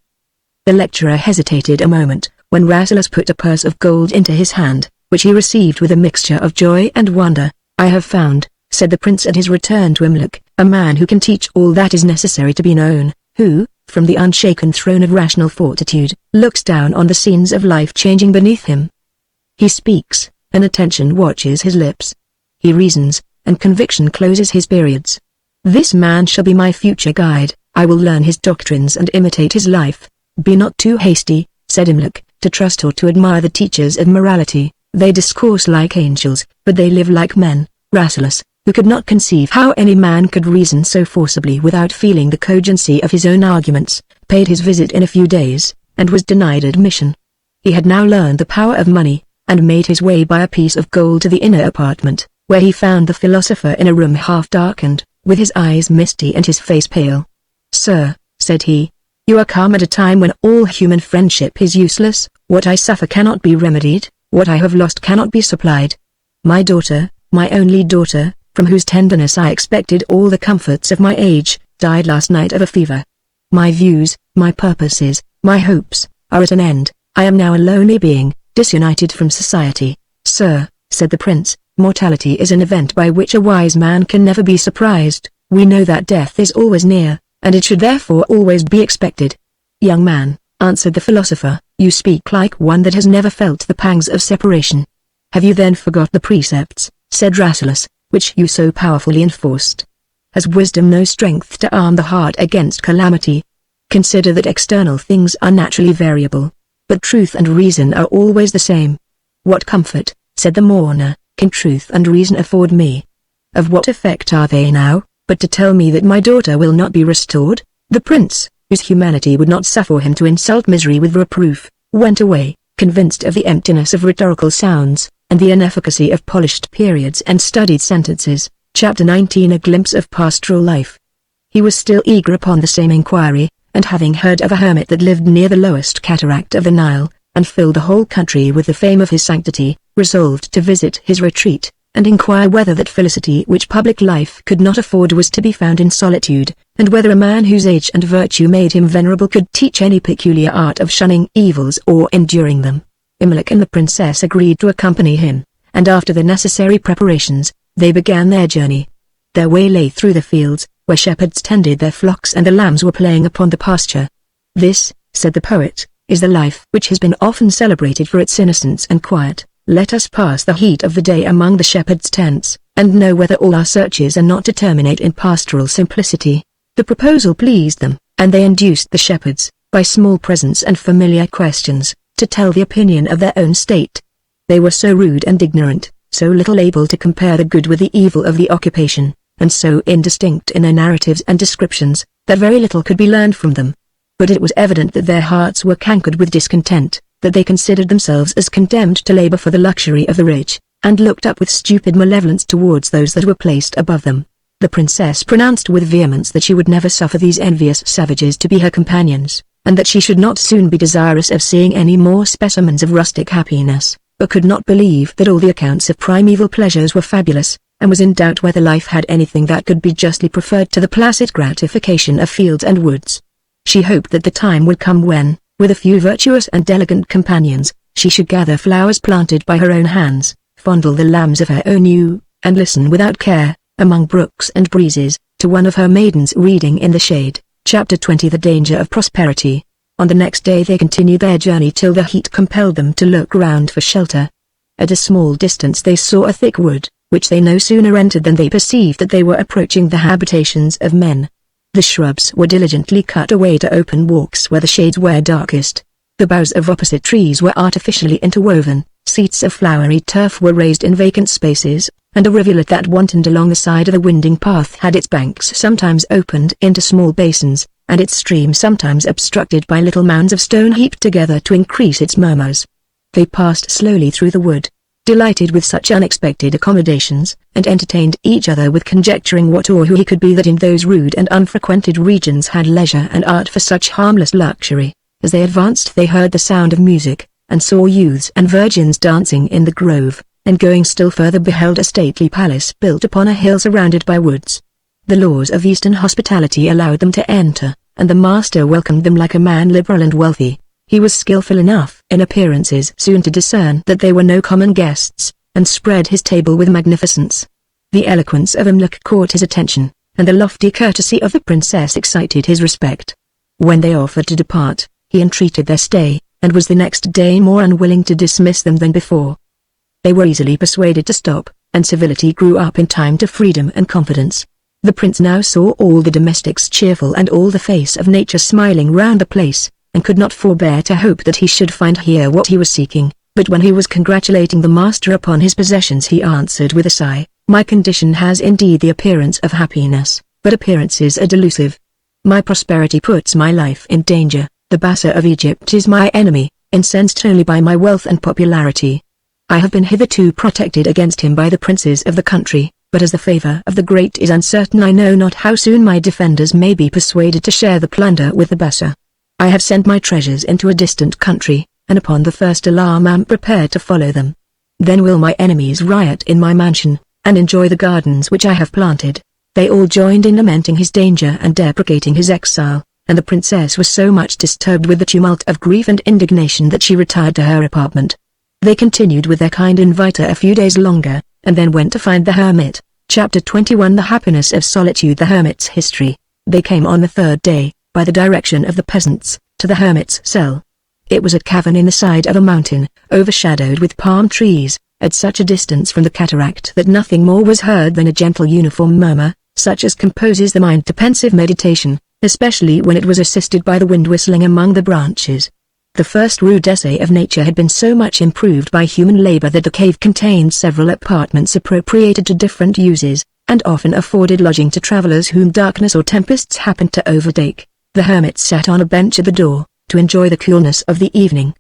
The lecturer hesitated a moment, when Rasselas put a purse of gold into his hand, which he received with a mixture of joy and wonder. "I have found," said the prince at his return to Imluk, "a man who can teach all that is necessary to be known, who, from the unshaken throne of rational fortitude, looks down on the scenes of life changing beneath him. He speaks, and attention watches his lips. He reasons, and conviction closes his periods. This man shall be my future guide. I will learn his doctrines and imitate his life." "Be not too hasty," said Imluk, "to trust or to admire the teachers of morality. They discourse like angels, but they live like men." Rasselas, who could not conceive how any man could reason so forcibly without feeling the cogency of his own arguments, paid his visit in a few days, and was denied admission. He had now learned the power of money, and made his way by a piece of gold to the inner apartment, where he found the philosopher in a room half darkened, with his eyes misty and his face pale. "Sir," said he, "you are come at a time when all human friendship is useless. What I suffer cannot be remedied, what I have lost cannot be supplied. My daughter, my only daughter, from whose tenderness I expected all the comforts of my age, died last night of a fever. My views, my purposes, my hopes, are at an end. I am now a lonely being, disunited from society." "Sir," said the prince, "mortality is an event by which a wise man can never be surprised. We know that death is always near, and it should therefore always be expected." "Young man," answered the philosopher, "you speak like one that has never felt the pangs of separation." "Have you then forgot the precepts," said Rasselas, "which you so powerfully enforced? Has wisdom no strength to arm the heart against calamity? Consider that external things are naturally variable, but truth and reason are always the same." "What comfort," said the mourner, "can truth and reason afford me? Of what effect are they now, but to tell me that my daughter will not be restored?" The prince, whose humanity would not suffer him to insult misery with reproof, went away, convinced of the emptiness of rhetorical sounds, and the inefficacy of polished periods and studied sentences. Chapter 19 A glimpse of pastoral life. He was still eager upon the same inquiry, and having heard of a hermit that lived near the lowest cataract of the Nile, and filled the whole country with the fame of his sanctity, resolved to visit his retreat, and inquire whether that felicity which public life could not afford was to be found in solitude, and whether a man whose age and virtue made him venerable could teach any peculiar art of shunning evils or enduring them. Imluk and the princess agreed to accompany him, and after the necessary preparations, they began their journey. Their way lay through the fields, where shepherds tended their flocks and the lambs were playing upon the pasture. "This," said the poet, "is the life which has been often celebrated for its innocence and quiet. Let us pass the heat of the day among the shepherds' tents, and know whether all our searches are not to terminate in pastoral simplicity." The proposal pleased them, and they induced the shepherds, by small presents and familiar questions, to tell the opinion of their own state. They were so rude and ignorant, so little able to compare the good with the evil of the occupation, and so indistinct in their narratives and descriptions, that very little could be learned from them. But it was evident that their hearts were cankered with discontent, that they considered themselves as condemned to labor for the luxury of the rich, and looked up with stupid malevolence towards those that were placed above them. The princess pronounced with vehemence that she would never suffer these envious savages to be her companions, and that she should not soon be desirous of seeing any more specimens of rustic happiness, but could not believe that all the accounts of primeval pleasures were fabulous, and was in doubt whether life had anything that could be justly preferred to the placid gratification of fields and woods. She hoped that the time would come when, with a few virtuous and elegant companions, she should gather flowers planted by her own hands, fondle the lambs of her own ewe, and listen without care, among brooks and breezes, to one of her maidens reading in the shade. Chapter 20 The Danger of Prosperity. On the next day they continued their journey till the heat compelled them to look round for shelter. At a small distance they saw a thick wood, which they no sooner entered than they perceived that they were approaching the habitations of men. The shrubs were diligently cut away to open walks where the shades were darkest. The boughs of opposite trees were artificially interwoven, seats of flowery turf were raised in vacant spaces, and a rivulet that wantoned along the side of the winding path had its banks sometimes opened into small basins, and its stream sometimes obstructed by little mounds of stone heaped together to increase its murmurs. They passed slowly through the wood, delighted with such unexpected accommodations, and entertained each other with conjecturing what or who he could be that in those rude and unfrequented regions had leisure and art for such harmless luxury. As they advanced they heard the sound of music, and saw youths and virgins dancing in the grove, and going still further beheld a stately palace built upon a hill surrounded by woods. The laws of Eastern hospitality allowed them to enter, and the master welcomed them like a man liberal and wealthy. He was skillful enough in appearances soon to discern that they were no common guests, and spread his table with magnificence. The eloquence of Imluk caught his attention, and the lofty courtesy of the princess excited his respect. When they offered to depart, he entreated their stay, and was the next day more unwilling to dismiss them than before. They were easily persuaded to stop, and civility grew up in time to freedom and confidence. The prince now saw all the domestics cheerful and all the face of nature smiling round the place, and could not forbear to hope that he should find here what he was seeking. But when he was congratulating the master upon his possessions he answered with a sigh, "My condition has indeed the appearance of happiness, but appearances are delusive. My prosperity puts my life in danger. The Bassa of Egypt is my enemy, incensed only by my wealth and popularity. I have been hitherto protected against him by the princes of the country, but as the favor of the great is uncertain I know not how soon my defenders may be persuaded to share the plunder with the Bassa. I have sent my treasures into a distant country, and upon the first alarm am prepared to follow them. Then will my enemies riot in my mansion, and enjoy the gardens which I have planted." They all joined in lamenting his danger and deprecating his exile, and the princess was so much disturbed with the tumult of grief and indignation that she retired to her apartment. They continued with their kind inviter a few days longer, and then went to find the hermit. Chapter 21 The Happiness of Solitude. The hermit's history. They came on the third day, by the direction of the peasants, to the hermit's cell. It was a cavern in the side of a mountain, overshadowed with palm trees, at such a distance from the cataract that nothing more was heard than a gentle uniform murmur, such as composes the mind to pensive meditation, especially when it was assisted by the wind whistling among the branches. The first rude essay of nature had been so much improved by human labor that the cave contained several apartments appropriated to different uses, and often afforded lodging to travelers whom darkness or tempests happened to overtake. The hermit sat on a bench at the door, to enjoy the coolness of the evening.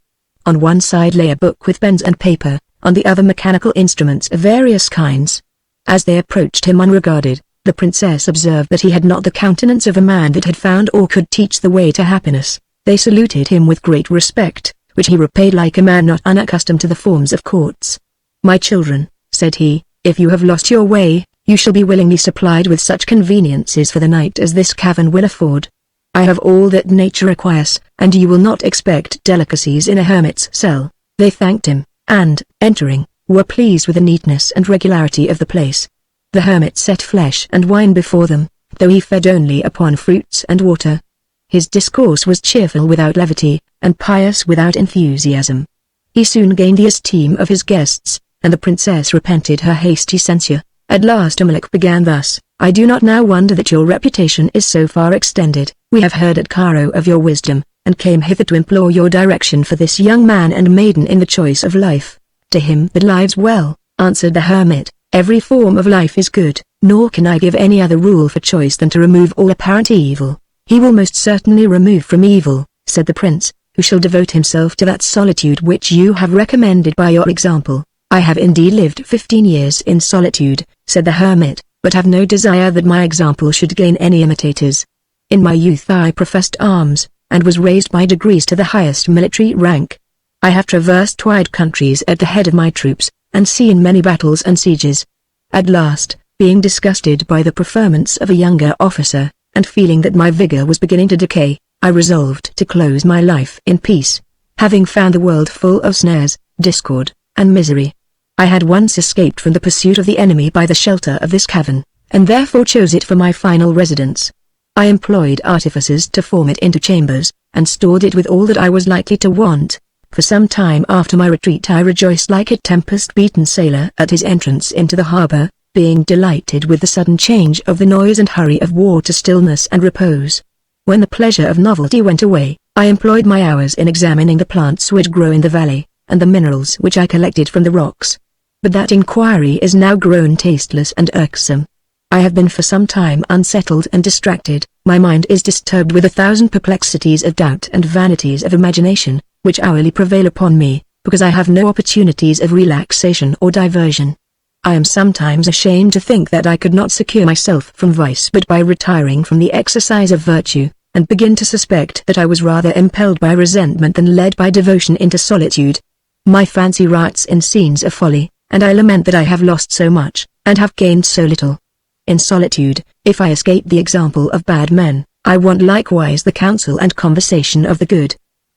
On one side lay a book with pens and paper, on the other mechanical instruments of various kinds. As they approached him unregarded, the princess observed that he had not the countenance of a man that had found or could teach the way to happiness. They saluted him with great respect, which he repaid like a man not unaccustomed to the forms of courts. "My children," said he, "if you have lost your way, you shall be willingly supplied with such conveniences for the night as this cavern will afford. I have all that nature requires, and you will not expect delicacies in a hermit's cell." They thanked him, and, entering, were pleased with the neatness and regularity of the place. The hermit set flesh and wine before them, though he fed only upon fruits and water. His discourse was cheerful without levity, and pious without enthusiasm. He soon gained the esteem of his guests, and the princess repented her hasty censure. At last Imluk began thus: "I do not now wonder that your reputation is so far extended. We have heard at Cairo of your wisdom, and came hither to implore your direction for this young man and maiden in the choice of life." "To him that lives well," answered the hermit, "every form of life is good, nor can I give any other rule for choice than to remove all apparent evil." "He will most certainly remove from evil," said the prince, "who shall devote himself to that solitude which you have recommended by your example." "I have indeed lived 15 years in solitude," said the hermit, "but have no desire that my example should gain any imitators. In my youth I professed arms, and was raised by degrees to the highest military rank. I have traversed wide countries at the head of my troops, and seen many battles and sieges. At last, being disgusted by the preferments of a younger officer, and feeling that my vigor was beginning to decay, I resolved to close my life in peace. Having found the world full of snares, discord, and misery, I had once escaped from the pursuit of the enemy by the shelter of this cavern, and therefore chose it for my final residence. I employed artificers to form it into chambers, and stored it with all that I was likely to want. For some time after my retreat I rejoiced like a tempest-beaten sailor at his entrance into the harbor, being delighted with the sudden change of the noise and hurry of war to stillness and repose. When the pleasure of novelty went away, I employed my hours in examining the plants which grow in the valley, and the minerals which I collected from the rocks. But that inquiry is now grown tasteless and irksome. I have been for some time unsettled and distracted, my mind is disturbed with 1,000 perplexities of doubt and vanities of imagination, which hourly prevail upon me, because I have no opportunities of relaxation or diversion. I am sometimes ashamed to think that I could not secure myself from vice but by retiring from the exercise of virtue, and begin to suspect that I was rather impelled by resentment than led by devotion into solitude. My fancy writes in scenes of folly, and I lament that I have lost so much, and have gained so little. In solitude, if I escape the example of bad men, I want likewise the counsel and conversation of the good.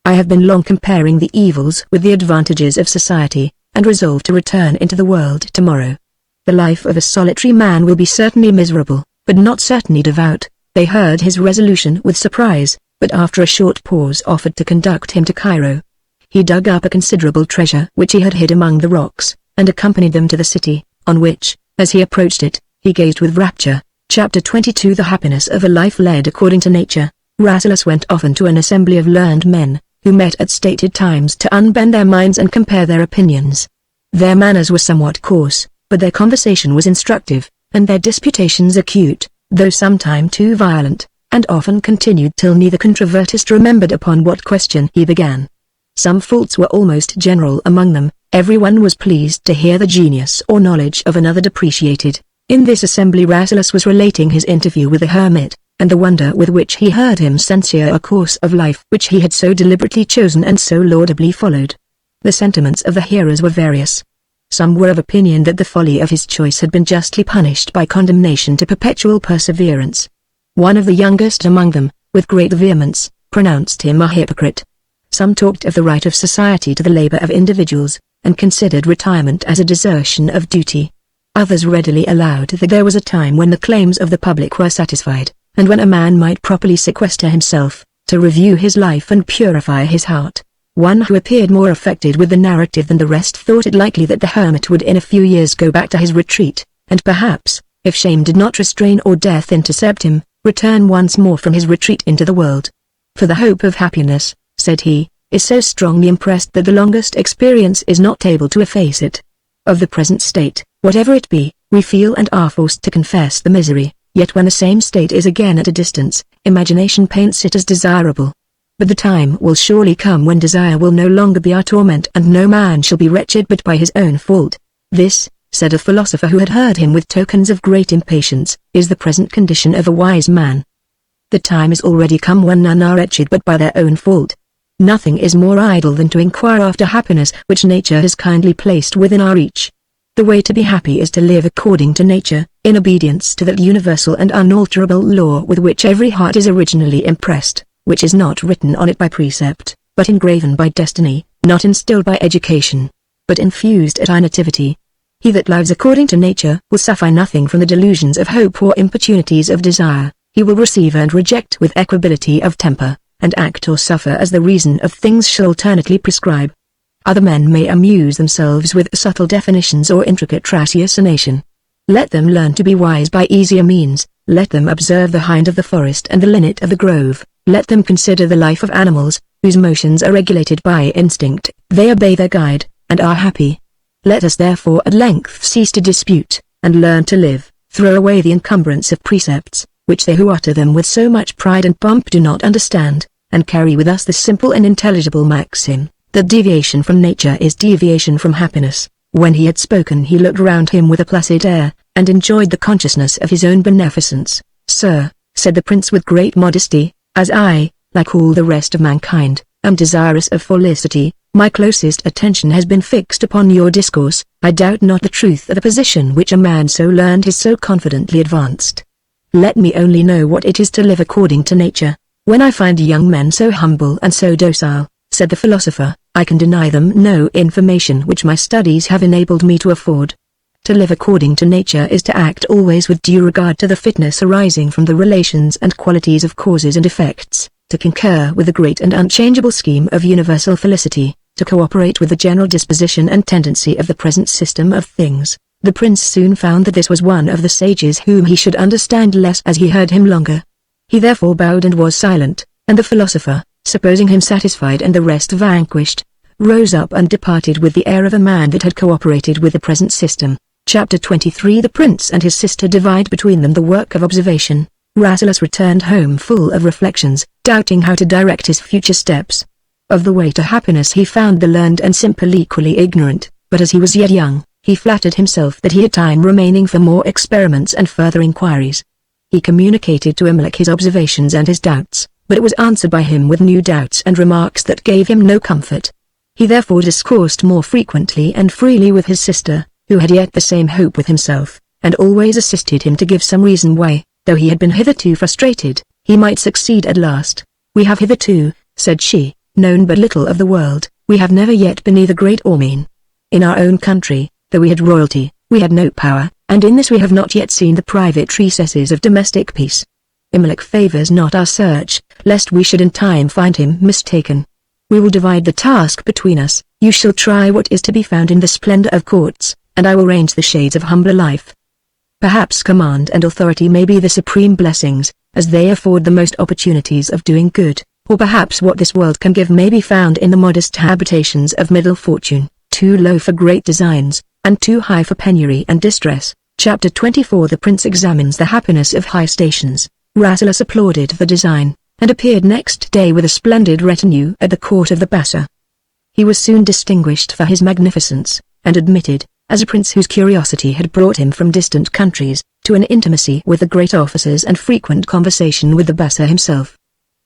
I have been long comparing the evils with the advantages of society, and resolve to return into the world tomorrow. The life of a solitary man will be certainly miserable, but not certainly devout. They heard his resolution with surprise, but after a short pause offered to conduct him to Cairo. He dug up a considerable treasure which he had hid among the rocks, and accompanied them to the city, on which, as he approached it, he gazed with rapture. Chapter 22 The happiness of a life led according to nature. Rasselas went often to an assembly of learned men, who met at stated times to unbend their minds and compare their opinions. Their manners were somewhat coarse, but their conversation was instructive, and their disputations acute, though sometime too violent, and often continued till neither controvertist remembered upon what question he began. Some faults were almost general among them, everyone was pleased to hear the genius or knowledge of another depreciated. In this assembly Rasselas was relating his interview with the hermit, and the wonder with which he heard him censure a course of life which he had so deliberately chosen and so laudably followed. The sentiments of the hearers were various. Some were of opinion that the folly of his choice had been justly punished by condemnation to perpetual perseverance. One of the youngest among them, with great vehemence, pronounced him a hypocrite. Some talked of the right of society to the labor of individuals, and considered retirement as a desertion of duty. Others readily allowed that there was a time when the claims of the public were satisfied, and when a man might properly sequester himself, to review his life and purify his heart. One who appeared more affected with the narrative than the rest thought it likely that the hermit would in a few years go back to his retreat, and perhaps, if shame did not restrain or death intercept him, return once more from his retreat into the world. For the hope of happiness, said he, is so strongly impressed that the longest experience is not able to efface it. Of the present state, whatever it be, we feel and are forced to confess the misery, yet when the same state is again at a distance, imagination paints it as desirable. But the time will surely come when desire will no longer be our torment and no man shall be wretched but by his own fault. This, said a philosopher who had heard him with tokens of great impatience, is the present condition of a wise man. The time is already come when none are wretched but by their own fault. Nothing is more idle than to inquire after happiness which nature has kindly placed within our reach. The way to be happy is to live according to nature, in obedience to that universal and unalterable law with which every heart is originally impressed, which is not written on it by precept, but engraven by destiny, not instilled by education, but infused at our nativity. He that lives according to nature will suffer nothing from the delusions of hope or importunities of desire. He will receive and reject with equability of temper, and act or suffer as the reason of things shall alternately prescribe. Other men may amuse themselves with subtle definitions or intricate ratiocination. Let them learn to be wise by easier means, let them observe the hind of the forest and the linnet of the grove, let them consider the life of animals, whose motions are regulated by instinct, they obey their guide, and are happy. Let us therefore at length cease to dispute, and learn to live, throw away the encumbrance of precepts, which they who utter them with so much pride and pomp do not understand, and carry with us the simple and intelligible maxim, that deviation from nature is deviation from happiness. When he had spoken he looked round him with a placid air, and enjoyed the consciousness of his own beneficence. Sir, said the prince with great modesty, as I, like all the rest of mankind, am desirous of felicity, My closest attention has been fixed upon your discourse. I doubt not the truth of the position which a man so learned is so confidently advanced. Let me only know what it is to live according to nature. When I find young men so humble and so docile, said the philosopher, I can deny them no information which my studies have enabled me to afford. To live according to nature is to act always with due regard to the fitness arising from the relations and qualities of causes and effects, to concur with the great and unchangeable scheme of universal felicity, to cooperate with the general disposition and tendency of the present system of things. The prince soon found that this was one of the sages whom he should understand less as he heard him longer. He therefore bowed and was silent, and the philosopher, supposing him satisfied and the rest vanquished, rose up and departed with the air of a man that had cooperated with the present system. Chapter 23. The prince and his sister divide between them the work of observation. Rasselas returned home full of reflections, doubting how to direct his future steps. Of the way to happiness he found the learned and simple equally ignorant, but as he was yet young, he flattered himself that he had time remaining for more experiments and further inquiries. He communicated to Imlach his observations and his doubts, but it was answered by him with new doubts and remarks that gave him no comfort. He therefore discoursed more frequently and freely with his sister, who had yet the same hope with himself, and always assisted him to give some reason why, though he had been hitherto frustrated, he might succeed at last. We have hitherto, said she, known but little of the world. We have never yet been either great or mean. In our own country, though we had royalty, we had no power, and in this we have not yet seen the private recesses of domestic peace. Imlach favors not our search, lest we should in time find him mistaken. We will divide the task between us. You shall try what is to be found in the splendor of courts, and I will range the shades of humbler life. Perhaps command and authority may be the supreme blessings, as they afford the most opportunities of doing good, or perhaps what this world can give may be found in the modest habitations of middle fortune, too low for great designs, and too high for penury and distress. Chapter 24. The prince examines the happiness of high stations. Rasselas applauded the design, and appeared next day with a splendid retinue at the court of the Bassa. He was soon distinguished for his magnificence, and admitted, as a prince whose curiosity had brought him from distant countries, to an intimacy with the great officers and frequent conversation with the Bassa himself.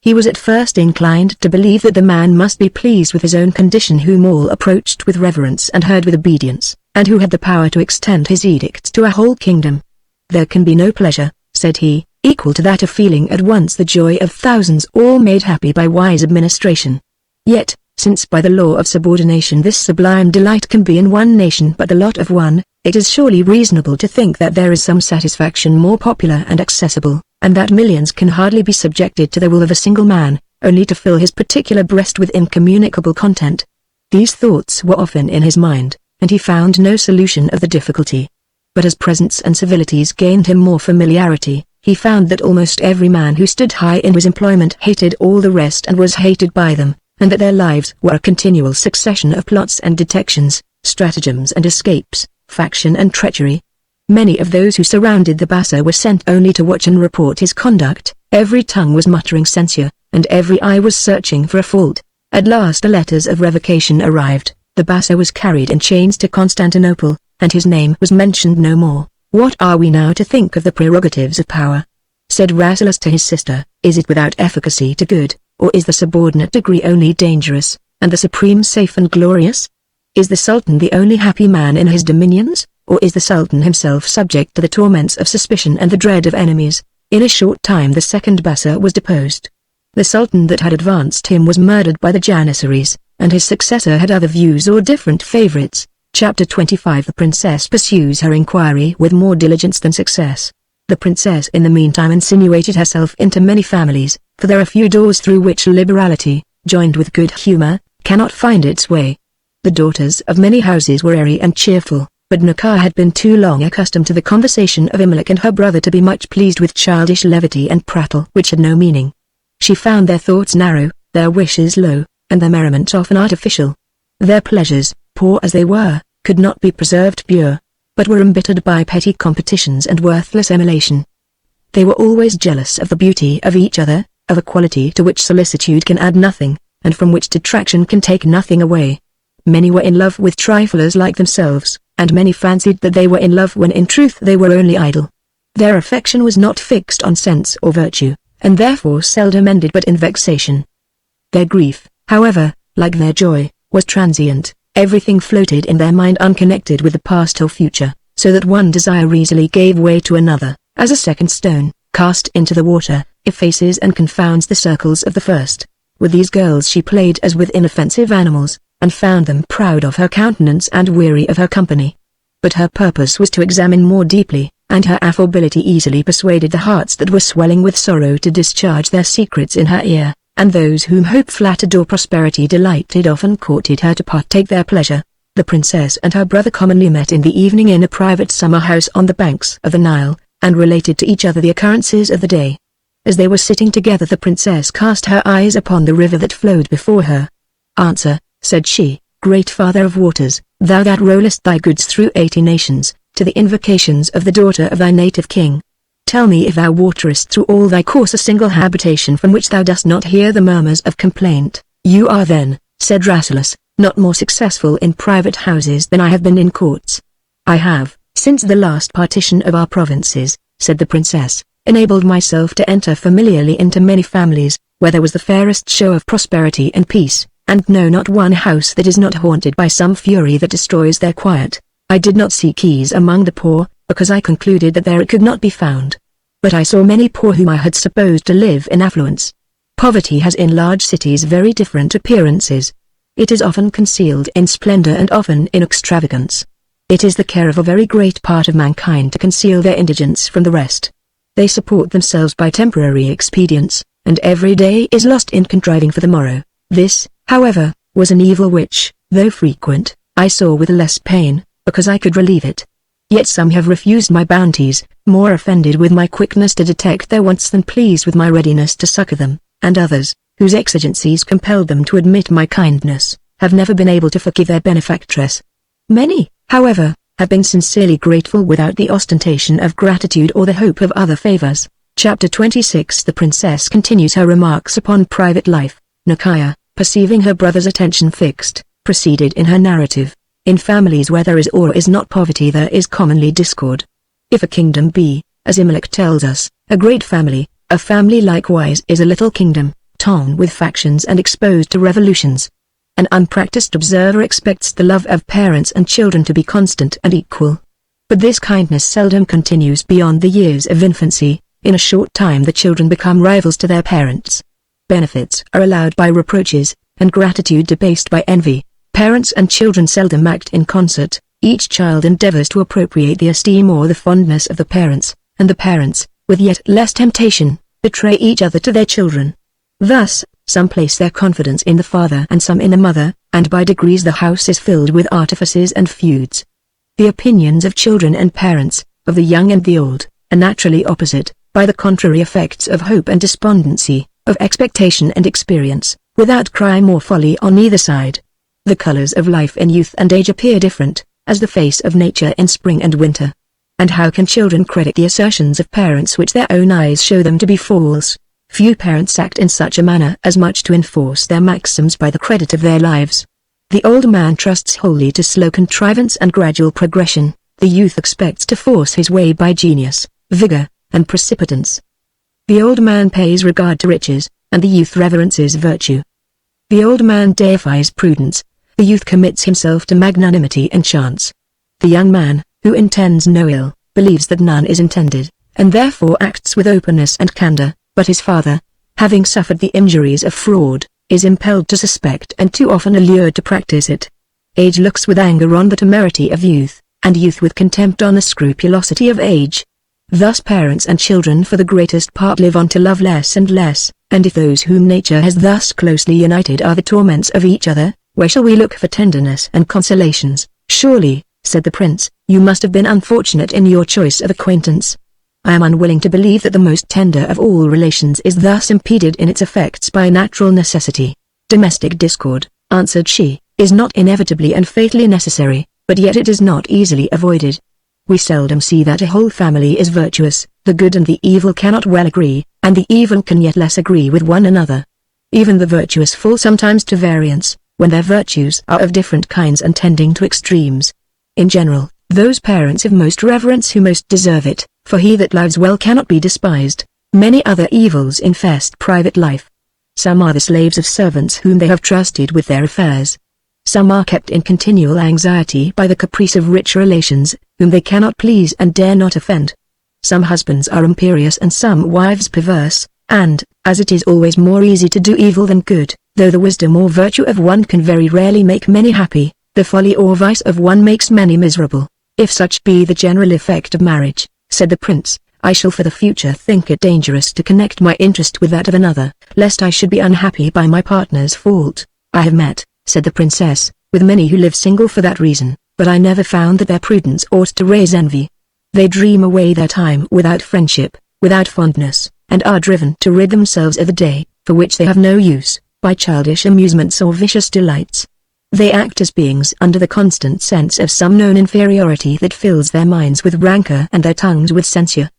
He was at first inclined to believe that the man must be pleased with his own condition whom all approached with reverence and heard with obedience, and who had the power to extend his edicts to a whole kingdom. There can be no pleasure, said he, equal to that of feeling at once the joy of thousands all made happy by wise administration. Yet, since by the law of subordination this sublime delight can be in one nation but the lot of one, it is surely reasonable to think that there is some satisfaction more popular and accessible, and that millions can hardly be subjected to the will of a single man, only to fill his particular breast with incommunicable content. These thoughts were often in his mind, and he found no solution of the difficulty. But as presents and civilities gained him more familiarity, he found that almost every man who stood high in his employment hated all the rest and was hated by them, and that their lives were a continual succession of plots and detections, stratagems and escapes, faction and treachery. Many of those who surrounded the Bassa were sent only to watch and report his conduct. Every tongue was muttering censure, and every eye was searching for a fault. At last the letters of revocation arrived. The Bassa was carried in chains to Constantinople, and his name was mentioned no more. What are we now to think of the prerogatives of power? Said Rasselas to his sister, is it without efficacy to good, or is the subordinate degree only dangerous, and the supreme safe and glorious? Is the Sultan the only happy man in his dominions, or is the Sultan himself subject to the torments of suspicion and the dread of enemies? In a short time the second Bassa was deposed. The Sultan that had advanced him was murdered by the Janissaries, and his successor had other views or different favorites. Chapter 25. The princess pursues her inquiry with more diligence than success. The princess in the meantime insinuated herself into many families, for there are few doors through which liberality, joined with good humor, cannot find its way. The daughters of many houses were airy and cheerful, but Nakar had been too long accustomed to the conversation of Imlach and her brother to be much pleased with childish levity and prattle which had no meaning. She found their thoughts narrow, their wishes low, and their merriment often artificial. Their pleasures, poor as they were, could not be preserved pure, but were embittered by petty competitions and worthless emulation. They were always jealous of the beauty of each other, of a quality to which solicitude can add nothing, and from which detraction can take nothing away. Many were in love with triflers like themselves, and many fancied that they were in love when in truth they were only idle. Their affection was not fixed on sense or virtue, and therefore seldom ended but in vexation. Their grief, however, like their joy, was transient. Everything floated in their mind unconnected with the past or future, so that one desire easily gave way to another, as a second stone, cast into the water, effaces and confounds the circles of the first. With these girls she played as with inoffensive animals, and found them proud of her countenance and weary of her company. But her purpose was to examine more deeply, and her affability easily persuaded the hearts that were swelling with sorrow to discharge their secrets in her ear, and those whom hope flattered or prosperity delighted often courted her to partake their pleasure. The princess and her brother commonly met in the evening in a private summer house on the banks of the Nile, and related to each other the occurrences of the day. As they were sitting together the princess cast her eyes upon the river that flowed before her. "Answer," said she, "great father of waters, thou that rollest thy goods through 80 nations, to the invocations of the daughter of thy native king. Tell me if thou waterest through all thy course a single habitation from which thou dost not hear the murmurs of complaint." "You are then," said Rasselas, "not more successful in private houses than I have been in courts." "I have, since the last partition of our provinces," said the princess, "enabled myself to enter familiarly into many families, where there was the fairest show of prosperity and peace, and know not one house that is not haunted by some fury that destroys their quiet. I did not seek ease among the poor, because I concluded that there it could not be found. But I saw many poor whom I had supposed to live in affluence. Poverty has in large cities very different appearances. It is often concealed in splendor and often in extravagance. It is the care of a very great part of mankind to conceal their indigence from the rest. They support themselves by temporary expedients, and every day is lost in contriving for the morrow. This, however, was an evil which, though frequent, I saw with less pain, because I could relieve it. Yet some have refused my bounties, more offended with my quickness to detect their wants than pleased with my readiness to succor them, and others, whose exigencies compelled them to admit my kindness, have never been able to forgive their benefactress. Many, however, have been sincerely grateful without the ostentation of gratitude or the hope of other favors." Chapter 26. The princess continues her remarks upon private life. Nakia, perceiving her brother's attention fixed, proceeded in her narrative. "In families where there is or is not poverty there is commonly discord. If a kingdom be, as Imelec tells us, a great family, a family likewise is a little kingdom, torn with factions and exposed to revolutions. An unpracticed observer expects the love of parents and children to be constant and equal. But this kindness seldom continues beyond the years of infancy. In a short time the children become rivals to their parents. Benefits are allowed by reproaches, and gratitude debased by envy. Parents and children seldom act in concert. Each child endeavors to appropriate the esteem or the fondness of the parents, and the parents, with yet less temptation, betray each other to their children. Thus, some place their confidence in the father and some in the mother, and by degrees the house is filled with artifices and feuds. The opinions of children and parents, of the young and the old, are naturally opposite, by the contrary effects of hope and despondency, of expectation and experience, without crime or folly on either side. The colors of life in youth and age appear different, as the face of nature in spring and winter. And how can children credit the assertions of parents which their own eyes show them to be false? Few parents act in such a manner as much to enforce their maxims by the credit of their lives. The old man trusts wholly to slow contrivance and gradual progression. The youth expects to force his way by genius, vigor, and precipitance. The old man pays regard to riches, and the youth reverences virtue. The old man deifies prudence, the youth commits himself to magnanimity and chance. The young man, who intends no ill, believes that none is intended, and therefore acts with openness and candor, but his father, having suffered the injuries of fraud, is impelled to suspect and too often allured to practice it. Age looks with anger on the temerity of youth, and youth with contempt on the scrupulosity of age. Thus parents and children for the greatest part live on to love less and less, and if those whom nature has thus closely united are the torments of each other, where shall we look for tenderness and consolations? Surely, said the prince, you must have been unfortunate in your choice of acquaintance. I am unwilling to believe that the most tender of all relations is thus impeded in its effects by natural necessity. Domestic discord, answered she, is not inevitably and fatally necessary, but yet it is not easily avoided. We seldom see that a whole family is virtuous. The good and the evil cannot well agree, and the evil can yet less agree with one another. Even the virtuous fall sometimes to variance, when their virtues are of different kinds and tending to extremes. In general, those parents have most reverence who most deserve it, for he that lives well cannot be despised. Many other evils infest private life. Some are the slaves of servants whom they have trusted with their affairs. Some are kept in continual anxiety by the caprice of rich relations, whom they cannot please and dare not offend. Some husbands are imperious and some wives perverse, and, as it is always more easy to do evil than good, though the wisdom or virtue of one can very rarely make many happy, the folly or vice of one makes many miserable. If such be the general effect of marriage, said the prince, I shall for the future think it dangerous to connect my interest with that of another, lest I should be unhappy by my partner's fault. I have met, said the princess, with many who live single for that reason, but I never found that their prudence ought to raise envy. They dream away their time without friendship, without fondness, and are driven to rid themselves of the day, for which they have no use, by childish amusements or vicious delights. They act as beings under the constant sense of some known inferiority that fills their minds with rancor and their tongues with censure.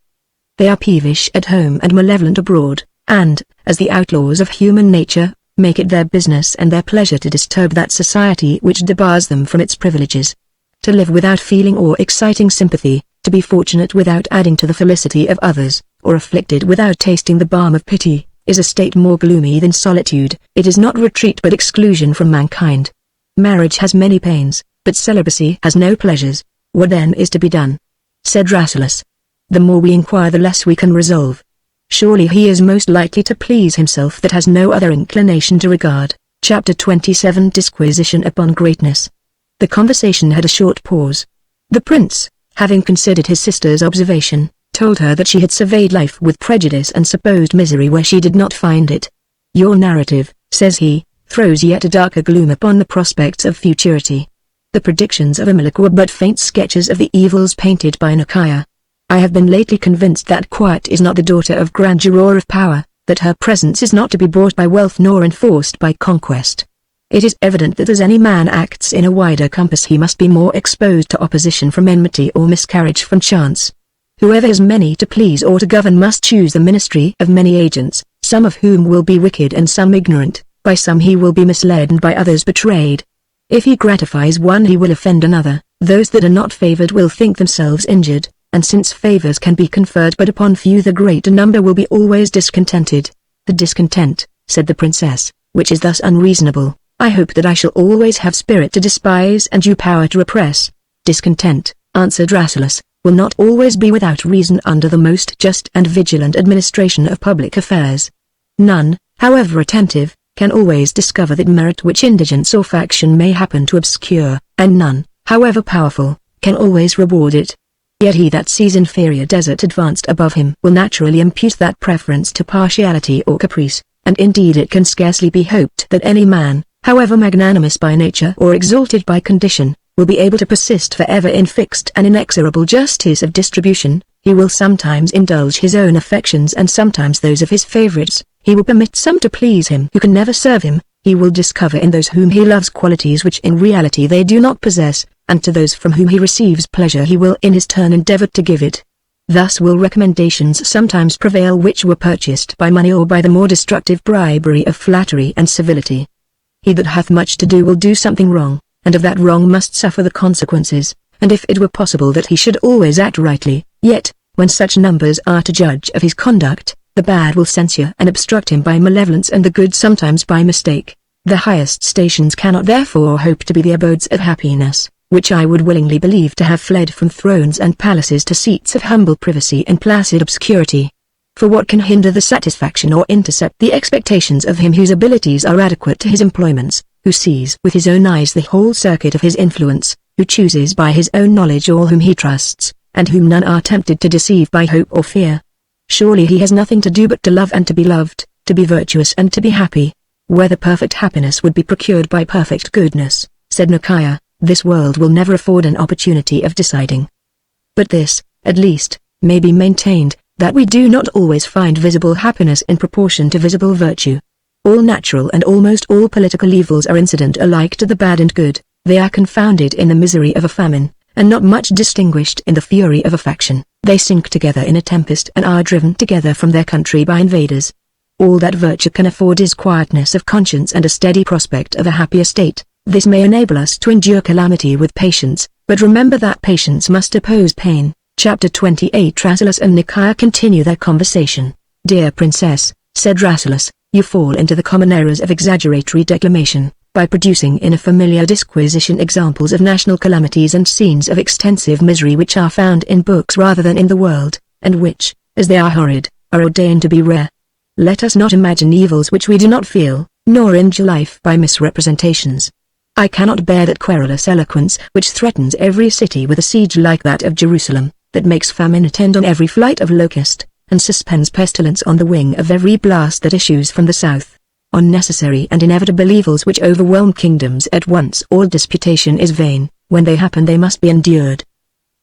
They are peevish at home and malevolent abroad, and, as the outlaws of human nature, make it their business and their pleasure to disturb that society which debars them from its privileges. To live without feeling or exciting sympathy, to be fortunate without adding to the felicity of others, or afflicted without tasting the balm of pity, is a state more gloomy than solitude. It is not retreat but exclusion from mankind. Marriage has many pains, but celibacy has no pleasures. What then is to be done? Said Rasselas. The more we inquire the less we can resolve. Surely he is most likely to please himself that has no other inclination to regard. Chapter 27 Disquisition upon Greatness. The conversation had a short pause. The prince, having considered his sister's observation, told her that she had surveyed life with prejudice and supposed misery where she did not find it. Your narrative, says he, throws yet a darker gloom upon the prospects of futurity. The predictions of Amalek were but faint sketches of the evils painted by Nakia. I have been lately convinced that quiet is not the daughter of grandeur or of power, that her presence is not to be bought by wealth nor enforced by conquest. It is evident that as any man acts in a wider compass he must be more exposed to opposition from enmity or miscarriage from chance. Whoever has many to please or to govern must choose the ministry of many agents, some of whom will be wicked and some ignorant. By some he will be misled and by others betrayed. If he gratifies one he will offend another, those that are not favored will think themselves injured, and since favors can be conferred but upon few the greater number will be always discontented. The discontent, said the princess, which is thus unreasonable, I hope that I shall always have spirit to despise and you power to repress. Discontent, answered Rasselas, will not always be without reason under the most just and vigilant administration of public affairs. None, however attentive, can always discover that merit which indigence or faction may happen to obscure, and none, however powerful, can always reward it. Yet he that sees inferior desert advanced above him will naturally impute that preference to partiality or caprice, and indeed it can scarcely be hoped that any man, however magnanimous by nature or exalted by condition, will be able to persist forever in fixed and inexorable justice of distribution. He will sometimes indulge his own affections and sometimes those of his favorites. He will permit some to please him who can never serve him. He will discover in those whom he loves qualities which in reality they do not possess, and to those from whom he receives pleasure he will in his turn endeavor to give it. Thus will recommendations sometimes prevail which were purchased by money or by the more destructive bribery of flattery and civility. He that hath much to do will do something wrong, and of that wrong must suffer the consequences, and if it were possible that he should always act rightly, yet, when such numbers are to judge of his conduct, the bad will censure and obstruct him by malevolence and the good sometimes by mistake. The highest stations cannot therefore hope to be the abodes of happiness, which I would willingly believe to have fled from thrones and palaces to seats of humble privacy and placid obscurity. For what can hinder the satisfaction or intercept the expectations of him whose abilities are adequate to his employments, who sees with his own eyes the whole circuit of his influence, who chooses by his own knowledge all whom he trusts, and whom none are tempted to deceive by hope or fear? Surely he has nothing to do but to love and to be loved, to be virtuous and to be happy. Whether perfect happiness would be procured by perfect goodness, said Nakia, this world will never afford an opportunity of deciding. But this, at least, may be maintained, that we do not always find visible happiness in proportion to visible virtue. All natural and almost all political evils are incident alike to the bad and good. They are confounded in the misery of a famine, and not much distinguished in the fury of a faction. They sink together in a tempest and are driven together from their country by invaders. All that virtue can afford is quietness of conscience and a steady prospect of a happier state. This may enable us to endure calamity with patience, but remember that patience must oppose pain. Chapter 28 Rasselas and Nakia continue their conversation. Dear princess, said Rasselas, you fall into the common errors of exaggeratory declamation. by producing in a familiar disquisition examples of national calamities and scenes of extensive misery which are found in books rather than in the world, and which, as they are horrid, are ordained to be rare. Let us not imagine evils which we do not feel, nor injure life by misrepresentations. I cannot bear that querulous eloquence which threatens every city with a siege like that of Jerusalem, that makes famine attend on every flight of locust, and suspends pestilence on the wing of every blast that issues from the south. On necessary and inevitable evils which overwhelm kingdoms at once. All disputation is vain, when they happen they must be endured.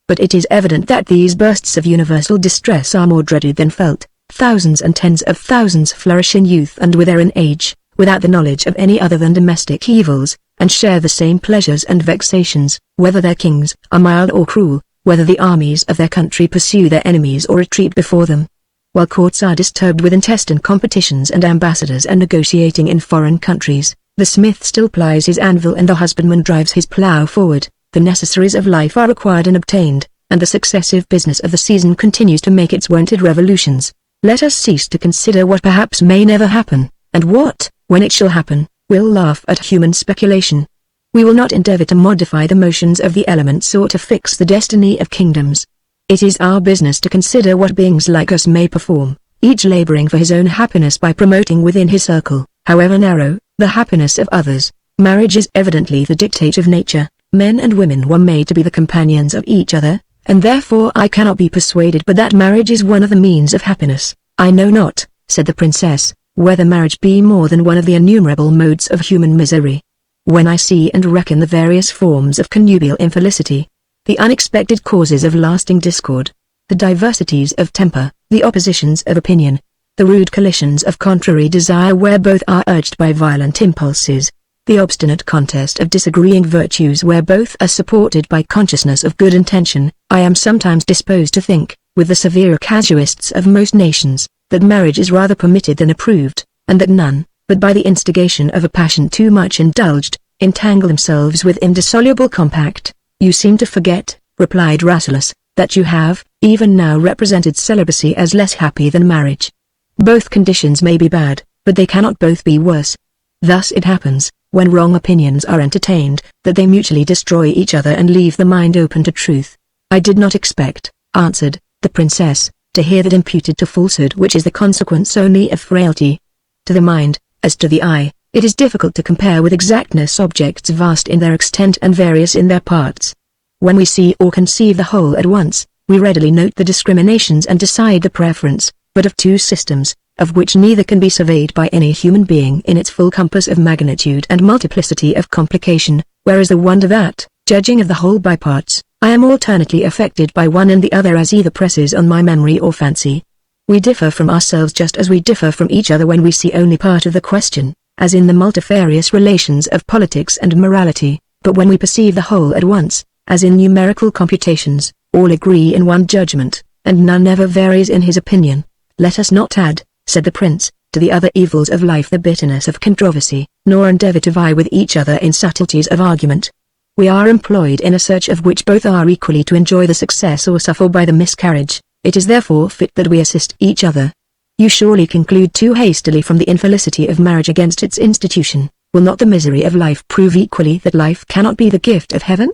But it is evident that these bursts of universal distress are more dreaded than felt. Thousands and tens of thousands flourish in youth and wither in age, without the knowledge of any other than domestic evils, and share the same pleasures and vexations, whether their kings are mild or cruel, whether the armies of their country pursue their enemies or retreat before them. While courts are disturbed with intestine competitions and ambassadors are negotiating in foreign countries, the smith still plies his anvil and the husbandman drives his plough forward. The necessaries of life are acquired and obtained, and the successive business of the season continues to make its wonted revolutions. Let us cease to consider what perhaps may never happen, and what, when it shall happen, will laugh at human speculation. We will not endeavor to modify the motions of the elements or to fix the destiny of kingdoms. It is our business to consider what beings like us may perform, each laboring for his own happiness by promoting within his circle, however narrow, the happiness of others. Marriage is evidently the dictate of nature. Men and women were made to be the companions of each other, and therefore I cannot be persuaded but that marriage is one of the means of happiness. I know not, said the princess, whether marriage be more than one of the innumerable modes of human misery. When I see and reckon the various forms of connubial infelicity, the unexpected causes of lasting discord, the diversities of temper, the oppositions of opinion, the rude collisions of contrary desire where both are urged by violent impulses, the obstinate contest of disagreeing virtues where both are supported by consciousness of good intention, I am sometimes disposed to think, with the severer casuists of most nations, that marriage is rather permitted than approved, and that none, but by the instigation of a passion too much indulged, entangle themselves with indissoluble compact. You seem to forget, replied Rasselas, that you have, even now represented celibacy as less happy than marriage. Both conditions may be bad, but they cannot both be worse. Thus it happens, when wrong opinions are entertained, that they mutually destroy each other and leave the mind open to truth. I did not expect, answered the princess, to hear that imputed to falsehood which is the consequence only of frailty. To the mind, as to the eye, it is difficult to compare with exactness objects vast in their extent and various in their parts. When we see or conceive the whole at once, we readily note the discriminations and decide the preference, but of two systems, of which neither can be surveyed by any human being in its full compass of magnitude and multiplicity of complication, whereas the wonder that, judging of the whole by parts, I am alternately affected by one and the other as either presses on my memory or fancy. We differ from ourselves just as we differ from each other when we see only part of the question, as in the multifarious relations of politics and morality, but when we perceive the whole at once, as in numerical computations, all agree in one judgment, and none ever varies in his opinion. Let us not add, said the prince, to the other evils of life the bitterness of controversy, nor endeavor to vie with each other in subtleties of argument. We are employed in a search of which both are equally to enjoy the success or suffer by the miscarriage. It is therefore fit that we assist each other. You surely conclude too hastily from the infelicity of marriage against its institution. Will not the misery of life prove equally that life cannot be the gift of heaven?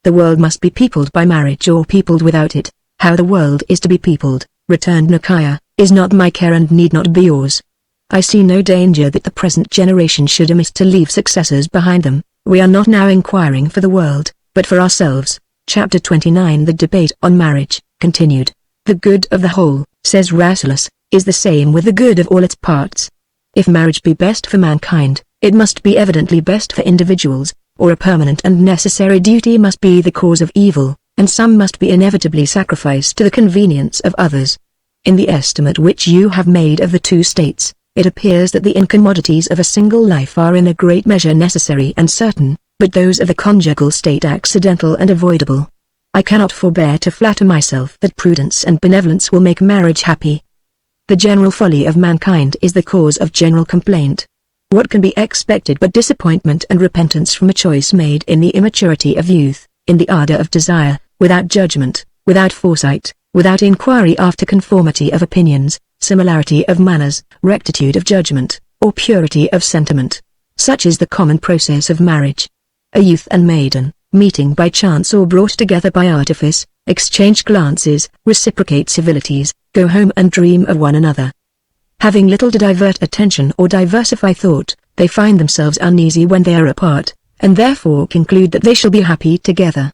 The world must be peopled by marriage or peopled without it. How the world is to be peopled, returned Nakia, is not my care and need not be yours. I see no danger that the present generation should omit to leave successors behind them. We are not now inquiring for the world, but for ourselves. Chapter 29 The debate on marriage, continued. The good of the whole, says Rasselas, is the same with the good of all its parts. If marriage be best for mankind, it must be evidently best for individuals, or a permanent and necessary duty must be the cause of evil, and some must be inevitably sacrificed to the convenience of others. In the estimate which you have made of the two states, it appears that the incommodities of a single life are in a great measure necessary and certain, but those of the conjugal state accidental and avoidable. I cannot forbear to flatter myself that prudence and benevolence will make marriage happy. The general folly of mankind is the cause of general complaint. What can be expected but disappointment and repentance from a choice made in the immaturity of youth, in the ardor of desire, without judgment, without foresight, without inquiry after conformity of opinions, similarity of manners, rectitude of judgment, or purity of sentiment? Such is the common process of marriage. A youth and maiden, meeting by chance or brought together by artifice, exchange glances, reciprocate civilities, go home and dream of one another. Having little to divert attention or diversify thought, they find themselves uneasy when they are apart, and therefore conclude that they shall be happy together.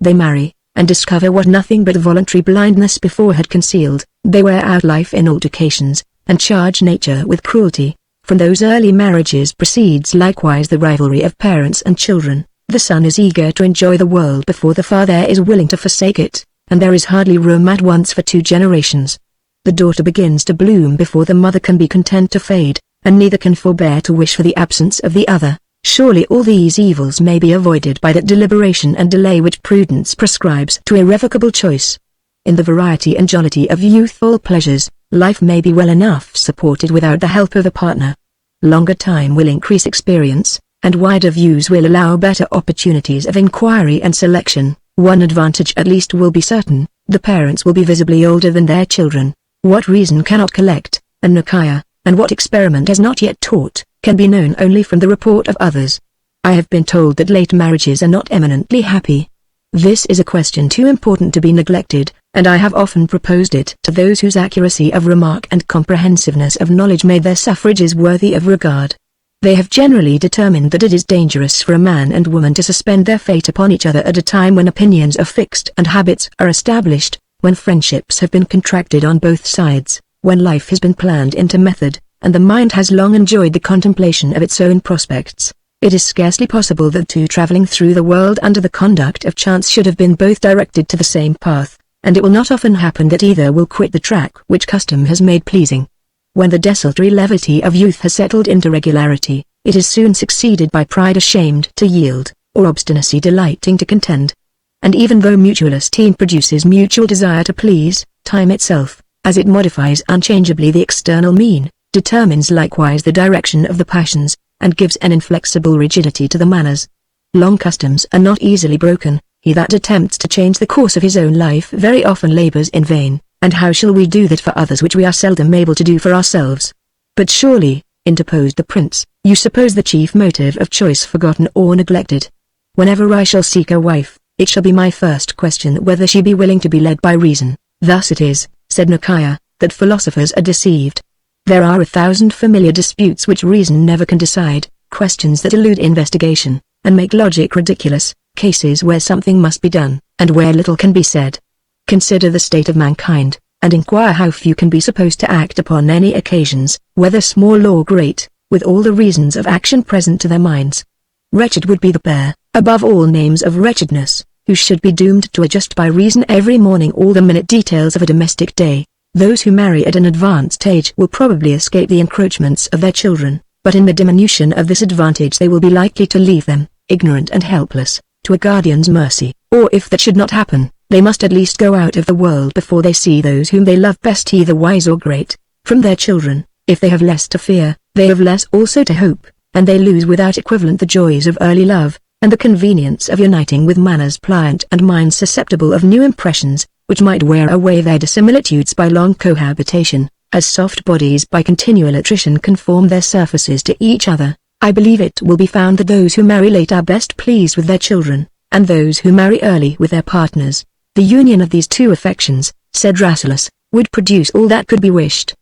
They marry, and discover what nothing but voluntary blindness before had concealed. They wear out life in altercations, and charge nature with cruelty. From those early marriages proceeds likewise the rivalry of parents and children. The son is eager to enjoy the world before the father is willing to forsake it, and there is hardly room at once for 2 generations. The daughter begins to bloom before the mother can be content to fade, and neither can forbear to wish for the absence of the other. Surely all these evils may be avoided by that deliberation and delay which prudence prescribes to irrevocable choice. In the variety and jollity of youthful pleasures, life may be well enough supported without the help of a partner. Longer time will increase experience, and wider views will allow better opportunities of inquiry and selection. One advantage at least will be certain: the parents will be visibly older than their children. What reason cannot collect, and Nikaya, and what experiment has not yet taught, can be known only from the report of others. I have been told that late marriages are not eminently happy. This is a question too important to be neglected, and I have often proposed it to those whose accuracy of remark and comprehensiveness of knowledge made their suffrages worthy of regard. They have generally determined that it is dangerous for a man and woman to suspend their fate upon each other at a time when opinions are fixed and habits are established, when friendships have been contracted on both sides, when life has been planned into method, and the mind has long enjoyed the contemplation of its own prospects. It is scarcely possible that 2 traveling through the world under the conduct of chance should have been both directed to the same path, and it will not often happen that either will quit the track which custom has made pleasing. When the desultory levity of youth has settled into regularity, it is soon succeeded by pride ashamed to yield, or obstinacy delighting to contend. And even though mutual esteem produces mutual desire to please, time itself, as it modifies unchangeably the external mean, determines likewise the direction of the passions, and gives an inflexible rigidity to the manners. Long customs are not easily broken. He that attempts to change the course of his own life very often labors in vain, and how shall we do that for others which we are seldom able to do for ourselves? But surely, interposed the prince, you suppose the chief motive of choice forgotten or neglected. Whenever I shall seek a wife, it shall be my first question whether she be willing to be led by reason. Thus it is, said Nikaya, that philosophers are deceived. There are 1,000 familiar disputes which reason never can decide, questions that elude investigation, and make logic ridiculous, cases where something must be done, and where little can be said. Consider the state of mankind, and inquire how few can be supposed to act upon any occasions, whether small or great, with all the reasons of action present to their minds. Wretched would be the pair, above all names of wretchedness, who should be doomed to adjust by reason every morning all the minute details of a domestic day. Those who marry at an advanced age will probably escape the encroachments of their children, but in the diminution of this advantage they will be likely to leave them, ignorant and helpless, to a guardian's mercy, or if that should not happen, they must at least go out of the world before they see those whom they love best either wise or great. From their children, if they have less to fear, they have less also to hope, and they lose without equivalent the joys of early love, and the convenience of uniting with manners pliant and minds susceptible of new impressions, which might wear away their dissimilitudes by long cohabitation, as soft bodies by continual attrition conform their surfaces to each other. I believe it will be found that those who marry late are best pleased with their children, and those who marry early with their partners. The union of these 2 affections, said Rasselas, would produce all that could be wished.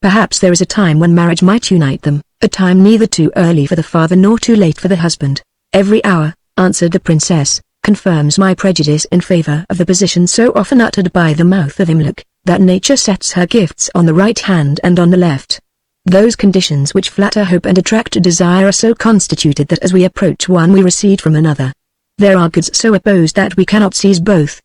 Perhaps there is a time when marriage might unite them, a time neither too early for the father nor too late for the husband. Every hour, answered the princess, confirms my prejudice in favor of the position so often uttered by the mouth of Imluk, that nature sets her gifts on the right hand and on the left. Those conditions which flatter hope and attract desire are so constituted that as we approach one we recede from another. There are goods so opposed that we cannot seize both,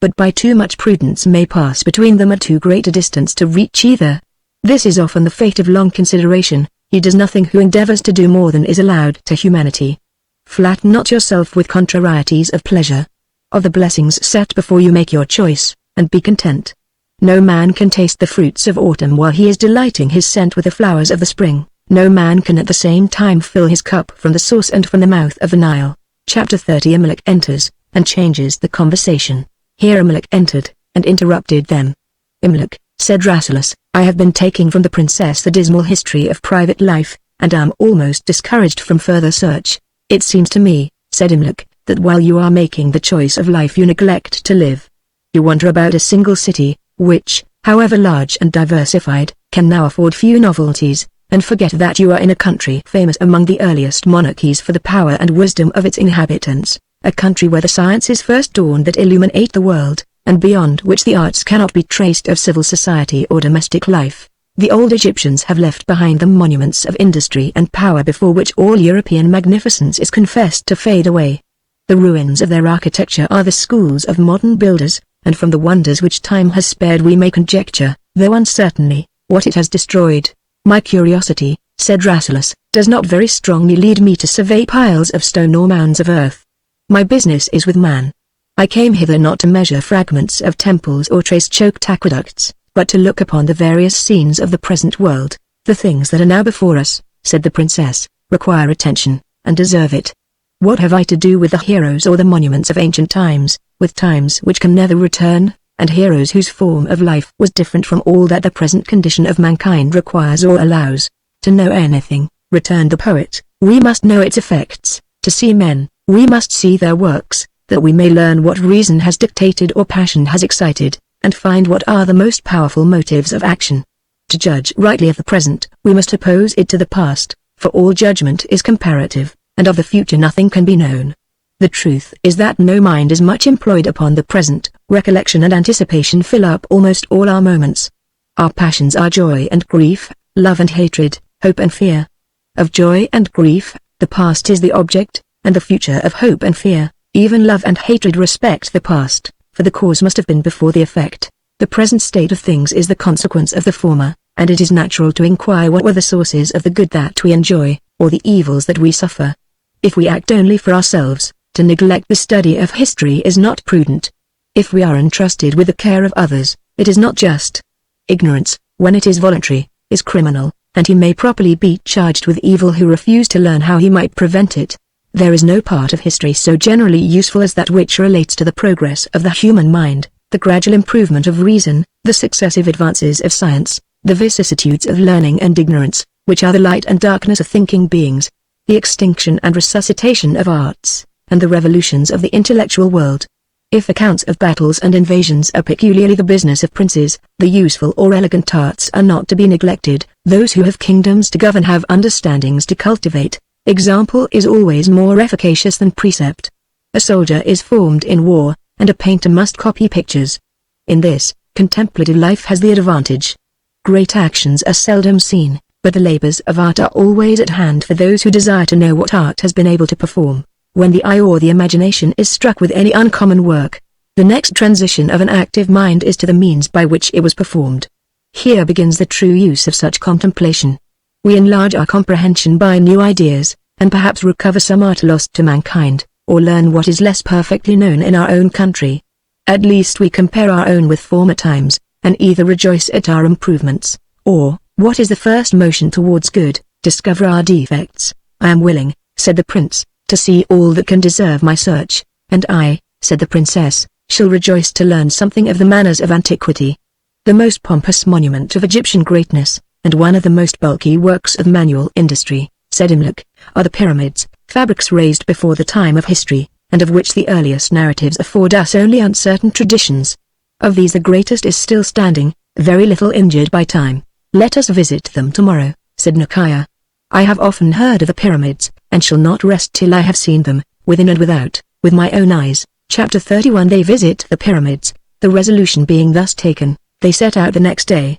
but by too much prudence may pass between them at too great a distance to reach either. This is often the fate of long consideration. He does nothing who endeavors to do more than is allowed to humanity. Flatten not yourself with contrarieties of pleasure. Of the blessings set before you make your choice, and be content. No man can taste the fruits of autumn while he is delighting his scent with the flowers of the spring. No man can at the same time fill his cup from the source and from the mouth of the Nile. Chapter 30. Imluk enters, and changes the conversation. Here Imluk entered, and interrupted them. Imluk, said Rasselas, I have been taking from the princess the dismal history of private life, and am almost discouraged from further search. It seems to me, said Imluk, that while you are making the choice of life you neglect to live. You wander about a single city, which, however large and diversified, can now afford few novelties, and forget that you are in a country famous among the earliest monarchies for the power and wisdom of its inhabitants, a country where the sciences first dawned that illuminate the world, and beyond which the arts cannot be traced of civil society or domestic life. The old Egyptians have left behind them monuments of industry and power before which all European magnificence is confessed to fade away. The ruins of their architecture are the schools of modern builders, and from the wonders which time has spared we may conjecture, though uncertainly, what it has destroyed. My curiosity, said Rasselas, does not very strongly lead me to survey piles of stone or mounds of earth. My business is with man. I came hither not to measure fragments of temples or trace choked aqueducts, but to look upon the various scenes of the present world. The things that are now before us, said the princess, require attention, and deserve it. What have I to do with the heroes or the monuments of ancient times, with times which can never return, and heroes whose form of life was different from all that the present condition of mankind requires or allows? To know anything, returned the poet, we must know its effects. To see men, we must see their works, that we may learn what reason has dictated or passion has excited, and find what are the most powerful motives of action. To judge rightly of the present, we must oppose it to the past, for all judgment is comparative, and of the future nothing can be known. The truth is that no mind is much employed upon the present. Recollection and anticipation fill up almost all our moments. Our passions are joy and grief, love and hatred, hope and fear. Of joy and grief, the past is the object, and the future of hope and fear. Even love and hatred respect the past, for the cause must have been before the effect. The present state of things is the consequence of the former, and it is natural to inquire what were the sources of the good that we enjoy, or the evils that we suffer. If we act only for ourselves, to neglect the study of history is not prudent. If we are entrusted with the care of others, it is not just. Ignorance, when it is voluntary, is criminal, and he may properly be charged with evil who refuse to learn how he might prevent it. There is no part of history so generally useful as that which relates to the progress of the human mind, the gradual improvement of reason, the successive advances of science, the vicissitudes of learning and ignorance, which are the light and darkness of thinking beings, the extinction and resuscitation of arts, and the revolutions of the intellectual world. If accounts of battles and invasions are peculiarly the business of princes, the useful or elegant arts are not to be neglected. Those who have kingdoms to govern have understandings to cultivate. Example is always more efficacious than precept. A soldier is formed in war, and a painter must copy pictures. In this, contemplative life has the advantage. Great actions are seldom seen, but the labors of art are always at hand for those who desire to know what art has been able to perform. When the eye or the imagination is struck with any uncommon work, the next transition of an active mind is to the means by which it was performed. Here begins the true use of such contemplation. We enlarge our comprehension by new ideas, and perhaps recover some art lost to mankind, or learn what is less perfectly known in our own country. At least we compare our own with former times, and either rejoice at our improvements, or, what is the first motion towards good, discover our defects. I am willing, said the prince, to see all that can deserve my search, and I, said the princess, shall rejoice to learn something of the manners of antiquity. The most pompous monument of Egyptian greatness, and one of the most bulky works of manual industry, said Imluk, are the pyramids, fabrics raised before the time of history, and of which the earliest narratives afford us only uncertain traditions. Of these the greatest is still standing, very little injured by time. Let us visit them tomorrow, said Nakaya. I have often heard of the pyramids, and shall not rest till I have seen them, within and without, with my own eyes. Chapter 31. They visit the pyramids. The resolution being thus taken, they set out the next day.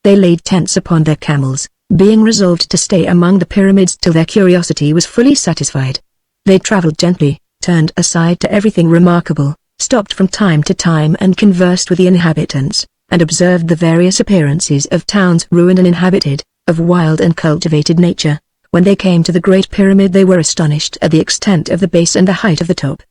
They laid tents upon their camels, being resolved to stay among the pyramids till their curiosity was fully satisfied. They travelled gently, turned aside to everything remarkable, stopped from time to time and conversed with the inhabitants, and observed the various appearances of towns ruined and inhabited, of wild and cultivated nature. When they came to the Great Pyramid they were astonished at the extent of the base and the height of the top.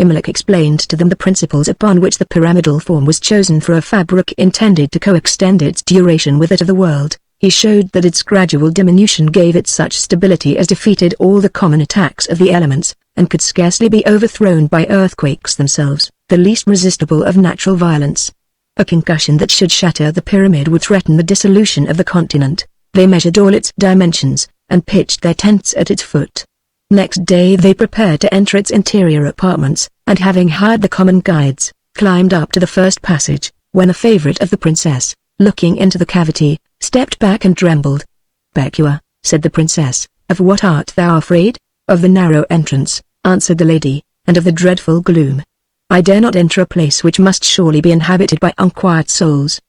Imluk explained to them the principles upon which the pyramidal form was chosen for a fabric intended to co-extend its duration with that of the world. He showed that its gradual diminution gave it such stability as defeated all the common attacks of the elements, and could scarcely be overthrown by earthquakes themselves, the least resistible of natural violence. A concussion that should shatter the pyramid would threaten the dissolution of the continent. They measured all its dimensions, and pitched their tents at its foot. Next day they prepared to enter its interior apartments, and having hired the common guides, climbed up to the first passage, when a favorite of the princess, looking into the cavity, stepped back and trembled. "Becua," said the princess, "of what art thou afraid?" "Of the narrow entrance," answered the lady, "and of the dreadful gloom. I dare not enter a place which must surely be inhabited by unquiet souls.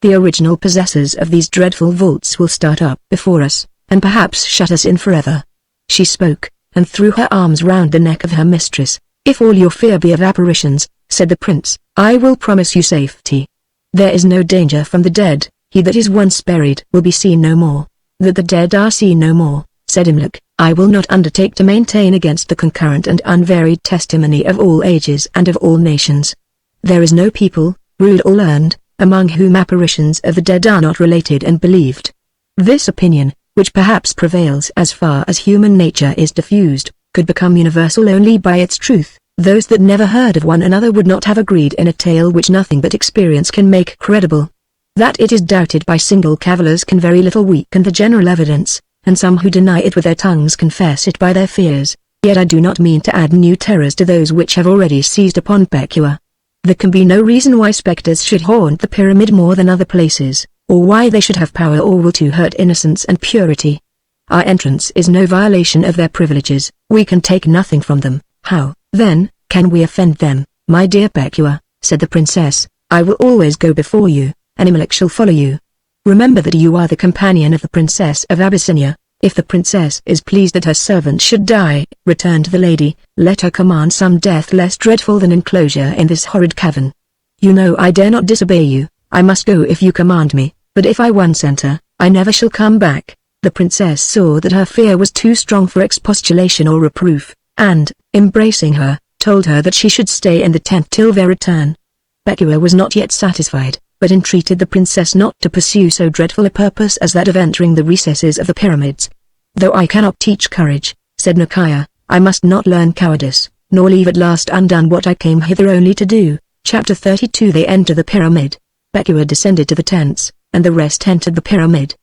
The original possessors of these dreadful vaults will start up before us, and perhaps shut us in forever." She spoke, and threw her arms round the neck of her mistress. "If all your fear be of apparitions," said the prince, "I will promise you safety. There is no danger from the dead. He that is once buried will be seen no more." "That the dead are seen no more," said Imluk, "I will not undertake to maintain against the concurrent and unvaried testimony of all ages and of all nations. There is no people, rude or learned, among whom apparitions of the dead are not related and believed. This opinion, which perhaps prevails as far as human nature is diffused, could become universal only by its truth. Those that never heard of one another would not have agreed in a tale which nothing but experience can make credible. That it is doubted by single cavillers can very little weaken the general evidence, and some who deny it with their tongues confess it by their fears. Yet I do not mean to add new terrors to those which have already seized upon Becua. There can be no reason why specters should haunt the pyramid more than other places, or why they should have power or will to hurt innocence and purity. Our entrance is no violation of their privileges. We can take nothing from them. How, then, can we offend them?" "My dear Becua," said the princess, "I will always go before you, and Imluk shall follow you. Remember that you are the companion of the princess of Abyssinia. If the princess is pleased that her servant should die," returned the lady, "let her command some death less dreadful than enclosure in this horrid cavern. You know I dare not disobey you. I must go if you command me, but if I once enter, I never shall come back." The princess saw that her fear was too strong for expostulation or reproof, and, embracing her, told her that she should stay in the tent till their return. Becua was not yet satisfied, but entreated the princess not to pursue so dreadful a purpose as that of entering the recesses of the pyramids. "Though I cannot teach courage," said Nakia, "I must not learn cowardice, nor leave at last undone what I came hither only to do." Chapter 32. They enter the pyramid. Becua descended to the tents, and the rest entered the pyramid.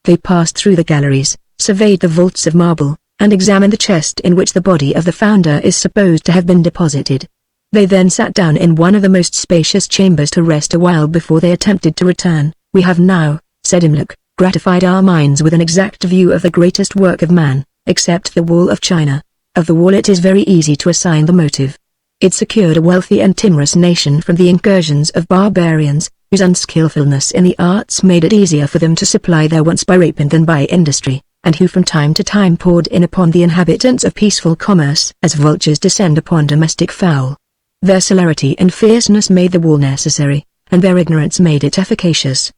They passed through the galleries, surveyed the vaults of marble, and examined the chest in which the body of the founder is supposed to have been deposited. They then sat down in one of the most spacious chambers to rest a while before they attempted to return. "We have now," said Imluk, "gratified our minds with an exact view of the greatest work of man, except the wall of China. Of the wall it is very easy to assign the motive. It secured a wealthy and timorous nation from the incursions of barbarians, whose unskillfulness in the arts made it easier for them to supply their wants by rapine than by industry, and who from time to time poured in upon the inhabitants of peaceful commerce as vultures descend upon domestic fowl. Their celerity and fierceness made the wall necessary, and their ignorance made it efficacious.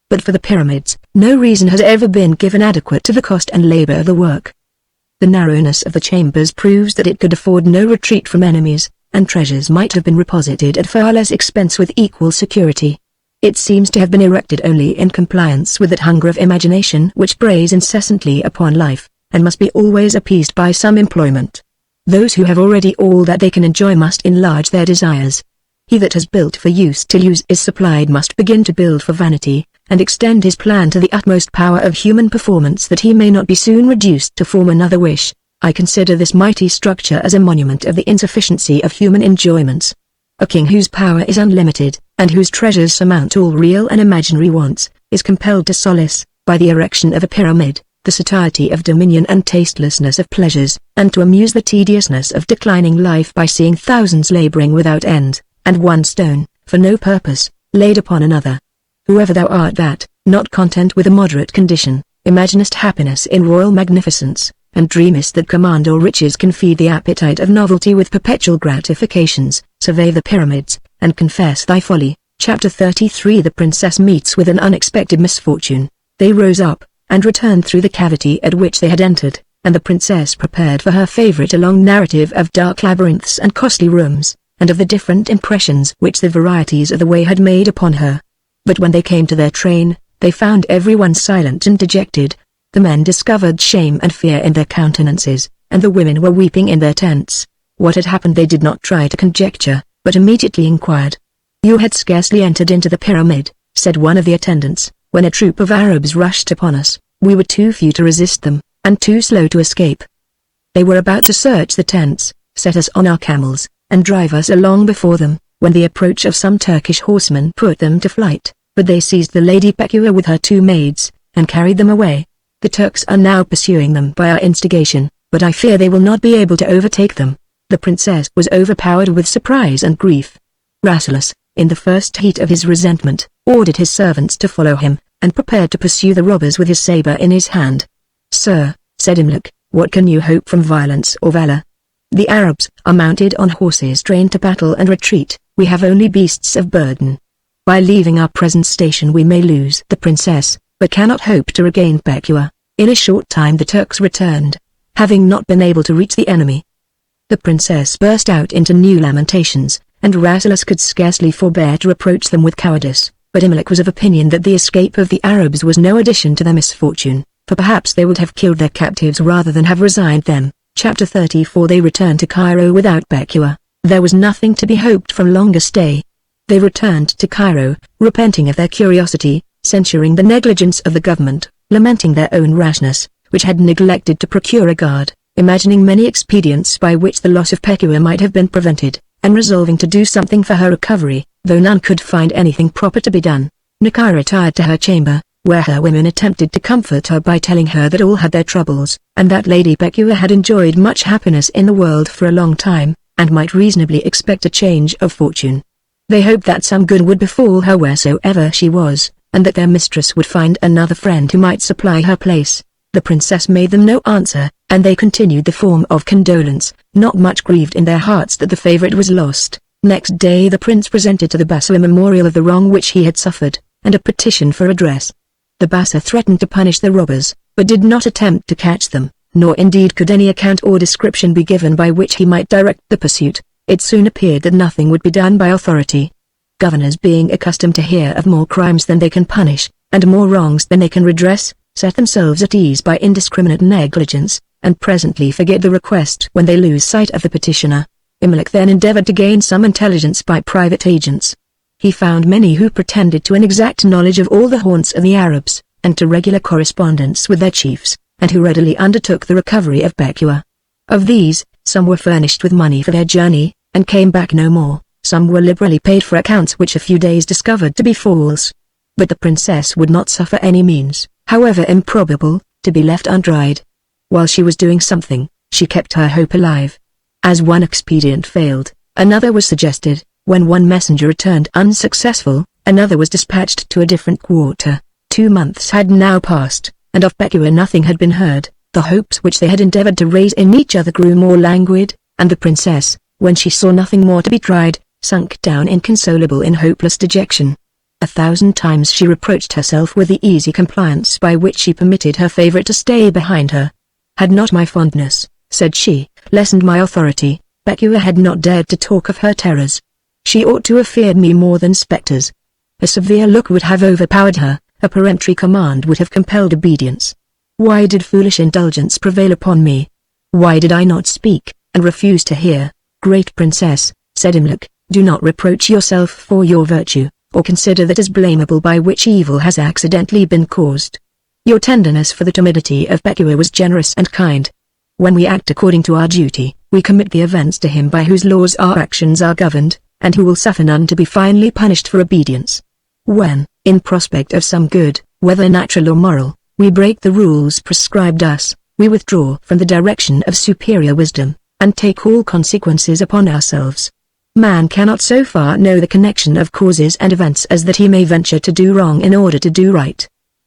But for the pyramids, no reason has ever been given adequate to the cost and labor of the work. The narrowness of the chambers proves that it could afford no retreat from enemies, and treasures might have been reposited at far less expense with equal security. It seems to have been erected only in compliance with that hunger of imagination which preys incessantly upon life, and must be always appeased by some employment. Those who have already all that they can enjoy must enlarge their desires. He that has built for use till use is supplied must begin to build for vanity, and extend his plan to the utmost power of human performance that he may not be soon reduced to form another wish. I consider this mighty structure as a monument of the insufficiency of human enjoyments. A king whose power is unlimited, and whose treasures surmount all real and imaginary wants, is compelled to solace, by the erection of a pyramid, the satiety of dominion and tastelessness of pleasures, and to amuse the tediousness of declining life by seeing thousands laboring without end, and one stone, for no purpose, laid upon another. Whoever thou art that, not content with a moderate condition, imaginest happiness in royal magnificence, and dreamest that command or riches can feed the appetite of novelty with perpetual gratifications, survey the pyramids, and confess thy folly. Chapter 33. The princess meets with an unexpected misfortune. They rose up, and returned through the cavity at which they had entered, and the princess prepared for her favorite a long narrative of dark labyrinths and costly rooms, and of the different impressions which the varieties of the way had made upon her. But when they came to their train, they found everyone silent and dejected. The men discovered shame and fear in their countenances, and the women were weeping in their tents. What had happened they did not try to conjecture, but immediately inquired. "You had scarcely entered into the pyramid," said one of the attendants, "when a troop of Arabs rushed upon us. We were too few to resist them, and too slow to escape. They were about to search the tents, set us on our camels, and drive us along before them, when the approach of some Turkish horsemen put them to flight, but they seized the Lady Pekua with her 2 maids, and carried them away. The Turks are now pursuing them by our instigation, but I fear they will not be able to overtake them. The princess was overpowered with surprise and grief. Rasselas, in the first heat of his resentment, ordered his servants to follow him, and prepared to pursue the robbers with his saber in his hand. "Sir," said Imluk, "what can you hope from violence or valor? The Arabs are mounted on horses trained to battle and retreat. We have only beasts of burden. By leaving our present station we may lose the princess, but cannot hope to regain Pekua." In a short time the Turks returned, having not been able to reach the enemy. The princess burst out into new lamentations, and Rasselas could scarcely forbear to reproach them with cowardice, but Imluk was of opinion that the escape of the Arabs was no addition to their misfortune, for perhaps they would have killed their captives rather than have resigned them. Chapter 34. They returned to Cairo without Pekua. There was nothing to be hoped from longer stay. They returned to Cairo, repenting of their curiosity, censuring the negligence of the government, lamenting their own rashness, which had neglected to procure a guard, imagining many expedients by which the loss of Pekua might have been prevented, and resolving to do something for her recovery, though none could find anything proper to be done. Nakia retired to her chamber, where her women attempted to comfort her by telling her that all had their troubles, and that Lady Pekua had enjoyed much happiness in the world for a long time, and might reasonably expect a change of fortune. They hoped that some good would befall her wheresoever she was, and that their mistress would find another friend who might supply her place. The princess made them no answer, and they continued the form of condolence, not much grieved in their hearts that the favorite was lost. Next day the prince presented to the Bassa a memorial of the wrong which he had suffered, and a petition for redress. The Bassa threatened to punish the robbers, but did not attempt to catch them, nor indeed could any account or description be given by which he might direct the pursuit. It soon appeared that nothing would be done by authority. Governors, being accustomed to hear of more crimes than they can punish, and more wrongs than they can redress, set themselves at ease by indiscriminate negligence, and presently forget the request when they lose sight of the petitioner. Imluk then endeavored to gain some intelligence by private agents. He found many who pretended to an exact knowledge of all the haunts of the Arabs, and to regular correspondence with their chiefs, and who readily undertook the recovery of Pekua. Of these, some were furnished with money for their journey, and came back no more. Some were liberally paid for accounts which a few days discovered to be false. But the princess would not suffer any means, however improbable, to be left undried. While she was doing something, she kept her hope alive. As one expedient failed, another was suggested. When one messenger returned unsuccessful, another was dispatched to a different quarter. 2 months had now passed, and of Pekua nothing had been heard. The hopes which they had endeavored to raise in each other grew more languid, and the princess, when she saw nothing more to be tried, sunk down inconsolable in hopeless dejection. 1,000 times she reproached herself with the easy compliance by which she permitted her favorite to stay behind her. "Had not my fondness," said she, "lessened my authority, Pekua had not dared to talk of her terrors. She ought to have feared me more than specters. A severe look would have overpowered her, a peremptory command would have compelled obedience. Why did foolish indulgence prevail upon me? Why did I not speak, and refuse to hear?" "Great princess," said Imluk, "do not reproach yourself for your virtue, or consider that as blamable by which evil has accidentally been caused. Your tenderness for the timidity of Pekua was generous and kind. When we act according to our duty, we commit the events to him by whose laws our actions are governed, and who will suffer none to be finally punished for obedience. When, in prospect of some good, whether natural or moral, we break the rules prescribed us, we withdraw from the direction of superior wisdom, and take all consequences upon ourselves. Man cannot so far know the connection of causes and events as that he may venture to do wrong in order to do right.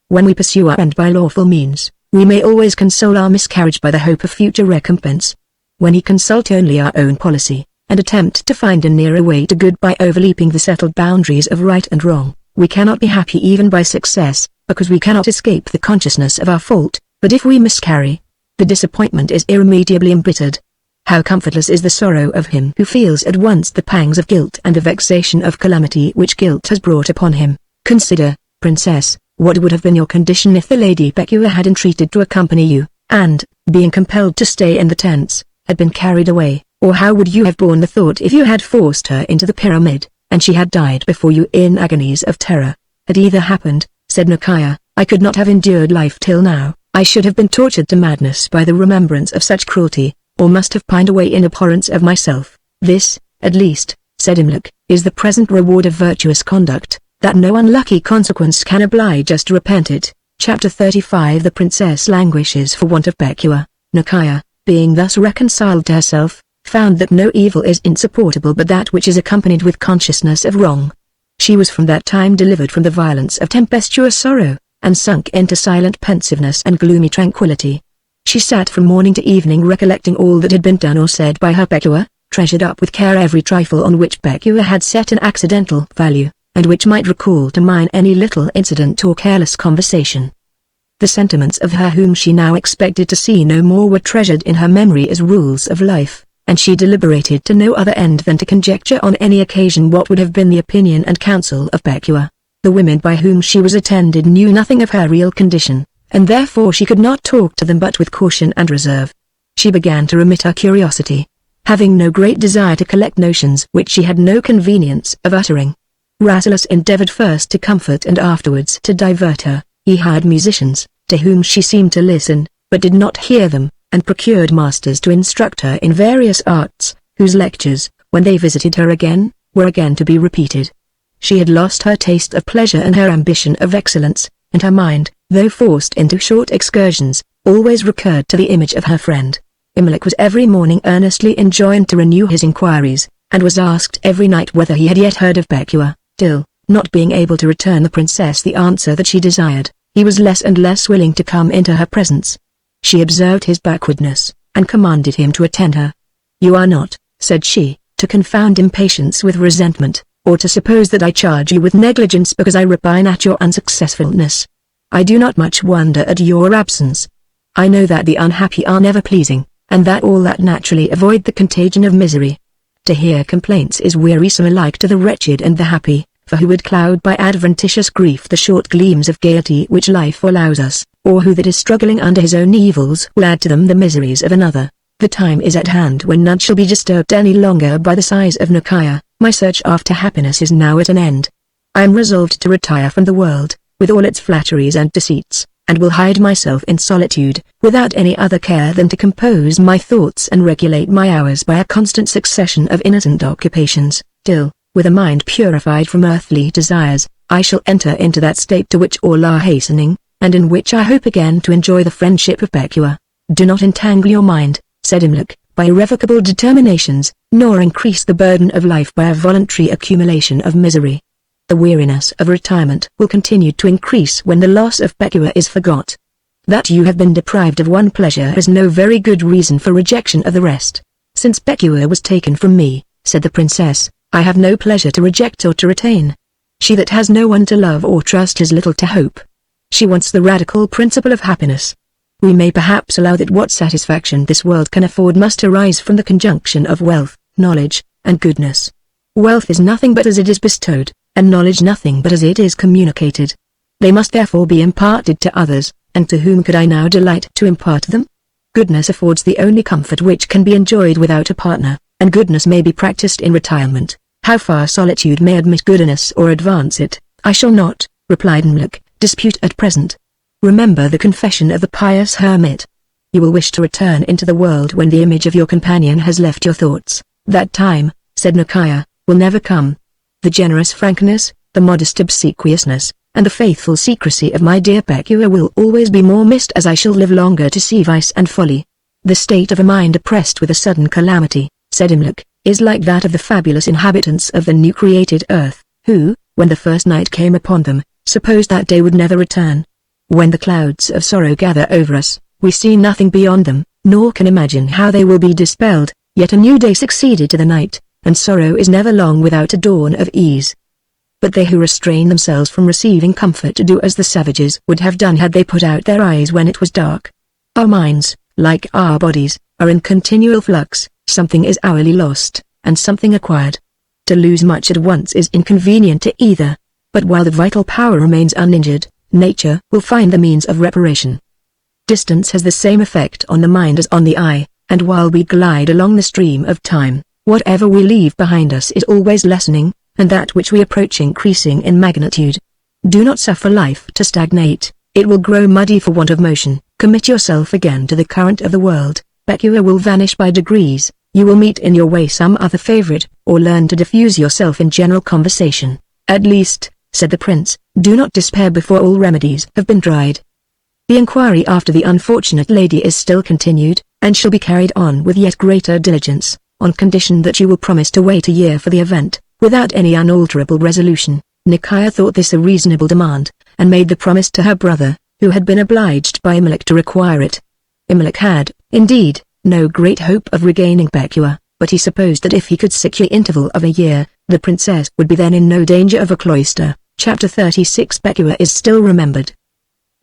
When we pursue our end by lawful means, we may always console our miscarriage by the hope of future recompense. When we consult only our own policy, and attempt to find a nearer way to good by overleaping the settled boundaries of right and wrong, we cannot be happy even by success, because we cannot escape the consciousness of our fault. But if we miscarry, the disappointment is irremediably embittered. How comfortless is the sorrow of him who feels at once the pangs of guilt and the vexation of calamity which guilt has brought upon him. Consider, princess, what would have been your condition if the Lady Pekua had entreated to accompany you, and, being compelled to stay in the tents, had been carried away, or how would you have borne the thought if you had forced her into the pyramid, and she had died before you in agonies of terror? Had either happened, said Nakia, I could not have endured life till now. I should have been tortured to madness by the remembrance of such cruelty, or must have pined away in abhorrence of myself. This, at least, said Imlac, is the present reward of virtuous conduct, that no unlucky consequence can oblige us to repent it. Chapter 35. The princess languishes for want of Becua. Nakia, being thus reconciled to herself, found that no evil is insupportable but that which is accompanied with consciousness of wrong. She was from that time delivered from the violence of tempestuous sorrow, and sunk into silent pensiveness and gloomy tranquillity. She sat from morning to evening recollecting all that had been done or said by her Becua, treasured up with care every trifle on which Becua had set an accidental value, and which might recall to mind any little incident or careless conversation. The sentiments of her whom she now expected to see no more were treasured in her memory as rules of life, and she deliberated to no other end than to conjecture on any occasion what would have been the opinion and counsel of Becua. The women by whom she was attended knew nothing of her real condition, and therefore she could not talk to them but with caution and reserve. She began to remit her curiosity, having no great desire to collect notions which she had no convenience of uttering. Rasselas endeavored first to comfort and afterwards to divert her. He hired musicians, to whom she seemed to listen, but did not hear them, and procured masters to instruct her in various arts, whose lectures, when they visited her again, were again to be repeated. She had lost her taste of pleasure and her ambition of excellence, and her mind, though forced into short excursions, always recurred to the image of her friend. Imlac was every morning earnestly enjoined to renew his inquiries, and was asked every night whether he had yet heard of Becua, till, not being able to return the princess the answer that she desired, he was less and less willing to come into her presence. She observed his backwardness, and commanded him to attend her. "You are not," said she, "to confound impatience with resentment, or to suppose that I charge you with negligence because I repine at your unsuccessfulness. I do not much wonder at your absence. I know that the unhappy are never pleasing, and that all that naturally avoid the contagion of misery. To hear complaints is wearisome alike to the wretched and the happy, for who would cloud by adventitious grief the short gleams of gaiety which life allows us, or who that is struggling under his own evils will add to them the miseries of another? The time is at hand when none shall be disturbed any longer by the sighs of Nakia. My search after happiness is now at an end. I am resolved to retire from the world, with all its flatteries and deceits, and will hide myself in solitude, without any other care than to compose my thoughts and regulate my hours by a constant succession of innocent occupations, till, with a mind purified from earthly desires, I shall enter into that state to which all are hastening, and in which I hope again to enjoy the friendship of Becua. Do not entangle your mind," said Imlac, "by irrevocable determinations, nor increase the burden of life by a voluntary accumulation of misery. The weariness of retirement will continue to increase when the loss of Becua is forgot. That you have been deprived of one pleasure is no very good reason for rejection of the rest. Since Becua was taken from me," said the princess, "I have no pleasure to reject or to retain. She that has no one to love or trust has little to hope. She wants the radical principle of happiness. We may perhaps allow that what satisfaction this world can afford must arise from the conjunction of wealth, knowledge, and goodness. Wealth is nothing but as it is bestowed, and knowledge nothing but as it is communicated. They must therefore be imparted to others, and to whom could I now delight to impart them? Goodness affords the only comfort which can be enjoyed without a partner, and goodness may be practiced in retirement. How far solitude may admit goodness or advance it, I shall not," replied Imlac, "dispute at present. Remember the confession of the pious hermit. You will wish to return into the world when the image of your companion has left your thoughts. That time," said Nakia, "will never come. The generous frankness, the modest obsequiousness, and the faithful secrecy of my dear Becua will always be more missed as I shall live longer to see vice and folly. The state of a mind oppressed with a sudden calamity," said Imlac, "is like that of the fabulous inhabitants of the new created earth, who, when the first night came upon them, supposed that day would never return. When the clouds of sorrow gather over us, we see nothing beyond them, nor can imagine how they will be dispelled, yet a new day succeeded to the night, and sorrow is never long without a dawn of ease. But they who restrain themselves from receiving comfort do as the savages would have done had they put out their eyes when it was dark. Our minds, like our bodies, are in continual flux. Something is hourly lost, and something acquired. To lose much at once is inconvenient to either, but while the vital power remains uninjured, nature will find the means of reparation. Distance has the same effect on the mind as on the eye, and while we glide along the stream of time, whatever we leave behind us is always lessening, and that which we approach increasing in magnitude. Do not suffer life to stagnate, it will grow muddy for want of motion, Commit yourself again to the current of the world. Becua will vanish by degrees. You will meet in your way some other favorite, or learn to diffuse yourself in general conversation. At least, said the prince, do not despair before all remedies have been tried. The inquiry after the unfortunate lady is still continued, and shall be carried on with yet greater diligence, on condition that you will promise to wait a year for the event, without any unalterable resolution. Nicaea thought this a reasonable demand, and made the promise to her brother, who had been obliged by Imlach to require it. Imlach had, indeed, no great hope of regaining Becua, but he supposed that if he could secure interval of a year, the princess would be then in no danger of a cloister. Chapter 36 Becua is still remembered.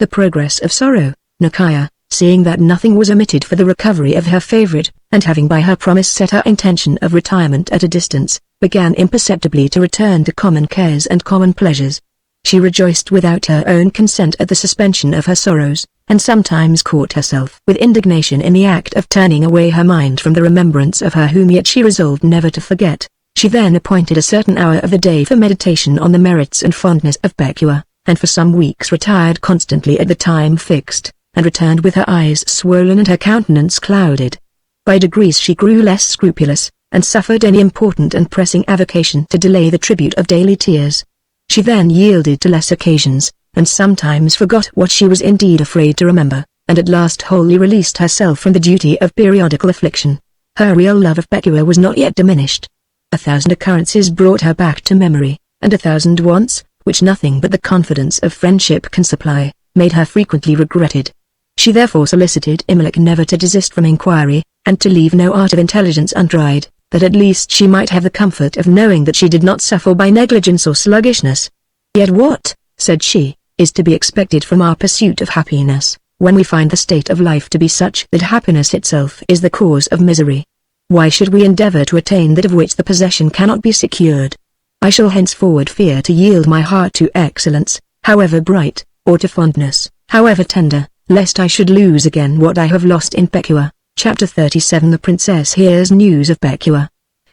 The progress of sorrow. Nicaea, seeing that nothing was omitted for the recovery of her favorite, and having by her promise set her intention of retirement at a distance, began imperceptibly to return to common cares and common pleasures. She rejoiced without her own consent at the suspension of her sorrows, and sometimes caught herself with indignation in the act of turning away her mind from the remembrance of her whom yet she resolved never to forget. She then appointed a certain hour of the day for meditation on the merits and fondness of Becua, and for some weeks retired constantly at the time fixed, and returned with her eyes swollen and her countenance clouded. By degrees she grew less scrupulous, and suffered any important and pressing avocation to delay the tribute of daily tears. She then yielded to less occasions, and sometimes forgot what she was indeed afraid to remember, and at last wholly released herself from the duty of periodical affliction. Her real love of Becua was not yet diminished. 1,000 occurrences brought her back to memory, and 1,000 wants, which nothing but the confidence of friendship can supply, made her frequently regretted. She therefore solicited Imlach never to desist from inquiry, and to leave no art of intelligence untried, that at least she might have the comfort of knowing that she did not suffer by negligence or sluggishness. Yet what, said she, is to be expected from our pursuit of happiness, when we find the state of life to be such that happiness itself is the cause of misery? Why should we endeavor to attain that of which the possession cannot be secured? I shall henceforward fear to yield my heart to excellence, however bright, or to fondness, however tender, lest I should lose again what I have lost in Becua. Chapter 37 The princess hears news of Becua.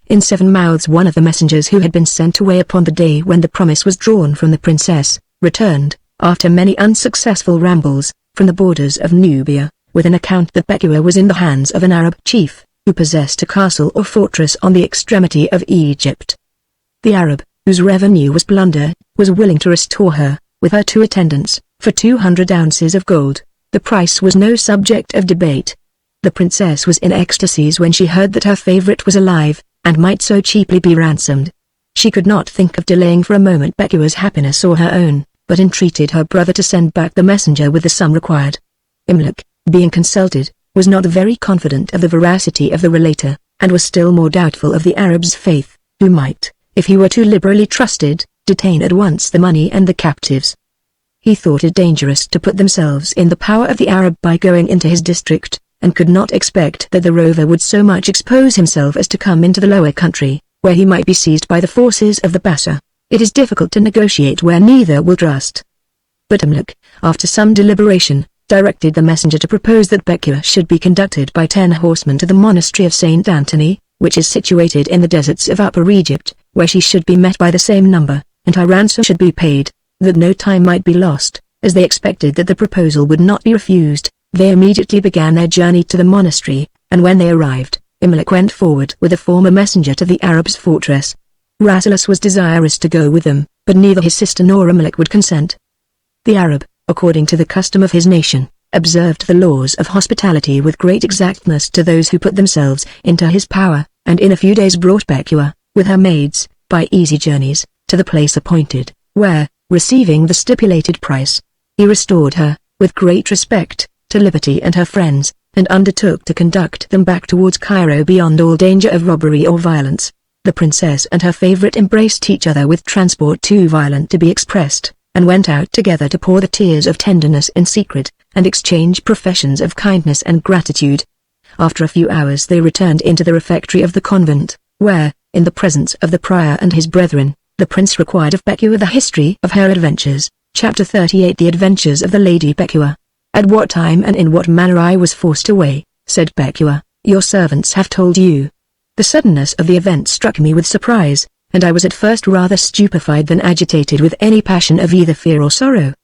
In 7 mouths one of the messengers who had been sent away upon the day when the promise was drawn from the princess, returned, after many unsuccessful rambles, from the borders of Nubia, with an account that Becua was in the hands of an Arab chief, who possessed a castle or fortress on the extremity of Egypt. The Arab, whose revenue was plunder, was willing to restore her, with her 2 attendants, for 200 ounces of gold. The price was no subject of debate. The princess was in ecstasies when she heard that her favorite was alive, and might so cheaply be ransomed. She could not think of delaying for a moment Becua's happiness or her own, but entreated her brother to send back the messenger with the sum required. Imlach, being consulted, was not very confident of the veracity of the relator, and was still more doubtful of the Arab's faith, who might, if he were too liberally trusted, detain at once the money and the captives. He thought it dangerous to put themselves in the power of the Arab by going into his district, and could not expect that the rover would so much expose himself as to come into the lower country, where he might be seized by the forces of the Bassa. It is difficult to negotiate where neither will trust. But Imlach, after some deliberation, directed the messenger to propose that Becua should be conducted by 10 horsemen to the monastery of St. Anthony, which is situated in the deserts of Upper Egypt, where she should be met by the same number, and her ransom should be paid, that no time might be lost. As they expected that the proposal would not be refused, they immediately began their journey to the monastery, and when they arrived, Imlach went forward with a former messenger to the Arab's fortress. Rasselas was desirous to go with them, but neither his sister nor Imlach would consent. The Arab, according to the custom of his nation, observed the laws of hospitality with great exactness to those who put themselves into his power, and in a few days brought Becua, with her maids, by easy journeys, to the place appointed, where, receiving the stipulated price, he restored her, with great respect, to liberty and her friends, and undertook to conduct them back towards Cairo beyond all danger of robbery or violence. The princess and her favorite embraced each other with transport too violent to be expressed, and went out together to pour the tears of tenderness in secret, and exchange professions of kindness and gratitude. After a few hours they returned into the refectory of the convent, where, in the presence of the prior and his brethren, the prince required of Becua the history of her adventures. Chapter 38 The Adventures of the Lady Becua. At what time and in what manner I was forced away, said Becua, your servants have told you. The suddenness of the event struck me with surprise, and I was at first rather stupefied than agitated with any passion of either fear or sorrow.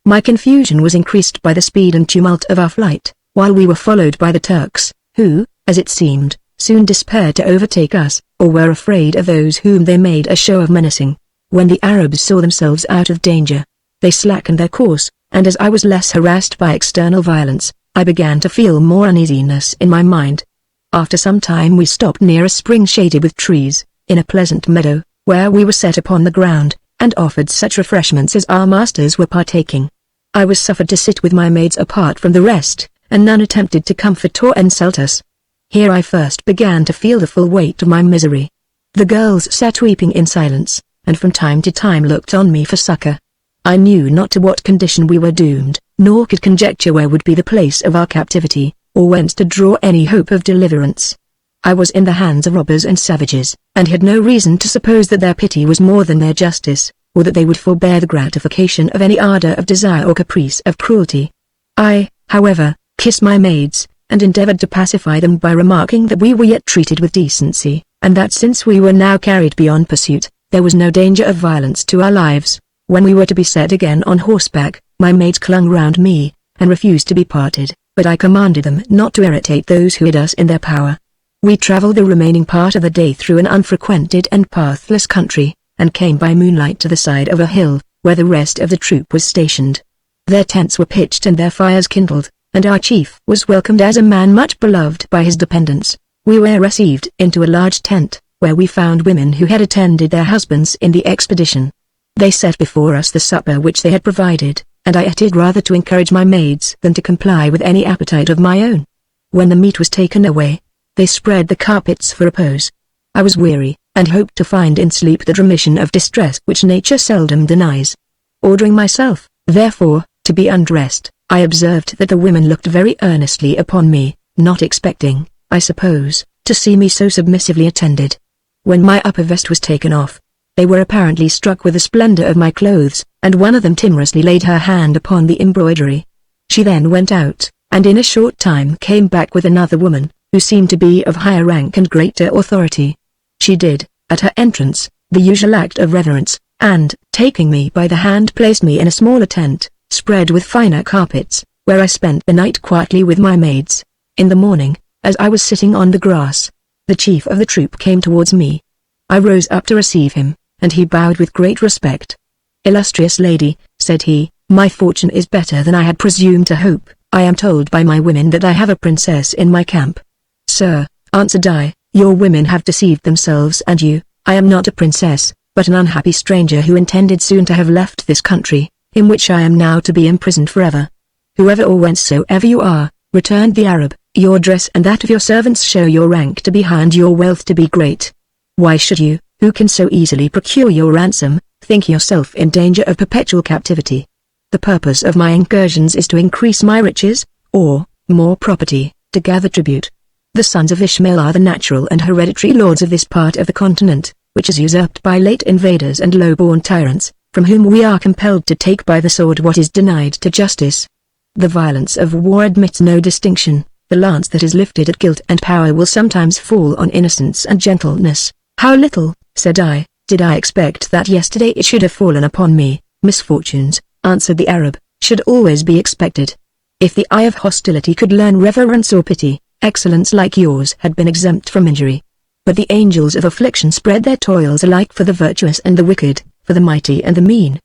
My confusion was increased by the speed and tumult of our flight, while we were followed by the Turks, who, as it seemed, soon despaired to overtake us, or were afraid of those whom they made a show of menacing. When the Arabs saw themselves out of danger, they slackened their course, and as I was less harassed by external violence, I began to feel more uneasiness in my mind. After some time we stopped near a spring shaded with trees, in a pleasant meadow, where we were set upon the ground, and offered such refreshments as our masters were partaking. I was suffered to sit with my maids apart from the rest, and none attempted to comfort or insult us. Here I first began to feel the full weight of my misery. The girls sat weeping in silence, and from time to time looked on me for succor. I knew not to what condition we were doomed, nor could conjecture where would be the place of our captivity, or whence to draw any hope of deliverance. I was in the hands of robbers and savages, and had no reason to suppose that their pity was more than their justice, or that they would forbear the gratification of any ardor of desire or caprice of cruelty. I, however, kissed my maids, and endeavored to pacify them by remarking that we were yet treated with decency, and that since we were now carried beyond pursuit, there was no danger of violence to our lives. When we were to be set again on horseback, my maids clung round me, and refused to be parted, but I commanded them not to irritate those who had us in their power. We travelled the remaining part of the day through an unfrequented and pathless country, and came by moonlight to the side of a hill, where the rest of the troop was stationed. Their tents were pitched and their fires kindled, and our chief was welcomed as a man much beloved by his dependents. We were received into a large tent, where we found women who had attended their husbands in the expedition. They set before us the supper which they had provided, and I ate it rather to encourage my maids than to comply with any appetite of my own. When the meat was taken away, they spread the carpets for repose. I was weary, and hoped to find in sleep that remission of distress which nature seldom denies. Ordering myself, therefore, to be undressed, I observed that the women looked very earnestly upon me, not expecting, I suppose, to see me so submissively attended. When my upper vest was taken off, they were apparently struck with the splendor of my clothes, and one of them timorously laid her hand upon the embroidery. She then went out, and in a short time came back with another woman, who seemed to be of higher rank and greater authority. She did, at her entrance, the usual act of reverence, and, taking me by the hand, placed me in a smaller tent, spread with finer carpets, where I spent the night quietly with my maids. In the morning, as I was sitting on the grass, the chief of the troop came towards me. I rose up to receive him, and he bowed with great respect. "Illustrious lady," said he, "my fortune is better than I had presumed to hope. I am told by my women that I have a princess in my camp." "Sir," answered I, "your women have deceived themselves and you. I am not a princess, but an unhappy stranger who intended soon to have left this country, in which I am now to be imprisoned forever." "Whoever or whencesoever you are," returned the Arab, "your dress and that of your servants show your rank to be high and your wealth to be great. Why should you, who can so easily procure your ransom, think yourself in danger of perpetual captivity? The purpose of my incursions is to increase my riches, or, more property, to gather tribute. The sons of Ishmael are the natural and hereditary lords of this part of the continent, which is usurped by late invaders and low-born tyrants, from whom we are compelled to take by the sword what is denied to justice. The violence of war admits no distinction. The lance that is lifted at guilt and power will sometimes fall on innocence and gentleness." "How little," said I, "did I expect that yesterday it should have fallen upon me." "Misfortunes," answered the Arab, "should always be expected. If the eye of hostility could learn reverence or pity, excellence like yours had been exempt from injury. But the angels of affliction spread their toils alike for the virtuous and the wicked, for the mighty and the mean.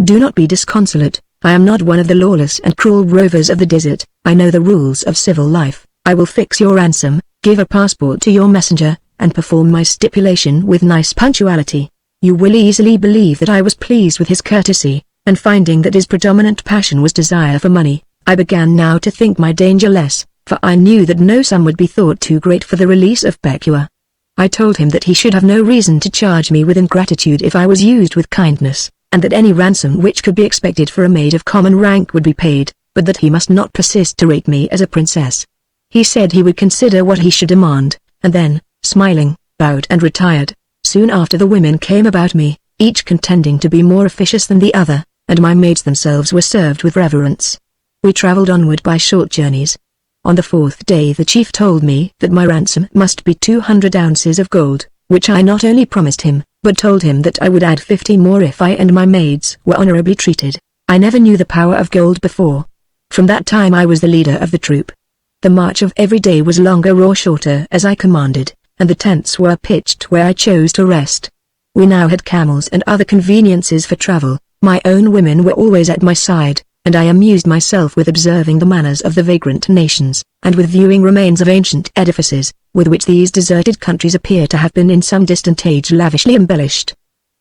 Do not be disconsolate. I am not one of the lawless and cruel rovers of the desert. I know the rules of civil life. I will fix your ransom, give a passport to your messenger, and perform my stipulation with nice punctuality. You will easily believe that I was pleased with his courtesy, and finding that his predominant passion was desire for money, I began now to think my danger less, for I knew that no sum would be thought too great for the release of Pekua. I told him that he should have no reason to charge me with ingratitude if I was used with kindness, and that any ransom which could be expected for a maid of common rank would be paid, but that he must not persist to rate me as a princess. He said he would consider what he should demand, and then, smiling, bowed and retired. Soon after the women came about me, each contending to be more officious than the other, and my maids themselves were served with reverence. We travelled onward by short journeys. On the fourth day the chief told me that my ransom must be 200 ounces of gold, which I not only promised him, but told him that I would add 50 more if I and my maids were honorably treated. I never knew the power of gold before. From that time I was the leader of the troop. The march of every day was longer or shorter as I commanded, and the tents were pitched where I chose to rest. We now had camels and other conveniences for travel. My own women were always at my side, and I amused myself with observing the manners of the vagrant nations, and with viewing remains of ancient edifices, with which these deserted countries appear to have been in some distant age lavishly embellished.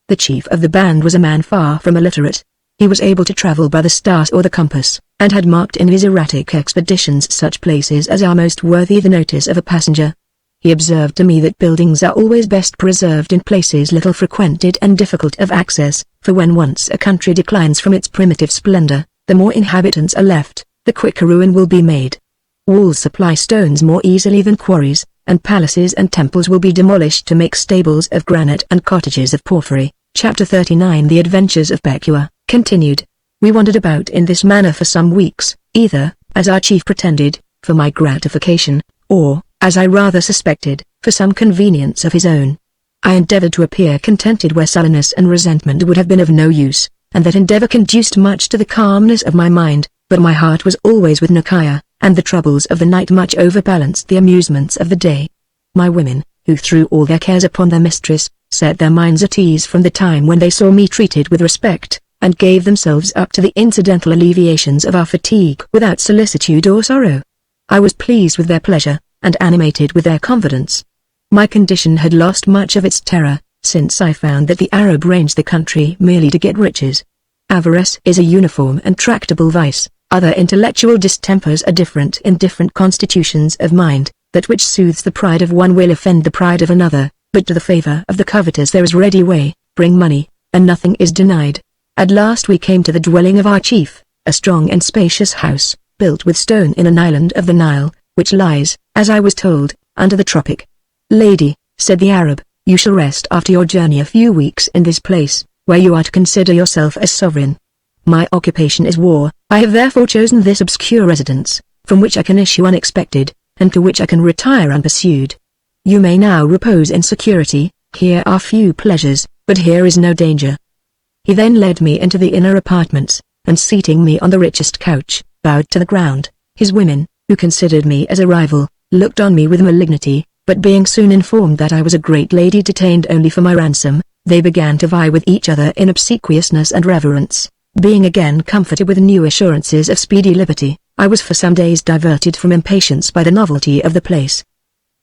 The chief of the band was a man far from illiterate. He was able to travel by the stars or the compass, and had marked in his erratic expeditions such places as are most worthy the notice of a passenger. He observed to me that buildings are always best preserved in places little frequented and difficult of access, for when once a country declines from its primitive splendor, the more inhabitants are left, the quicker ruin will be made. Walls supply stones more easily than quarries, and palaces and temples will be demolished to make stables of granite and cottages of porphyry. Chapter 39 The Adventures of Becua, continued. We wandered about in this manner for some weeks, either, as our chief pretended, for my gratification, or, as I rather suspected, for some convenience of his own. I endeavored to appear contented where sullenness and resentment would have been of no use, and that endeavor conduced much to the calmness of my mind, but my heart was always with Nakia, and the troubles of the night much overbalanced the amusements of the day. My women, who threw all their cares upon their mistress, set their minds at ease from the time when they saw me treated with respect, and gave themselves up to the incidental alleviations of our fatigue without solicitude or sorrow. I was pleased with their pleasure, and animated with their confidence. My condition had lost much of its terror, since I found that the Arab ranged the country merely to get riches. Avarice is a uniform and tractable vice. Other intellectual distempers are different in different constitutions of mind. That which soothes the pride of one will offend the pride of another, but to the favor of the covetous there is ready way, bring money, and nothing is denied. At last we came to the dwelling of our chief, a strong and spacious house, built with stone in an island of the Nile, which lies, as I was told, under the tropic. Lady, said the Arab, you shall rest after your journey a few weeks in this place, where you are to consider yourself as sovereign. My occupation is war, I have therefore chosen this obscure residence, from which I can issue unexpected, and to which I can retire unpursued. You may now repose in security, here are few pleasures, but here is no danger. He then led me into the inner apartments, and seating me on the richest couch, bowed to the ground. His women, who considered me as a rival, looked on me with malignity, but being soon informed that I was a great lady detained only for my ransom, they began to vie with each other in obsequiousness and reverence. Being again comforted with new assurances of speedy liberty, I was for some days diverted from impatience by the novelty of the place.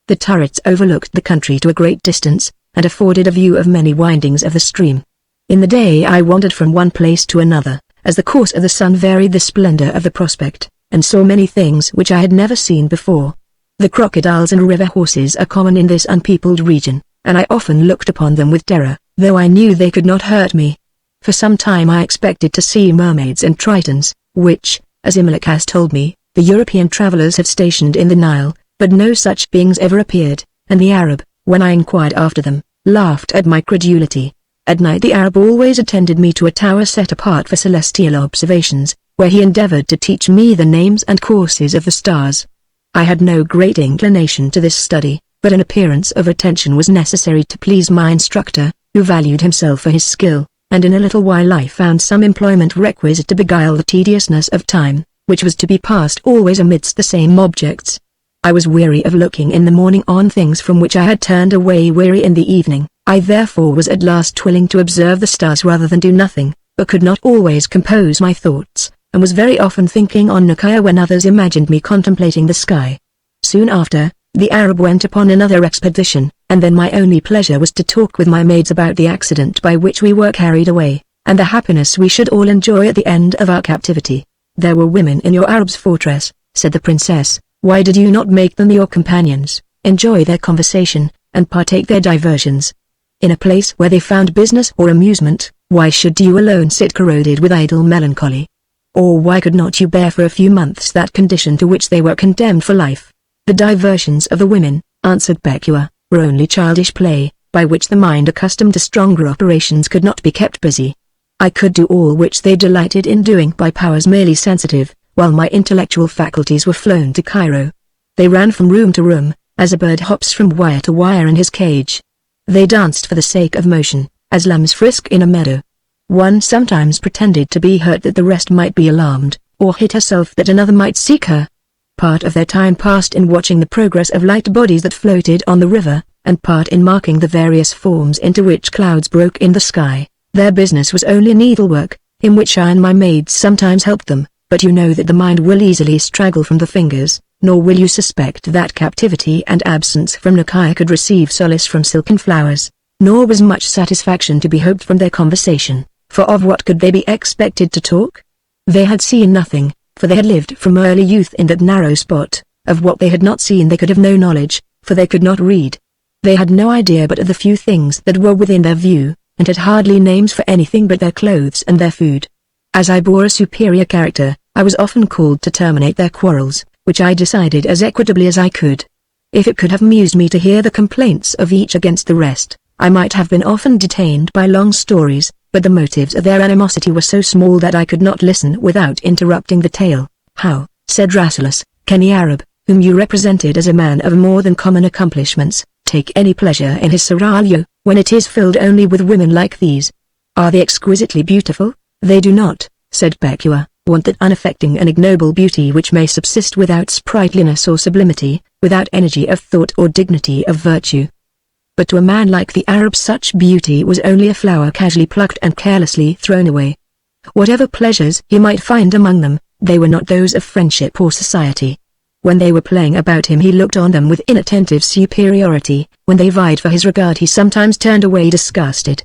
The turrets overlooked the country to a great distance, and afforded a view of many windings of the stream. In the day I wandered from one place to another, as the course of the sun varied the splendor of the prospect, and saw many things which I had never seen before. The crocodiles and river horses are common in this unpeopled region, and I often looked upon them with terror, though I knew they could not hurt me. For some time I expected to see mermaids and tritons, which, as Imlach has told me, the European travelers have stationed in the Nile, but no such beings ever appeared, and the Arab, when I inquired after them, laughed at my credulity. At night the Arab always attended me to a tower set apart for celestial observations, where he endeavored to teach me the names and courses of the stars. I had no great inclination to this study, but an appearance of attention was necessary to please my instructor, who valued himself for his skill, and in a little while I found some employment requisite to beguile the tediousness of time, which was to be passed always amidst the same objects. I was weary of looking in the morning on things from which I had turned away weary in the evening. I therefore was at last willing to observe the stars rather than do nothing, but could not always compose my thoughts, and was very often thinking on Nakia when others imagined me contemplating the sky. Soon after, the Arab went upon another expedition, and then my only pleasure was to talk with my maids about the accident by which we were carried away, and the happiness we should all enjoy at the end of our captivity. There were women in your Arab's fortress, said the princess. Why did you not make them your companions, enjoy their conversation, and partake their diversions? In a place where they found business or amusement, why should you alone sit corroded with idle melancholy? Or why could not you bear for a few months that condition to which they were condemned for life? The diversions of the women, answered Becua, were only childish play, by which the mind accustomed to stronger operations could not be kept busy. I could do all which they delighted in doing by powers merely sensitive, while my intellectual faculties were flown to Cairo. They ran from room to room, as a bird hops from wire to wire in his cage. They danced for the sake of motion, as lambs frisk in a meadow. One sometimes pretended to be hurt that the rest might be alarmed, or hid herself that another might seek her. Part of their time passed in watching the progress of light bodies that floated on the river, and part in marking the various forms into which clouds broke in the sky. Their business was only needlework, in which I and my maids sometimes helped them, but you know that the mind will easily straggle from the fingers, nor will you suspect that captivity and absence from Nakia could receive solace from silken flowers, nor was much satisfaction to be hoped from their conversation, for of what could they be expected to talk? They had seen nothing, for they had lived from early youth in that narrow spot. Of what they had not seen they could have no knowledge, for they could not read. They had no idea but of the few things that were within their view, and had hardly names for anything but their clothes and their food. As I bore a superior character, I was often called to terminate their quarrels, which I decided as equitably as I could. If it could have amused me to hear the complaints of each against the rest, I might have been often detained by long stories, but the motives of their animosity were so small that I could not listen without interrupting the tale. "How," said Rasselas, "can the Arab, whom you represented as a man of more than common accomplishments, take any pleasure in his seraglio, when it is filled only with women like these? Are they exquisitely beautiful?" "They do not," said Bekua, "want that unaffecting and ignoble beauty which may subsist without sprightliness or sublimity, without energy of thought or dignity of virtue. But to a man like the Arab such beauty was only a flower casually plucked and carelessly thrown away. Whatever pleasures he might find among them, they were not those of friendship or society. When they were playing about him he looked on them with inattentive superiority, when they vied for his regard he sometimes turned away disgusted.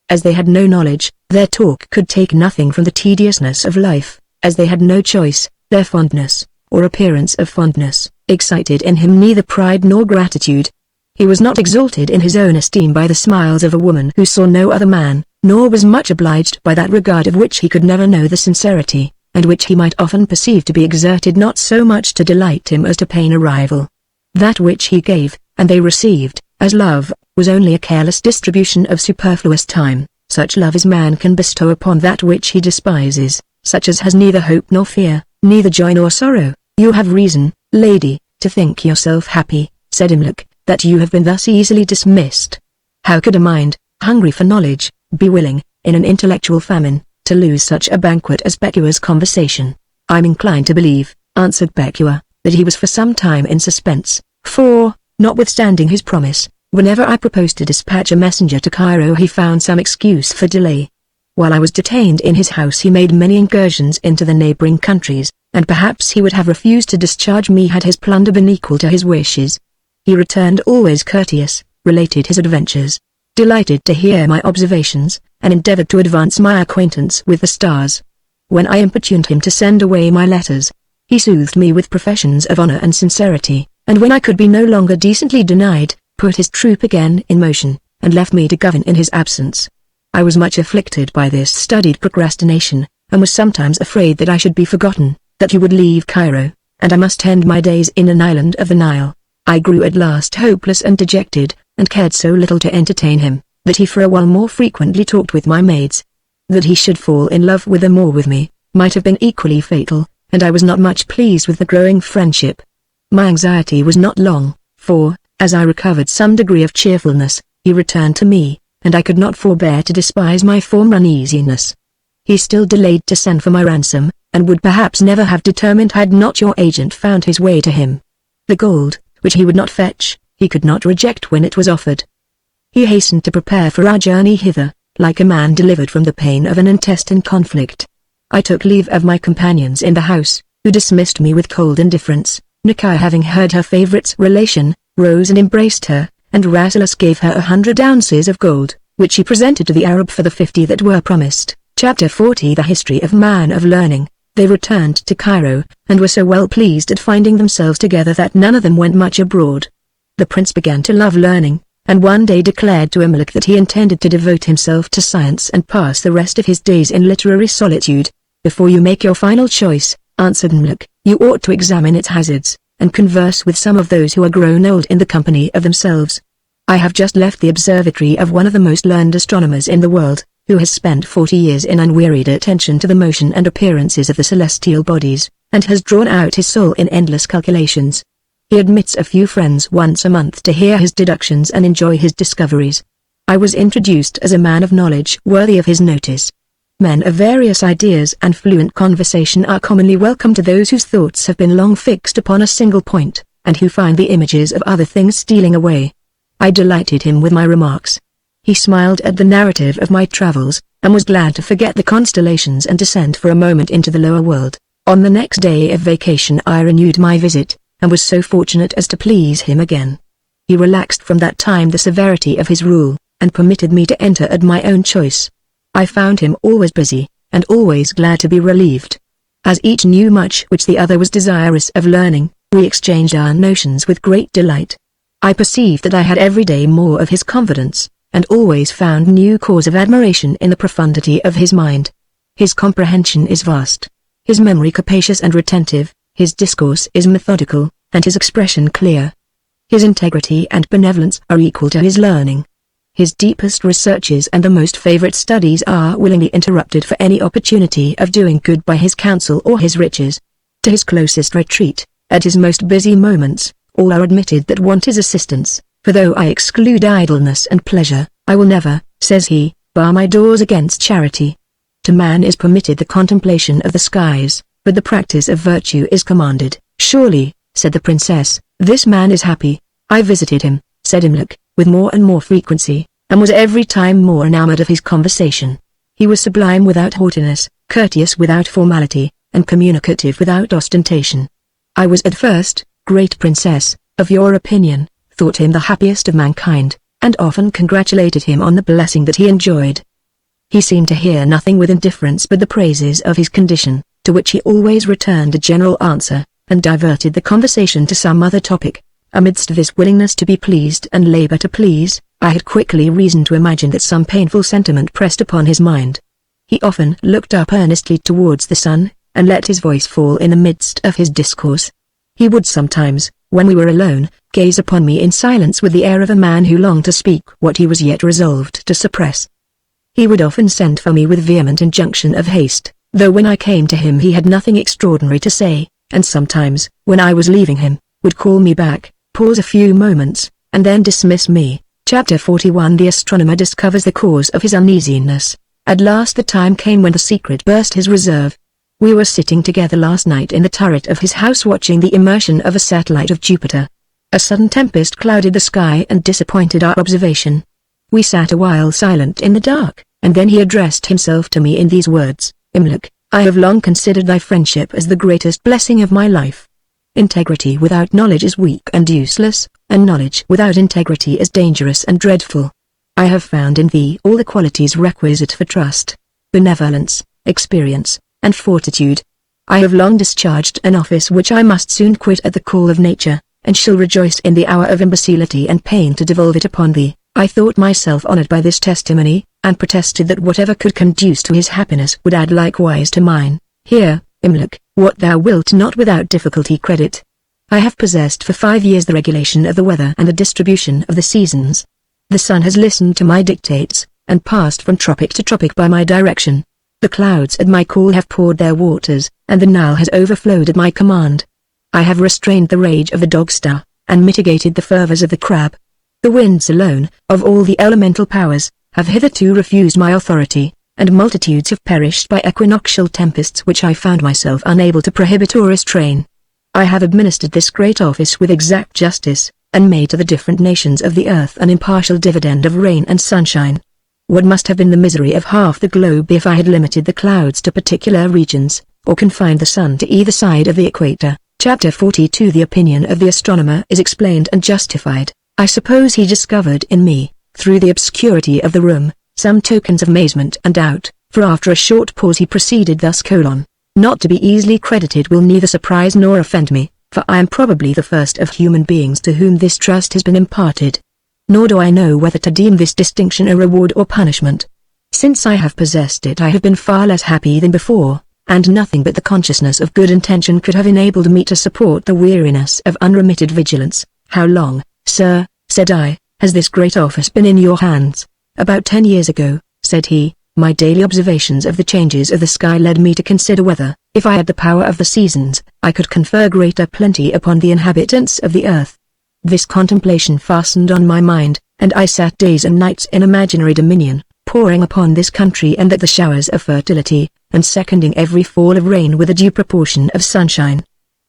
As they had no knowledge, their talk could take nothing from the tediousness of life. As they had no choice, their fondness, or appearance of fondness, excited in him neither pride nor gratitude. He was not exalted in his own esteem by the smiles of a woman who saw no other man, nor was much obliged by that regard of which he could never know the sincerity, and which he might often perceive to be exerted not so much to delight him as to pain a rival. That which he gave, and they received, as love, was only a careless distribution of superfluous time, such love as man can bestow upon that which he despises, such as has neither hope nor fear, neither joy nor sorrow. "You have reason, lady, to think yourself happy," said Imluk, "that you have been thus easily dismissed. How could a mind, hungry for knowledge, be willing, in an intellectual famine, to lose such a banquet as Bekua's conversation?" "I'm inclined to believe," answered Bekua, "that he was for some time in suspense, for, notwithstanding his promise, whenever I proposed to dispatch a messenger to Cairo he found some excuse for delay. While I was detained in his house he made many incursions into the neighboring countries, and perhaps he would have refused to discharge me had his plunder been equal to his wishes. He returned always courteous, related his adventures, delighted to hear my observations, and endeavored to advance my acquaintance with the stars. When I importuned him to send away my letters, he soothed me with professions of honor and sincerity, and when I could be no longer decently denied, put his troop again in motion, and left me to govern in his absence. I was much afflicted by this studied procrastination, and was sometimes afraid that I should be forgotten, that he would leave Cairo, and I must end my days in an island of the Nile. I grew at last hopeless and dejected, and cared so little to entertain him, that he for a while more frequently talked with my maids. That he should fall in love with them or with me, might have been equally fatal, and I was not much pleased with the growing friendship. My anxiety was not long, for, as I recovered some degree of cheerfulness, he returned to me, and I could not forbear to despise my former uneasiness. He still delayed to send for my ransom, and would perhaps never have determined had not your agent found his way to him. The gold, which he would not fetch, he could not reject when it was offered. He hastened to prepare for our journey hither, like a man delivered from the pain of an intestine conflict. I took leave of my companions in the house, who dismissed me with cold indifference. Nakia, having heard her favorite's relation, rose and embraced her, and Rasselas gave her 100 ounces of gold, which she presented to the Arab for the 50 that were promised. Chapter 40 The History of Man of Learning. They returned to Cairo, and were so well pleased at finding themselves together that none of them went much abroad. The prince began to love learning, and one day declared to Imluk that he intended to devote himself to science and pass the rest of his days in literary solitude. "Before you make your final choice," answered Imluk, "you ought to examine its hazards, and converse with some of those who are grown old in the company of themselves. I have just left the observatory of one of the most learned astronomers in the world, who has spent 40 years in unwearied attention to the motion and appearances of the celestial bodies, and has drawn out his soul in endless calculations. He admits a few friends once a month to hear his deductions and enjoy his discoveries. I was introduced as a man of knowledge worthy of his notice. Men of various ideas and fluent conversation are commonly welcome to those whose thoughts have been long fixed upon a single point, and who find the images of other things stealing away. I delighted him with my remarks. He smiled at the narrative of my travels, and was glad to forget the constellations and descend for a moment into the lower world. On the next day of vacation I renewed my visit, and was so fortunate as to please him again. He relaxed from that time the severity of his rule, and permitted me to enter at my own choice. I found him always busy, and always glad to be relieved. As each knew much which the other was desirous of learning, we exchanged our notions with great delight. I perceived that I had every day more of his confidence, and always found new cause of admiration in the profundity of his mind. His comprehension is vast, his memory capacious and retentive, his discourse is methodical, and his expression clear. His integrity and benevolence are equal to his learning. His deepest researches and the most favorite studies are willingly interrupted for any opportunity of doing good by his counsel or his riches. To his closest retreat, at his most busy moments, all are admitted that want his assistance, for though I exclude idleness and pleasure, I will never, says he, bar my doors against charity. To man is permitted the contemplation of the skies, but the practice of virtue is commanded. Surely, said the princess, this man is happy. I visited him, said Imlac, with more and more frequency, and was every time more enamored of his conversation. He was sublime without haughtiness, courteous without formality, and communicative without ostentation. I was at first, great princess, of your opinion, thought him the happiest of mankind, and often congratulated him on the blessing that he enjoyed. He seemed to hear nothing with indifference but the praises of his condition, to which he always returned a general answer, and diverted the conversation to some other topic. Amidst this willingness to be pleased and labor to please, I had quickly reason to imagine that some painful sentiment pressed upon his mind. He often looked up earnestly towards the sun, and let his voice fall in the midst of his discourse. He would sometimes, when we were alone, gaze upon me in silence with the air of a man who longed to speak what he was yet resolved to suppress. He would often send for me with vehement injunction of haste, though when I came to him he had nothing extraordinary to say, and sometimes, when I was leaving him, would call me back, pause a few moments, and then dismiss me. Chapter 41 The astronomer discovers the cause of his uneasiness. At last the time came when the secret burst his reserve. We were sitting together last night in the turret of his house watching the immersion of a satellite of Jupiter. A sudden tempest clouded the sky and disappointed our observation. We sat a while silent in the dark, and then he addressed himself to me in these words, Imlac, I have long considered thy friendship as the greatest blessing of my life. Integrity without knowledge is weak and useless, and knowledge without integrity is dangerous and dreadful. I have found in thee all the qualities requisite for trust, benevolence, experience, and fortitude. I have long discharged an office which I must soon quit at the call of nature, and shall rejoice in the hour of imbecility and pain to devolve it upon thee. I thought myself honored by this testimony, and protested that whatever could conduce to his happiness would add likewise to mine. Here, Imlac, what thou wilt not without difficulty credit. I have possessed for 5 years the regulation of the weather and the distribution of the seasons. The sun has listened to my dictates, and passed from tropic to tropic by my direction. The clouds at my call have poured their waters, and the Nile has overflowed at my command. I have restrained the rage of the dog-star, and mitigated the fervors of the crab. The winds alone, of all the elemental powers, have hitherto refused my authority, and multitudes have perished by equinoctial tempests which I found myself unable to prohibit or restrain. I have administered this great office with exact justice, and made to the different nations of the earth an impartial dividend of rain and sunshine. What must have been the misery of half the globe if I had limited the clouds to particular regions, or confined the sun to either side of the equator? Chapter 42 The opinion of the astronomer is explained and justified. I suppose he discovered in me, through the obscurity of the room, some tokens of amazement and doubt, for after a short pause he proceeded thus: Not to be easily credited will neither surprise nor offend me, for I am probably the first of human beings to whom this trust has been imparted. Nor do I know whether to deem this distinction a reward or punishment. Since I have possessed it I have been far less happy than before, and nothing but the consciousness of good intention could have enabled me to support the weariness of unremitted vigilance. How long, sir, said I, has this great office been in your hands? About 10 years ago, said he. My daily observations of the changes of the sky led me to consider whether, if I had the power of the seasons, I could confer greater plenty upon the inhabitants of the earth. This contemplation fastened on my mind, and I sat days and nights in imaginary dominion, pouring upon this country and that the showers of fertility, and seconding every fall of rain with a due proportion of sunshine.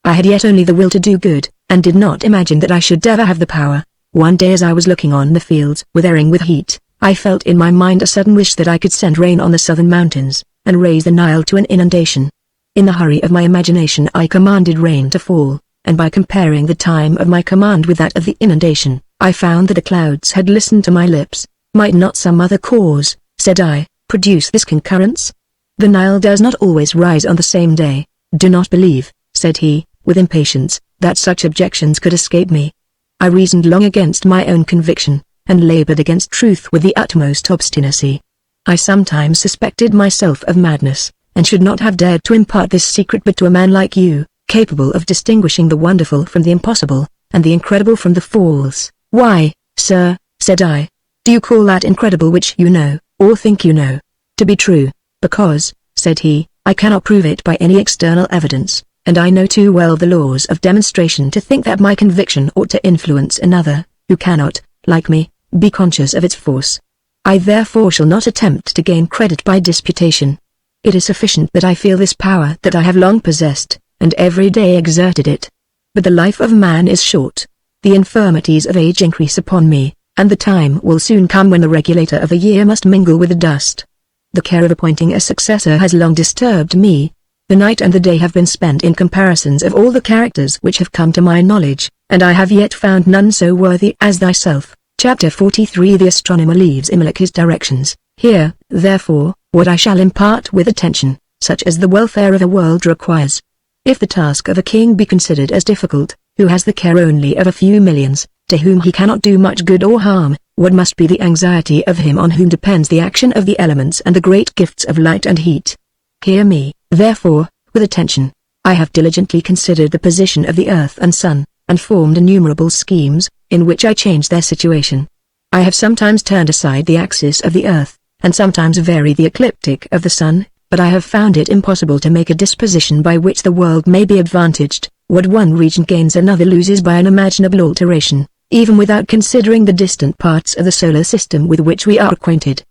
I had yet only the will to do good, and did not imagine that I should ever have the power. One day as I was looking on the fields withering with heat, I felt in my mind a sudden wish that I could send rain on the southern mountains, and raise the Nile to an inundation. In the hurry of my imagination I commanded rain to fall, and by comparing the time of my command with that of the inundation, I found that the clouds had listened to my lips. Might not some other cause, said I, produce this concurrence? The Nile does not always rise on the same day. Do not believe, said he, with impatience, that such objections could escape me. I reasoned long against my own conviction, and labored against truth with the utmost obstinacy. I sometimes suspected myself of madness, and should not have dared to impart this secret but to a man like you, capable of distinguishing the wonderful from the impossible, and the incredible from the false. Why, sir, said I, do you call that incredible which you know, or think you know, to be true? Because, said he, I cannot prove it by any external evidence, and I know too well the laws of demonstration to think that my conviction ought to influence another, who cannot, like me, be conscious of its force. I therefore shall not attempt to gain credit by disputation. It is sufficient that I feel this power that I have long possessed, and every day exerted it. But the life of man is short. The infirmities of age increase upon me, and the time will soon come when the regulator of a year must mingle with the dust. The care of appointing a successor has long disturbed me. The night and the day have been spent in comparisons of all the characters which have come to my knowledge, and I have yet found none so worthy as thyself. Chapter 43 The astronomer leaves Imlach his directions. Here, therefore, what I shall impart with attention, such as the welfare of a world requires. If the task of a king be considered as difficult, who has the care only of a few millions, to whom he cannot do much good or harm, what must be the anxiety of him on whom depends the action of the elements and the great gifts of light and heat? Hear me, therefore, with attention. I have diligently considered the position of the earth and sun, and formed innumerable schemes, in which I change their situation. I have sometimes turned aside the axis of the earth, and sometimes varied the ecliptic of the sun, but I have found it impossible to make a disposition by which the world may be advantaged. What one region gains another loses by an imaginable alteration, even without considering the distant parts of the solar system with which we are acquainted.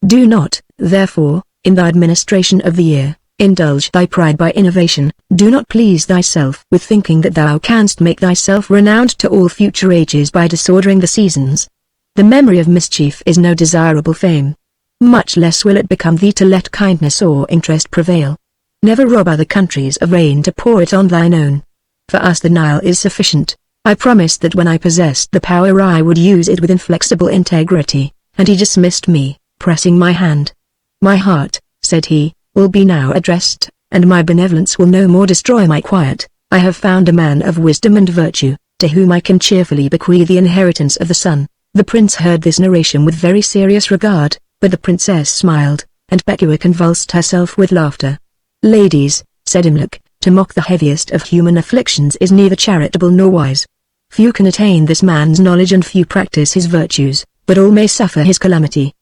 Do not, therefore, in the administration of the year, indulge thy pride by innovation. Do not please thyself with thinking that thou canst make thyself renowned to all future ages by disordering the seasons. The memory of mischief is no desirable fame. Much less will it become thee to let kindness or interest prevail. Never rob other countries of rain to pour it on thine own. For us the Nile is sufficient. I promised that when I possessed the power I would use it with inflexible integrity, and he dismissed me, pressing my hand. My heart, said he, will be now at rest, and my benevolence will no more destroy my quiet. I have found a man of wisdom and virtue, to whom I can cheerfully bequeath the inheritance of the sun. The prince heard this narration with very serious regard, but the princess smiled, and Becua convulsed herself with laughter. Ladies, said Imlach, to mock the heaviest of human afflictions is neither charitable nor wise. Few can attain this man's knowledge and few practice his virtues, but all may suffer his calamity.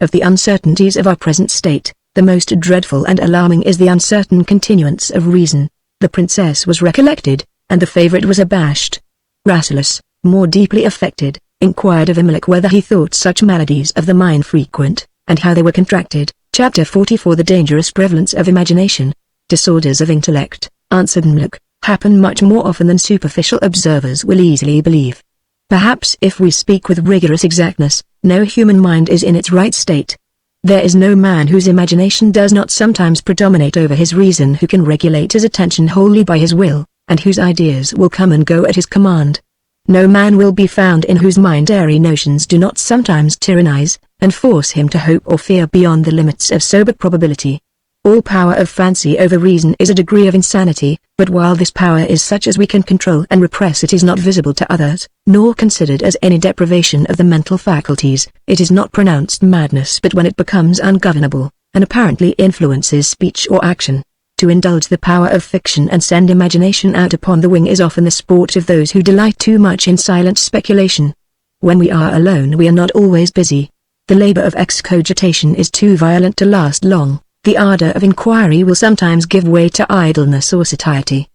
Of the uncertainties of our present state, the most dreadful and alarming is the uncertain continuance of reason. The princess was recollected, and the favorite was abashed. Rasselas, more deeply affected, inquired of Imlach whether he thought such maladies of the mind frequent, and how they were contracted. Chapter 44 The dangerous prevalence of imagination. Disorders of intellect, answered Imlach, happen much more often than superficial observers will easily believe. Perhaps if we speak with rigorous exactness, no human mind is in its right state. There is no man whose imagination does not sometimes predominate over his reason, who can regulate his attention wholly by his will, and whose ideas will come and go at his command. No man will be found in whose mind airy notions do not sometimes tyrannize, and force him to hope or fear beyond the limits of sober probability. All power of fancy over reason is a degree of insanity, but while this power is such as we can control and repress, it is not visible to others, nor considered as any deprivation of the mental faculties. It is not pronounced madness but when it becomes ungovernable, and apparently influences speech or action. To indulge the power of fiction and send imagination out upon the wing is often the sport of those who delight too much in silent speculation. When we are alone we are not always busy. The labor of excogitation is too violent to last long. The ardor of inquiry will sometimes give way to idleness or satiety.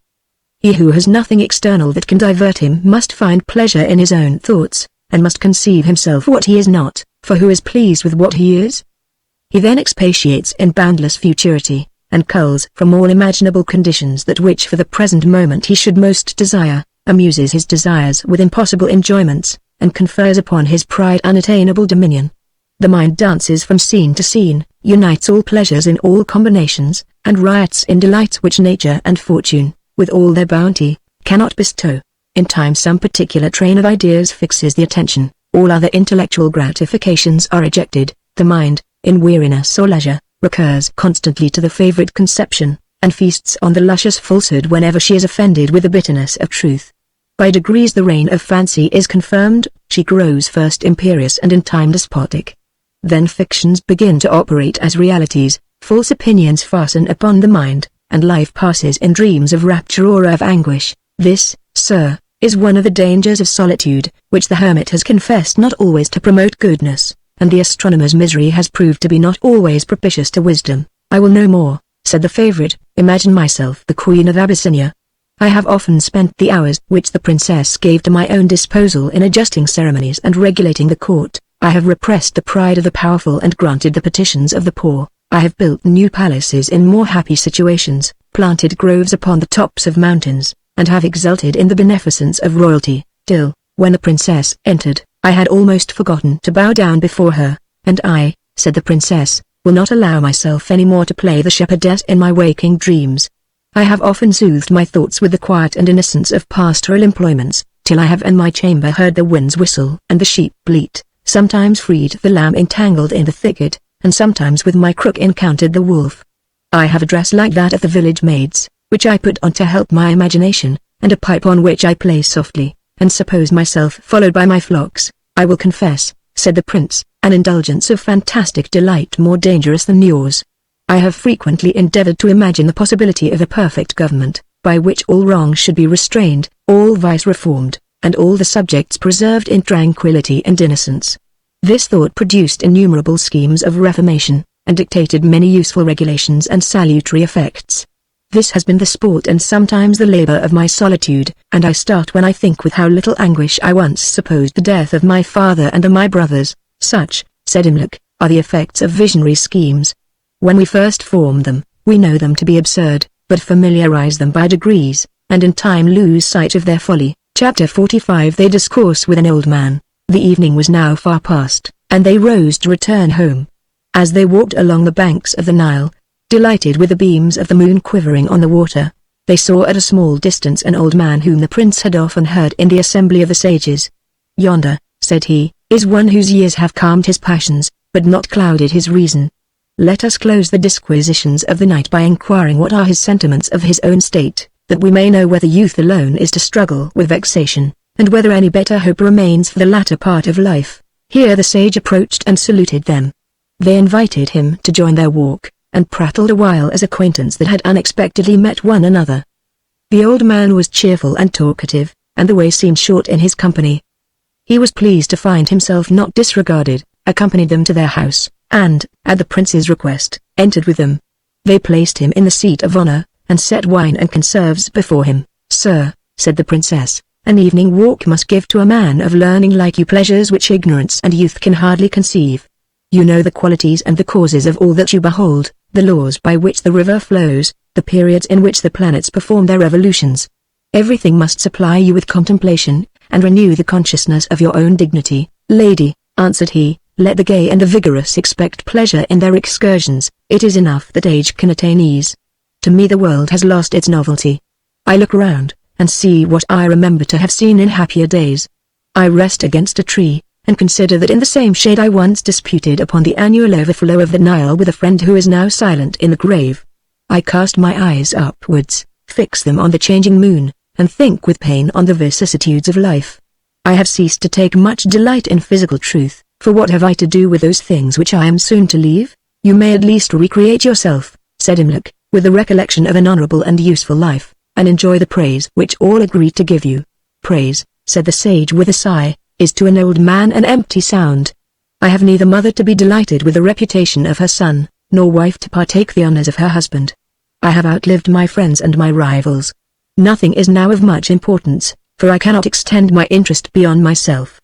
He who has nothing external that can divert him must find pleasure in his own thoughts, and must conceive himself what he is not, for who is pleased with what he is? He then expatiates in boundless futurity, and culls from all imaginable conditions that which for the present moment he should most desire, amuses his desires with impossible enjoyments, and confers upon his pride unattainable dominion. The mind dances from scene to scene, unites all pleasures in all combinations, and riots in delights which nature and fortune, with all their bounty, cannot bestow. In time some particular train of ideas fixes the attention, all other intellectual gratifications are ejected, the mind, in weariness or leisure, recurs constantly to the favorite conception, and feasts on the luscious falsehood whenever she is offended with the bitterness of truth. By degrees the reign of fancy is confirmed, she grows first imperious and in time despotic. Then fictions begin to operate as realities, false opinions fasten upon the mind, and life passes in dreams of rapture or of anguish. This, sir, is one of the dangers of solitude, which the hermit has confessed not always to promote goodness, and the astronomer's misery has proved to be not always propitious to wisdom. I will no more, said the favorite, imagine myself the Queen of Abyssinia. I have often spent the hours which the princess gave to my own disposal in adjusting ceremonies and regulating the court. I have repressed the pride of the powerful and granted the petitions of the poor. I have built new palaces in more happy situations, planted groves upon the tops of mountains, and have exulted in the beneficence of royalty, till, when the princess entered, I had almost forgotten to bow down before her, and I, said the princess, will not allow myself any more to play the shepherdess in my waking dreams. I have often soothed my thoughts with the quiet and innocence of pastoral employments, till I have in my chamber heard the winds whistle and the sheep bleat, sometimes freed the lamb entangled in the thicket, and sometimes with my crook encountered the wolf. I have a dress like that of the village maids, which I put on to help my imagination, and a pipe on which I play softly, and suppose myself followed by my flocks. I will confess, said the prince, an indulgence of fantastic delight more dangerous than yours. I have frequently endeavored to imagine the possibility of a perfect government, by which all wrong should be restrained, all vice reformed, and all the subjects preserved in tranquility and innocence. This thought produced innumerable schemes of reformation, and dictated many useful regulations and salutary effects. This has been the sport and sometimes the labor of my solitude, and I start when I think with how little anguish I once supposed the death of my father and of my brothers. Such, said Imlac, are the effects of visionary schemes. When we first form them, we know them to be absurd, but familiarize them by degrees, and in time lose sight of their folly. Chapter 45. They discourse with an old man. The evening was now far past, and they rose to return home. As they walked along the banks of the Nile, delighted with the beams of the moon quivering on the water, they saw at a small distance an old man whom the prince had often heard in the assembly of the sages. Yonder, said he, is one whose years have calmed his passions, but not clouded his reason. Let us close the disquisitions of the night by inquiring what are his sentiments of his own state, that we may know whether youth alone is to struggle with vexation, and whether any better hope remains for the latter part of life. Here the sage approached and saluted them. They invited him to join their walk, and prattled a while as acquaintance that had unexpectedly met one another. The old man was cheerful and talkative, and the way seemed short in his company. He was pleased to find himself not disregarded, accompanied them to their house, and, at the prince's request, entered with them. They placed him in the seat of honor, and set wine and conserves before him. Sir, said the princess, an evening walk must give to a man of learning like you pleasures which ignorance and youth can hardly conceive. You know the qualities and the causes of all that you behold, the laws by which the river flows, the periods in which the planets perform their revolutions. Everything must supply you with contemplation, and renew the consciousness of your own dignity. Lady, answered he, let the gay and the vigorous expect pleasure in their excursions, it is enough that age can attain ease. To me the world has lost its novelty. I look around, and see what I remember to have seen in happier days. I rest against a tree, and consider that in the same shade I once disputed upon the annual overflow of the Nile with a friend who is now silent in the grave. I cast my eyes upwards, fix them on the changing moon, and think with pain on the vicissitudes of life. I have ceased to take much delight in physical truth, for what have I to do with those things which I am soon to leave? You may at least recreate yourself, said Imlac, with the recollection of an honorable and useful life, and enjoy the praise which all agree to give you. Praise, said the sage with a sigh, is to an old man an empty sound. I have neither mother to be delighted with the reputation of her son, nor wife to partake the honors of her husband. I have outlived my friends and my rivals. Nothing is now of much importance, for I cannot extend my interest beyond myself.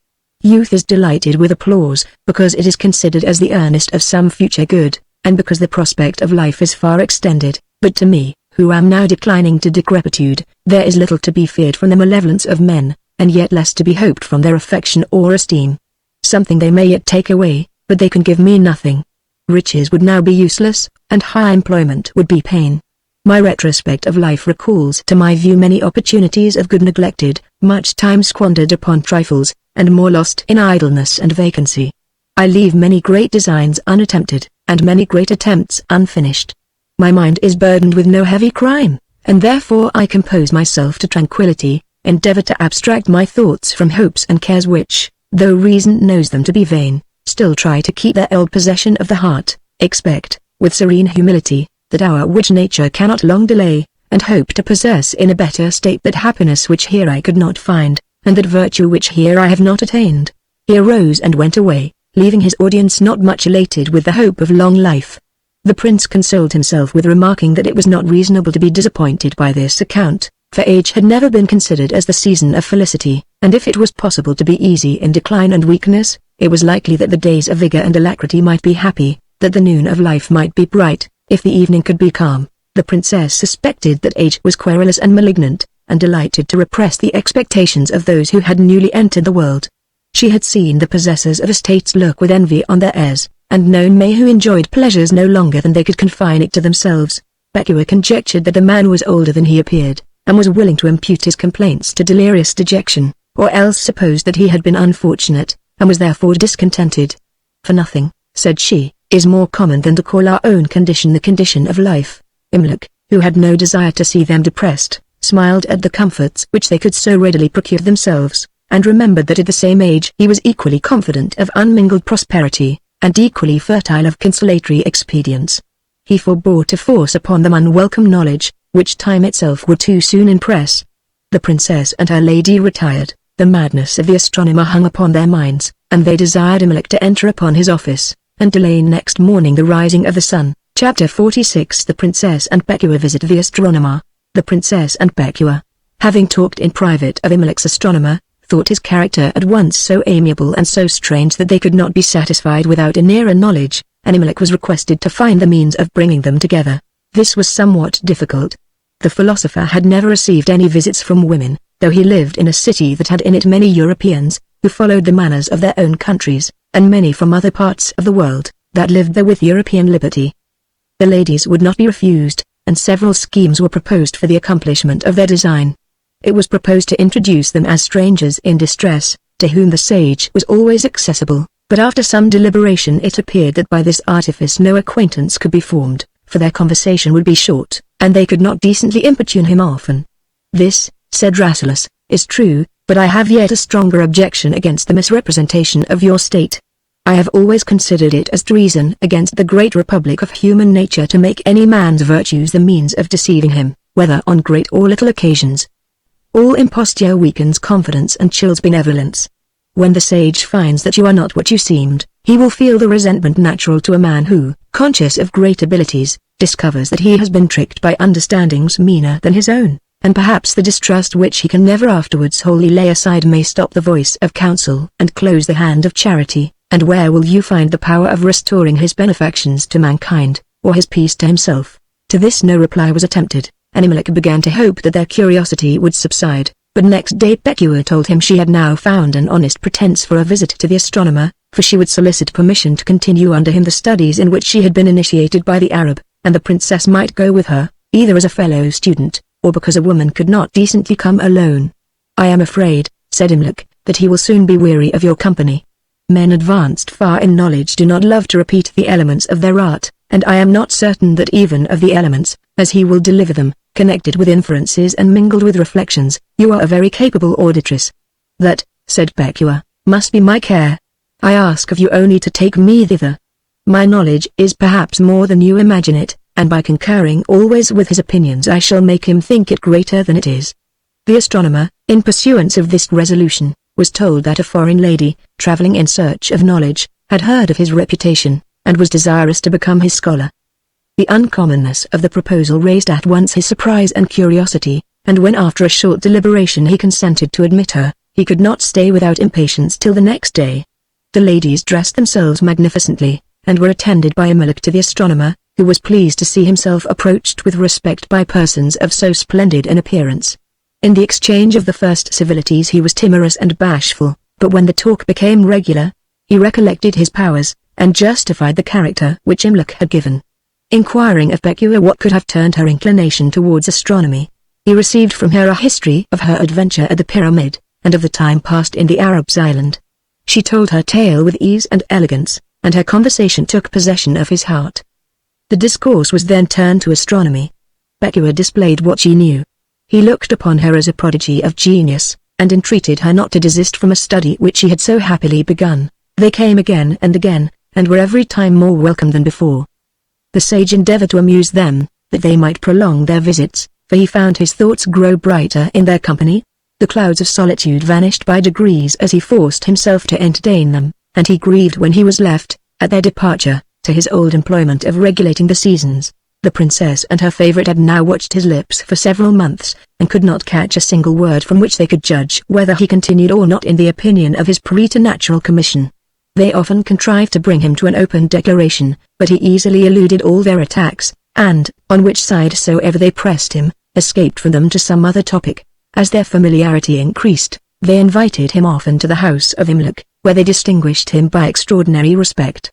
Youth is delighted with applause, because it is considered as the earnest of some future good, and because the prospect of life is far extended. But to me, who am now declining to decrepitude, there is little to be feared from the malevolence of men, and yet less to be hoped from their affection or esteem. Something they may yet take away, but they can give me nothing. Riches would now be useless, and high employment would be pain. My retrospect of life recalls to my view many opportunities of good neglected, much time squandered upon trifles, and more lost in idleness and vacancy. I leave many great designs unattempted, and many great attempts unfinished. My mind is burdened with no heavy crime, and therefore I compose myself to tranquillity, endeavor to abstract my thoughts from hopes and cares which, though reason knows them to be vain, still try to keep their old possession of the heart, expect, with serene humility, that hour which nature cannot long delay, and hope to possess in a better state that happiness which here I could not find, and that virtue which here I have not attained. He arose and went away, leaving his audience not much elated with the hope of long life. The prince consoled himself with remarking that it was not reasonable to be disappointed by this account, for age had never been considered as the season of felicity, and if it was possible to be easy in decline and weakness, it was likely that the days of vigor and alacrity might be happy, that the noon of life might be bright, if the evening could be calm. The princess suspected that age was querulous and malignant, and delighted to repress the expectations of those who had newly entered the world. She had seen the possessors of estates look with envy on their heirs, and known men who enjoyed pleasures no longer than they could confine it to themselves. Becua conjectured that the man was older than he appeared, and was willing to impute his complaints to delirious dejection, or else supposed that he had been unfortunate, and was therefore discontented. For nothing, said she, is more common than to call our own condition the condition of life. Imlac, who had no desire to see them depressed, smiled at the comforts which they could so readily procure themselves, and remembered that at the same age he was equally confident of unmingled prosperity, and equally fertile of consolatory expedients. He forbore to force upon them unwelcome knowledge, which time itself would too soon impress. The princess and her lady retired, the madness of the astronomer hung upon their minds, and they desired Imlac to enter upon his office, and delay next morning the rising of the sun. Chapter 46. The Princess and Becua visit the astronomer. The princess and Becua, having talked in private of Imlac's astronomer, thought his character at once so amiable and so strange that they could not be satisfied without a nearer knowledge, and Imlac was requested to find the means of bringing them together. This was somewhat difficult. The philosopher had never received any visits from women, though he lived in a city that had in it many Europeans, who followed the manners of their own countries, and many from other parts of the world, that lived there with European liberty. The ladies would not be refused, and several schemes were proposed for the accomplishment of their design. It was proposed to introduce them as strangers in distress, to whom the sage was always accessible, but after some deliberation it appeared that by this artifice no acquaintance could be formed, for their conversation would be short, and they could not decently importune him often. This, said Rasselas, is true, but I have yet a stronger objection against the misrepresentation of your state. I have always considered it as treason against the great republic of human nature to make any man's virtues the means of deceiving him, whether on great or little occasions. All imposture weakens confidence and chills benevolence. When the sage finds that you are not what you seemed, he will feel the resentment natural to a man who, conscious of great abilities, discovers that he has been tricked by understandings meaner than his own, and perhaps the distrust which he can never afterwards wholly lay aside may stop the voice of counsel and close the hand of charity. And where will you find the power of restoring his benefactions to mankind, or his peace to himself? To this no reply was attempted, and Imlac began to hope that their curiosity would subside, but next day Becua told him she had now found an honest pretence for a visit to the astronomer, for she would solicit permission to continue under him the studies in which she had been initiated by the Arab, and the princess might go with her, either as a fellow student, or because a woman could not decently come alone. I am afraid, said Imlac, that he will soon be weary of your company. Men advanced far in knowledge do not love to repeat the elements of their art, and I am not certain that even of the elements, as he will deliver them, connected with inferences and mingled with reflections, you are a very capable auditress. That, said Becua, must be my care. I ask of you only to take me thither. My knowledge is perhaps more than you imagine it, and by concurring always with his opinions I shall make him think it greater than it is. The astronomer, in pursuance of this resolution, was told that a foreign lady, traveling in search of knowledge, had heard of his reputation, and was desirous to become his scholar. The uncommonness of the proposal raised at once his surprise and curiosity, and when after a short deliberation he consented to admit her, He could not stay without impatience till the next day. The ladies dressed themselves magnificently, and were attended by Imluk to the astronomer, who was pleased to see himself approached with respect by persons of so splendid an appearance. In the exchange of the first civilities he was timorous and bashful, but when the talk became regular, he recollected his powers, and justified the character which Imluk had given. Inquiring of Bekua what could have turned her inclination towards astronomy, he received from her a history of her adventure at the pyramid, and of the time passed in the Arab's island. She told her tale with ease and elegance, and her conversation took possession of his heart. The discourse was then turned to astronomy. Bekua displayed what she knew. He looked upon her as a prodigy of genius, and entreated her not to desist from a study which she had so happily begun. They came again, and were every time more welcome than before. The sage endeavored to amuse them, that they might prolong their visits, for he found his thoughts grow brighter in their company. The clouds of solitude vanished by degrees as he forced himself to entertain them, and he grieved when he was left, at their departure, to his old employment of regulating the seasons. The princess and her favorite had now watched his lips for several months, and could not catch a single word from which they could judge whether he continued or not in the opinion of his preternatural commission. They often contrived to bring him to an open declaration, but he easily eluded all their attacks, and, on which side soever they pressed him, escaped from them to some other topic. As their familiarity increased, they invited him often to the house of Imluk, where they distinguished him by extraordinary respect.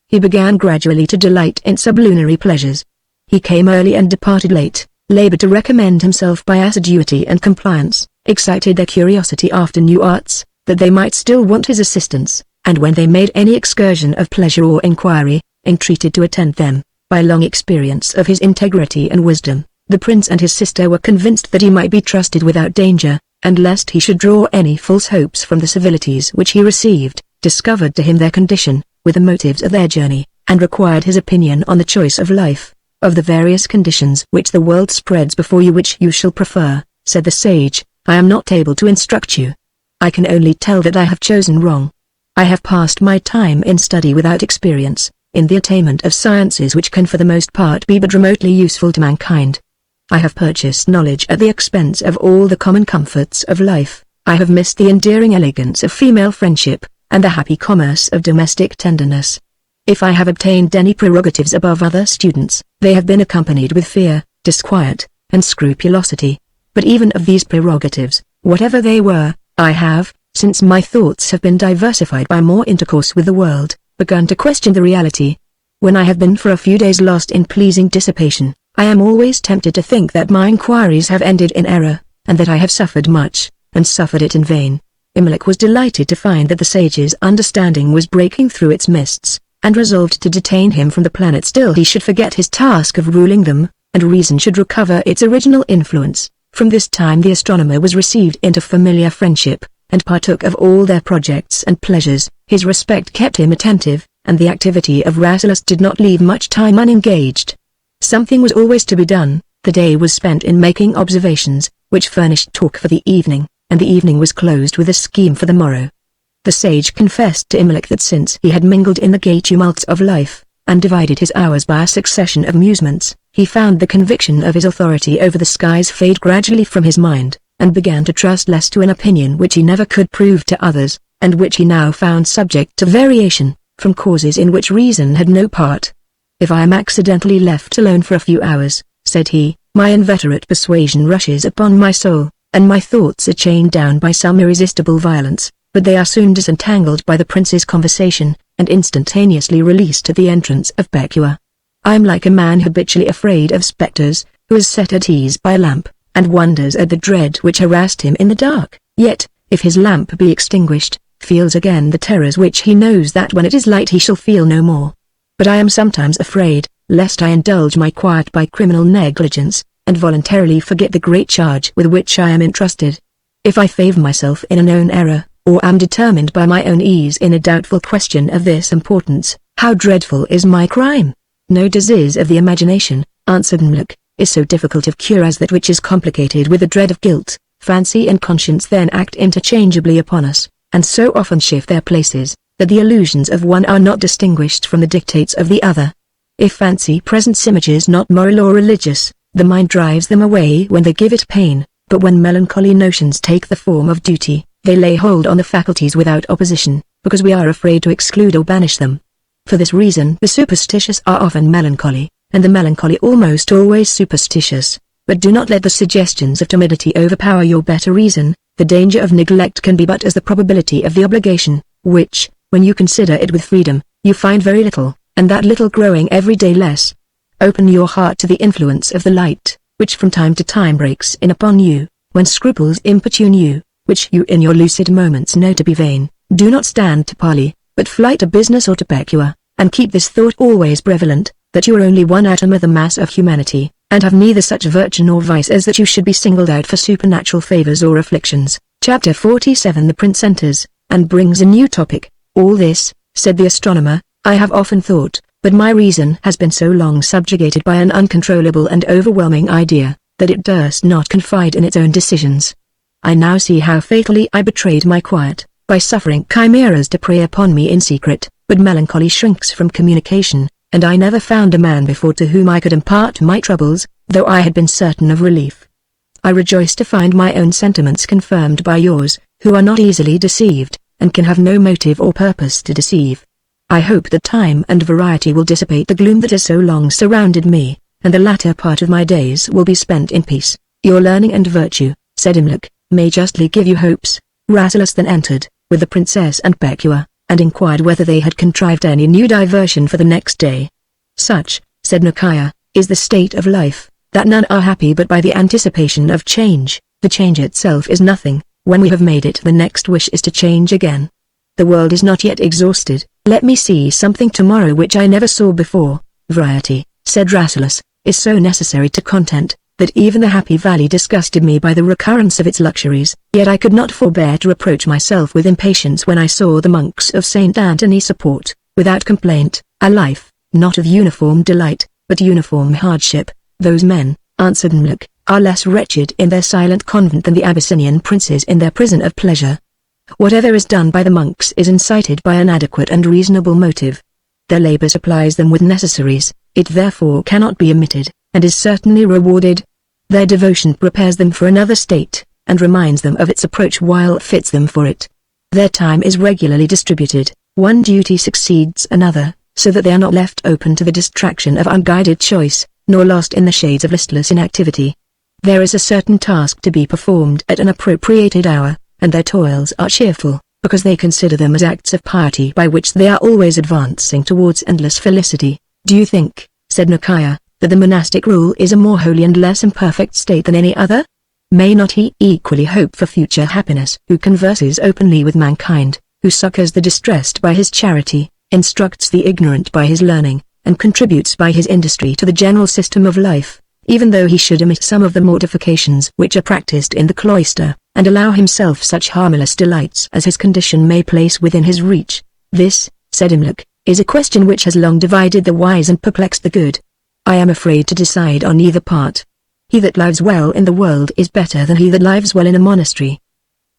He began gradually to delight in sublunary pleasures. He came early and departed late, labored to recommend himself by assiduity and compliance, excited their curiosity after new arts, that they might still want his assistance, and when they made any excursion of pleasure or inquiry, entreated to attend them. By long experience of his integrity and wisdom, the prince and his sister were convinced that he might be trusted without danger, and lest he should draw any false hopes from the civilities which he received, discovered to him their condition, with the motives of their journey, and required his opinion on the choice of life. Of the various conditions which the world spreads before you which you shall prefer, said the sage, I am not able to instruct you. I can only tell that I have chosen wrong. I have passed my time in study without experience, in the attainment of sciences which can for the most part be but remotely useful to mankind. I have purchased knowledge at the expense of all the common comforts of life. I have missed the endearing elegance of female friendship, and the happy commerce of domestic tenderness. If I have obtained any prerogatives above other students, they have been accompanied with fear, disquiet, and scrupulosity. But even of these prerogatives, whatever they were, I have, since my thoughts have been diversified by more intercourse with the world, begun to question the reality. When I have been for a few days lost in pleasing dissipation, I am always tempted to think that my inquiries have ended in error, and that I have suffered much, and suffered it in vain. Imluk was delighted to find that the sage's understanding was breaking through its mists, and resolved to detain him from the planet till he should forget his task of ruling them, and reason should recover its original influence. From this time the astronomer was received into familiar friendship, and partook of all their projects and pleasures. His respect kept him attentive, and the activity of Rasselas did not leave much time unengaged. Something was always to be done. The day was spent in making observations, which furnished talk for the evening, and the evening was closed with a scheme for the morrow. The sage confessed to Imluk that since he had mingled in the gay tumults of life, and divided his hours by a succession of amusements, he found the conviction of his authority over the skies fade gradually from his mind, and began to trust less to an opinion which he never could prove to others, and which he now found subject to variation, from causes in which reason had no part. If I am accidentally left alone for a few hours, said he, my inveterate persuasion rushes upon my soul, and my thoughts are chained down by some irresistible violence, but they are soon disentangled by the prince's conversation, and instantaneously released at the entrance of Bekua. I am like a man habitually afraid of spectres, who is set at ease by a lamp, and wonders at the dread which harassed him in the dark, yet, if his lamp be extinguished, feels again the terrors which he knows that when it is light he shall feel no more. But I am sometimes afraid, lest I indulge my quiet by criminal negligence, and voluntarily forget the great charge with which I am entrusted. If I favor myself in a known error, or am determined by my own ease in a doubtful question of this importance, how dreadful is my crime! No disease of the imagination, answered Imluk, is so difficult of cure as that which is complicated with the dread of guilt. Fancy and conscience then act interchangeably upon us, and so often shift their places, that the illusions of one are not distinguished from the dictates of the other. If fancy presents images not moral or religious, the mind drives them away when they give it pain, but when melancholy notions take the form of duty, They lay hold on the faculties without opposition, because we are afraid to exclude or banish them. For this reason the superstitious are often melancholy, and the melancholy almost always superstitious. But do not let the suggestions of timidity overpower your better reason. The danger of neglect can be but as the probability of the obligation, which, when you consider it with freedom, you find very little, and that little growing every day less. Open your heart to the influence of the light, which from time to time breaks in upon you, when scruples importune you, which you in your lucid moments know to be vain. Do not stand to parley, but fly to business or to pecua, and keep this thought always prevalent, that you are only one atom of the mass of humanity, and have neither such virtue nor vice as that you should be singled out for supernatural favors or afflictions. Chapter 47. The Prince enters, and brings a new topic. All this, said the astronomer, I have often thought, but my reason has been so long subjugated by an uncontrollable and overwhelming idea, that it durst not confide in its own decisions. I now see how fatally I betrayed my quiet, by suffering chimeras to prey upon me in secret, but melancholy shrinks from communication, and I never found a man before to whom I could impart my troubles, though I had been certain of relief. I rejoice to find my own sentiments confirmed by yours, who are not easily deceived, and can have no motive or purpose to deceive. I hope that time and variety will dissipate the gloom that has so long surrounded me, and the latter part of my days will be spent in peace. Your learning and virtue, said Imlac, may justly give you hopes. Rasselas then entered, with the princess and Pecua, and inquired whether they had contrived any new diversion for the next day. Such, said Nakia, is the state of life, that none are happy but by the anticipation of change. The change itself is nothing. When we have made it, the next wish is to change again. The world is not yet exhausted. Let me see something tomorrow which I never saw before. Variety, said Rasselas, is so necessary to content, that even the happy valley disgusted me by the recurrence of its luxuries. Yet I could not forbear to reproach myself with impatience when I saw the monks of St. Anthony support, without complaint, a life, not of uniform delight, but uniform hardship. Those men, answered Imlac, are less wretched in their silent convent than the Abyssinian princes in their prison of pleasure. Whatever is done by the monks is incited by an adequate and reasonable motive. Their labor supplies them with necessaries, it therefore cannot be omitted, and is certainly rewarded. Their devotion prepares them for another state, and reminds them of its approach while fits them for it. Their time is regularly distributed, one duty succeeds another, so that they are not left open to the distraction of unguided choice, nor lost in the shades of listless inactivity. There is a certain task to be performed at an appropriated hour, and their toils are cheerful, because they consider them as acts of piety by which they are always advancing towards endless felicity. Do you think, said Nakia, that the monastic rule is a more holy and less imperfect state than any other? May not he equally hope for future happiness who converses openly with mankind, who succors the distressed by his charity, instructs the ignorant by his learning, and contributes by his industry to the general system of life, even though he should omit some of the mortifications which are practiced in the cloister, and allow himself such harmless delights as his condition may place within his reach? This, said Imlac, is a question which has long divided the wise and perplexed the good. I am afraid to decide on either part. He that lives well in the world is better than he that lives well in a monastery.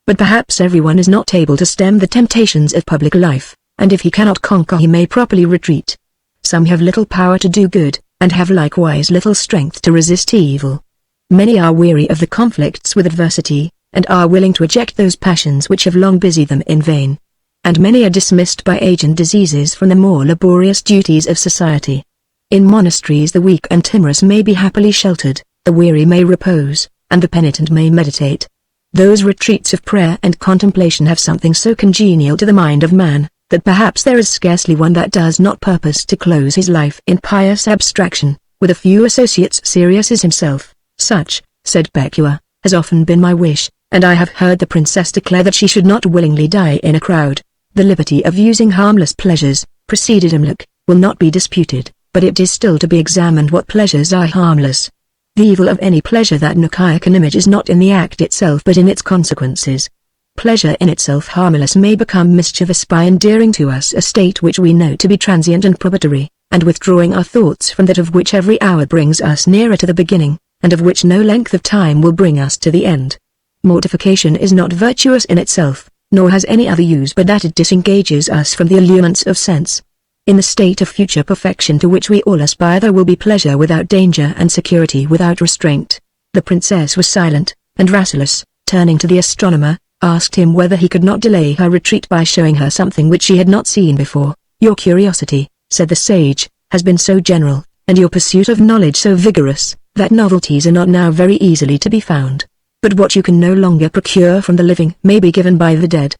But perhaps everyone is not able to stem the temptations of public life, and if he cannot conquer he may properly retreat. Some have little power to do good, and have likewise little strength to resist evil. Many are weary of the conflicts with adversity, and are willing to eject those passions which have long busied them in vain. And many are dismissed by age and diseases from the more laborious duties of society. In monasteries the weak and timorous may be happily sheltered, the weary may repose, and the penitent may meditate. Those retreats of prayer and contemplation have something so congenial to the mind of man, that perhaps there is scarcely one that does not purpose to close his life in pious abstraction, with a few associates serious as himself. Such, said Pecua, has often been my wish, and I have heard the princess declare that she should not willingly die in a crowd. The liberty of using harmless pleasures, proceeded Imlac, will not be disputed, but it is still to be examined what pleasures are harmless. The evil of any pleasure that Nakia can image is not in the act itself but in its consequences. Pleasure in itself harmless may become mischievous by endearing to us a state which we know to be transient and probatory, and withdrawing our thoughts from that of which every hour brings us nearer to the beginning, and of which no length of time will bring us to the end. Mortification is not virtuous in itself, nor has any other use but that it disengages us from the allurements of sense. In the state of future perfection to which we all aspire there will be pleasure without danger and security without restraint. The princess was silent, and Rasselas, turning to the astronomer, asked him whether he could not delay her retreat by showing her something which she had not seen before. "Your curiosity," said the sage, "has been so general, and your pursuit of knowledge so vigorous, that novelties are not now very easily to be found. But what you can no longer procure from the living may be given by the dead.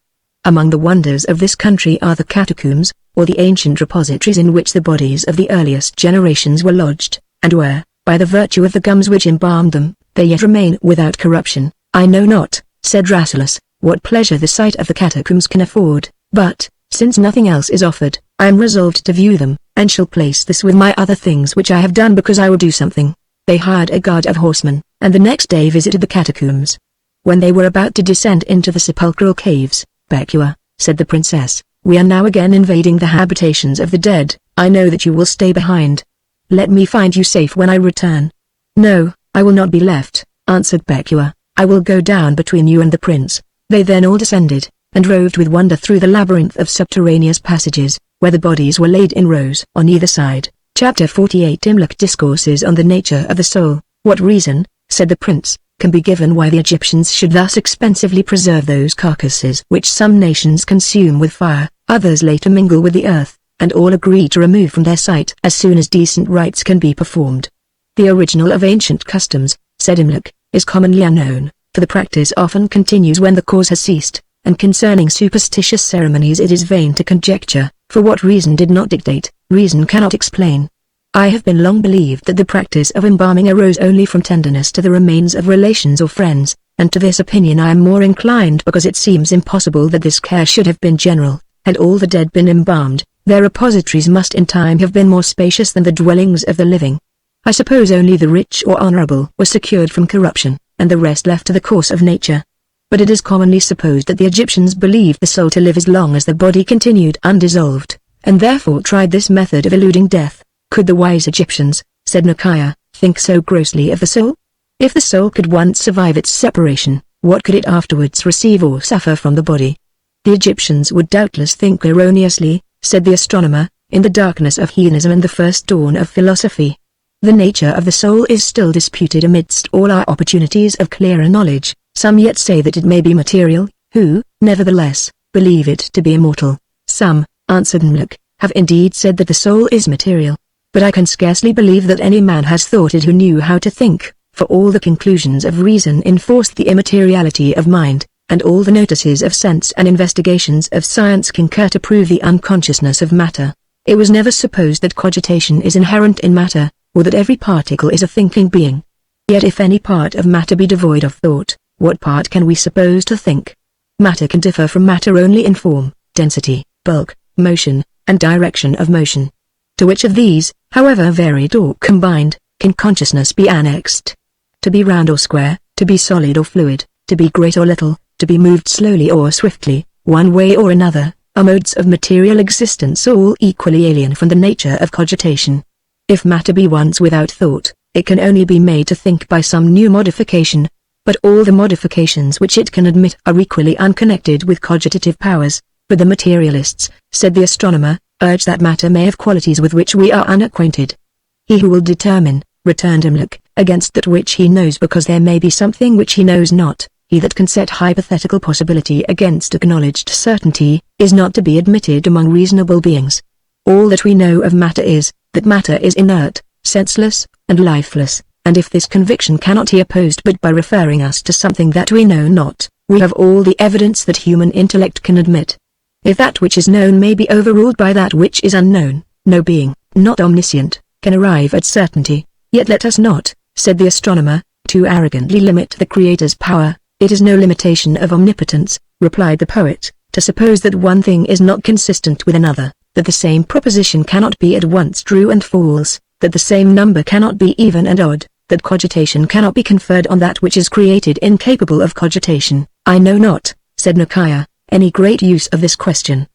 Among the wonders of this country are the catacombs, or the ancient repositories in which the bodies of the earliest generations were lodged, and where, by the virtue of the gums which embalmed them, they yet remain without corruption. I know not," said Rasselas, "what pleasure the sight of the catacombs can afford, but, since nothing else is offered, I am resolved to view them, and shall place this with my other things which I have done because I will do something." They hired a guard of horsemen, and the next day visited the catacombs. When they were about to descend into the sepulchral caves, "Becua," said the princess, "we are now again invading the habitations of the dead. I know that you will stay behind. Let me find you safe when I return." "No, I will not be left," answered Becua. "I will go down between you and the prince." They then all descended, and roved with wonder through the labyrinth of subterraneous passages, where the bodies were laid in rows on either side. Chapter 48 Imluk discourses on the nature of the soul. "What reason," said the prince, "can be given why the Egyptians should thus expensively preserve those carcasses which some nations consume with fire, others later mingle with the earth, and all agree to remove from their sight as soon as decent rites can be performed? The original of ancient customs," said Imluk, "is commonly unknown, for the practice often continues when the cause has ceased, and concerning superstitious ceremonies it is vain to conjecture, for what reason did not dictate, reason cannot explain. I have been long believed that the practice of embalming arose only from tenderness to the remains of relations or friends, and to this opinion I am more inclined because it seems impossible that this care should have been general. Had all the dead been embalmed, their repositories must in time have been more spacious than the dwellings of the living. I suppose only the rich or honorable were secured from corruption, and the rest left to the course of nature. But it is commonly supposed that the Egyptians believed the soul to live as long as the body continued undissolved, and therefore tried this method of eluding death. Could the wise Egyptians, said Nakaya, think so grossly of the soul? If the soul could once survive its separation, what could it afterwards receive or suffer from the body? The Egyptians would doubtless think erroneously, said the astronomer, in the darkness of heathenism and the first dawn of philosophy. The nature of the soul is still disputed amidst all our opportunities of clearer knowledge. Some yet say that it may be material, who, nevertheless, believe it to be immortal. Some, answered Mluk, have indeed said that the soul is material. But I can scarcely believe that any man has thought it who knew how to think, for all the conclusions of reason enforce the immateriality of mind, and all the notices of sense and investigations of science concur to prove the unconsciousness of matter. It was never supposed that cogitation is inherent in matter, or that every particle is a thinking being. Yet if any part of matter be devoid of thought, what part can we suppose to think? Matter can differ from matter only in form, density, bulk, motion, and direction of motion. To which of these, however varied or combined, can consciousness be annexed? To be round or square, to be solid or fluid, to be great or little, to be moved slowly or swiftly, one way or another, are modes of material existence all equally alien from the nature of cogitation. If matter be once without thought, it can only be made to think by some new modification, but all the modifications which it can admit are equally unconnected with cogitative powers. But the materialists, said the astronomer, urge that matter may have qualities with which we are unacquainted. He who will determine, returned Imluk, against that which he knows because there may be something which he knows not, he that can set hypothetical possibility against acknowledged certainty, is not to be admitted among reasonable beings. All that we know of matter is, that matter is inert, senseless, and lifeless, and if this conviction cannot be opposed but by referring us to something that we know not, we have all the evidence that human intellect can admit. If that which is known may be overruled by that which is unknown, no being, not omniscient, can arrive at certainty. Yet let us not, said the astronomer, too arrogantly limit the Creator's power. It is no limitation of omnipotence, replied the poet, to suppose that one thing is not consistent with another, that the same proposition cannot be at once true and false, that the same number cannot be even and odd, that cogitation cannot be conferred on that which is created incapable of cogitation. I know not, said Nakaya, any great use of this question.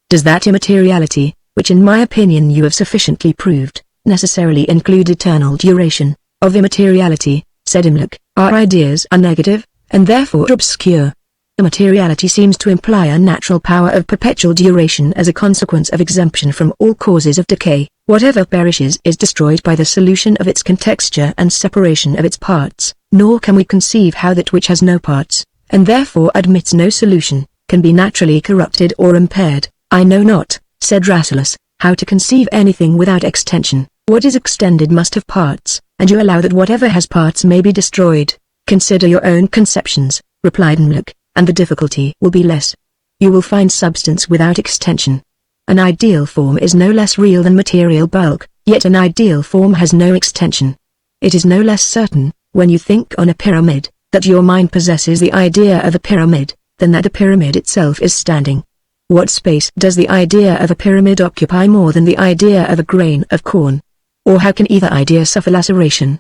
Does that immateriality, which in my opinion you have sufficiently proved, necessarily include eternal duration? Of immateriality, said Imluk, our ideas are negative, and therefore obscure. Immateriality seems to imply a natural power of perpetual duration as a consequence of exemption from all causes of decay. Whatever perishes is destroyed by the solution of its contexture and separation of its parts, nor can we conceive how that which has no parts, and therefore admits no solution, can be naturally corrupted or impaired. I know not, said Rasselas, how to conceive anything without extension. What is extended must have parts, and you allow that whatever has parts may be destroyed. Consider your own conceptions, replied Mluk, and the difficulty will be less. You will find substance without extension. An ideal form is no less real than material bulk, yet an ideal form has no extension. It is no less certain, when you think on a pyramid, that your mind possesses the idea of a pyramid, than that the pyramid itself is standing. What space does the idea of a pyramid occupy more than the idea of a grain of corn? Or how can either idea suffer laceration?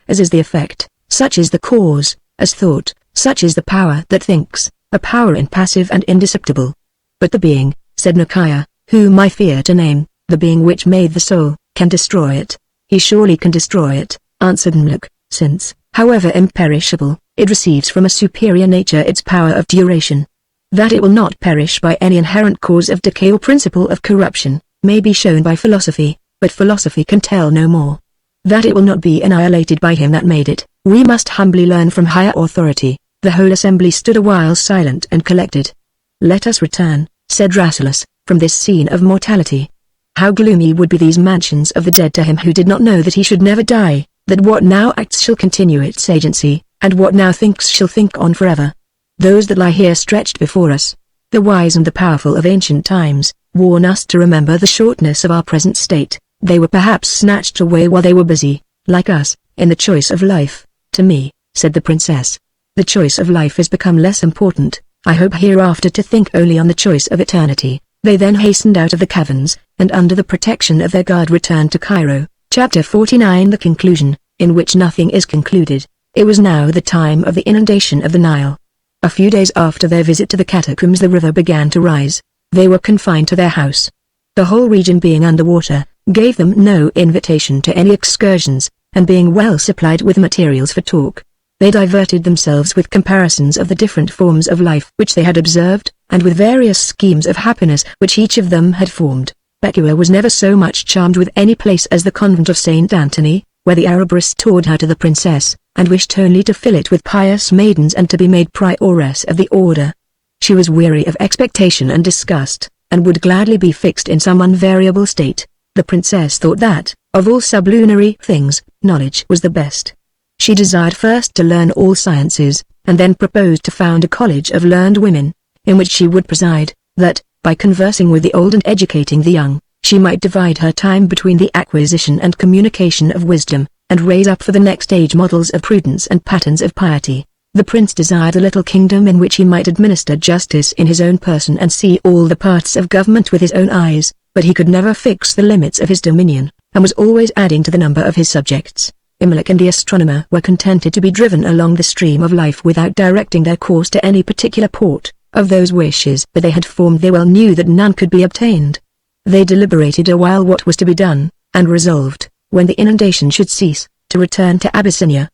As is the effect, such is the cause; as thought, such is the power that thinks, a power impassive and indiscernible. But the being, said Nakia, whom I fear to name, the being which made the soul, can destroy it. He surely can destroy it, answered Mluk, since, however imperishable, it receives from a superior nature its power of duration. That it will not perish by any inherent cause of decay or principle of corruption, may be shown by philosophy, but philosophy can tell no more. That it will not be annihilated by him that made it, we must humbly learn from higher authority. The whole assembly stood a while silent and collected. Let us return, said Rasselas, from this scene of mortality. How gloomy would be these mansions of the dead to him who did not know that he should never die, that what now acts shall continue its agency, and what now thinks shall think on forever. Those that lie here stretched before us, the wise and the powerful of ancient times, warn us to remember the shortness of our present state. They were perhaps snatched away while they were busy, like us, in the choice of life. To me, said the princess, the choice of life has become less important. I hope hereafter to think only on the choice of eternity. They then hastened out of the caverns, and under the protection of their guard returned to Cairo. Chapter 49 The conclusion, in which nothing is concluded. It was now the time of the inundation of the Nile. A few days after their visit to the catacombs the river began to rise. They were confined to their house. The whole region being under water, gave them no invitation to any excursions, and being well supplied with materials for talk, they diverted themselves with comparisons of the different forms of life which they had observed, and with various schemes of happiness which each of them had formed. Becua was never so much charmed with any place as the convent of St. Anthony, where the Arab restored her to the princess, and wished only to fill it with pious maidens and to be made prioress of the order. She was weary of expectation and disgust, and would gladly be fixed in some unvariable state. The princess thought that, of all sublunary things, knowledge was the best. She desired first to learn all sciences, and then proposed to found a college of learned women, in which she would preside, that, by conversing with the old and educating the young, she might divide her time between the acquisition and communication of wisdom, and raise up for the next age models of prudence and patterns of piety. The prince desired a little kingdom in which he might administer justice in his own person and see all the parts of government with his own eyes, but he could never fix the limits of his dominion, and was always adding to the number of his subjects. Imluk and the astronomer were contented to be driven along the stream of life without directing their course to any particular port. Of those wishes that they had formed they well knew that none could be obtained. They deliberated a while what was to be done, and resolved, when the inundation should cease, to return to Abyssinia.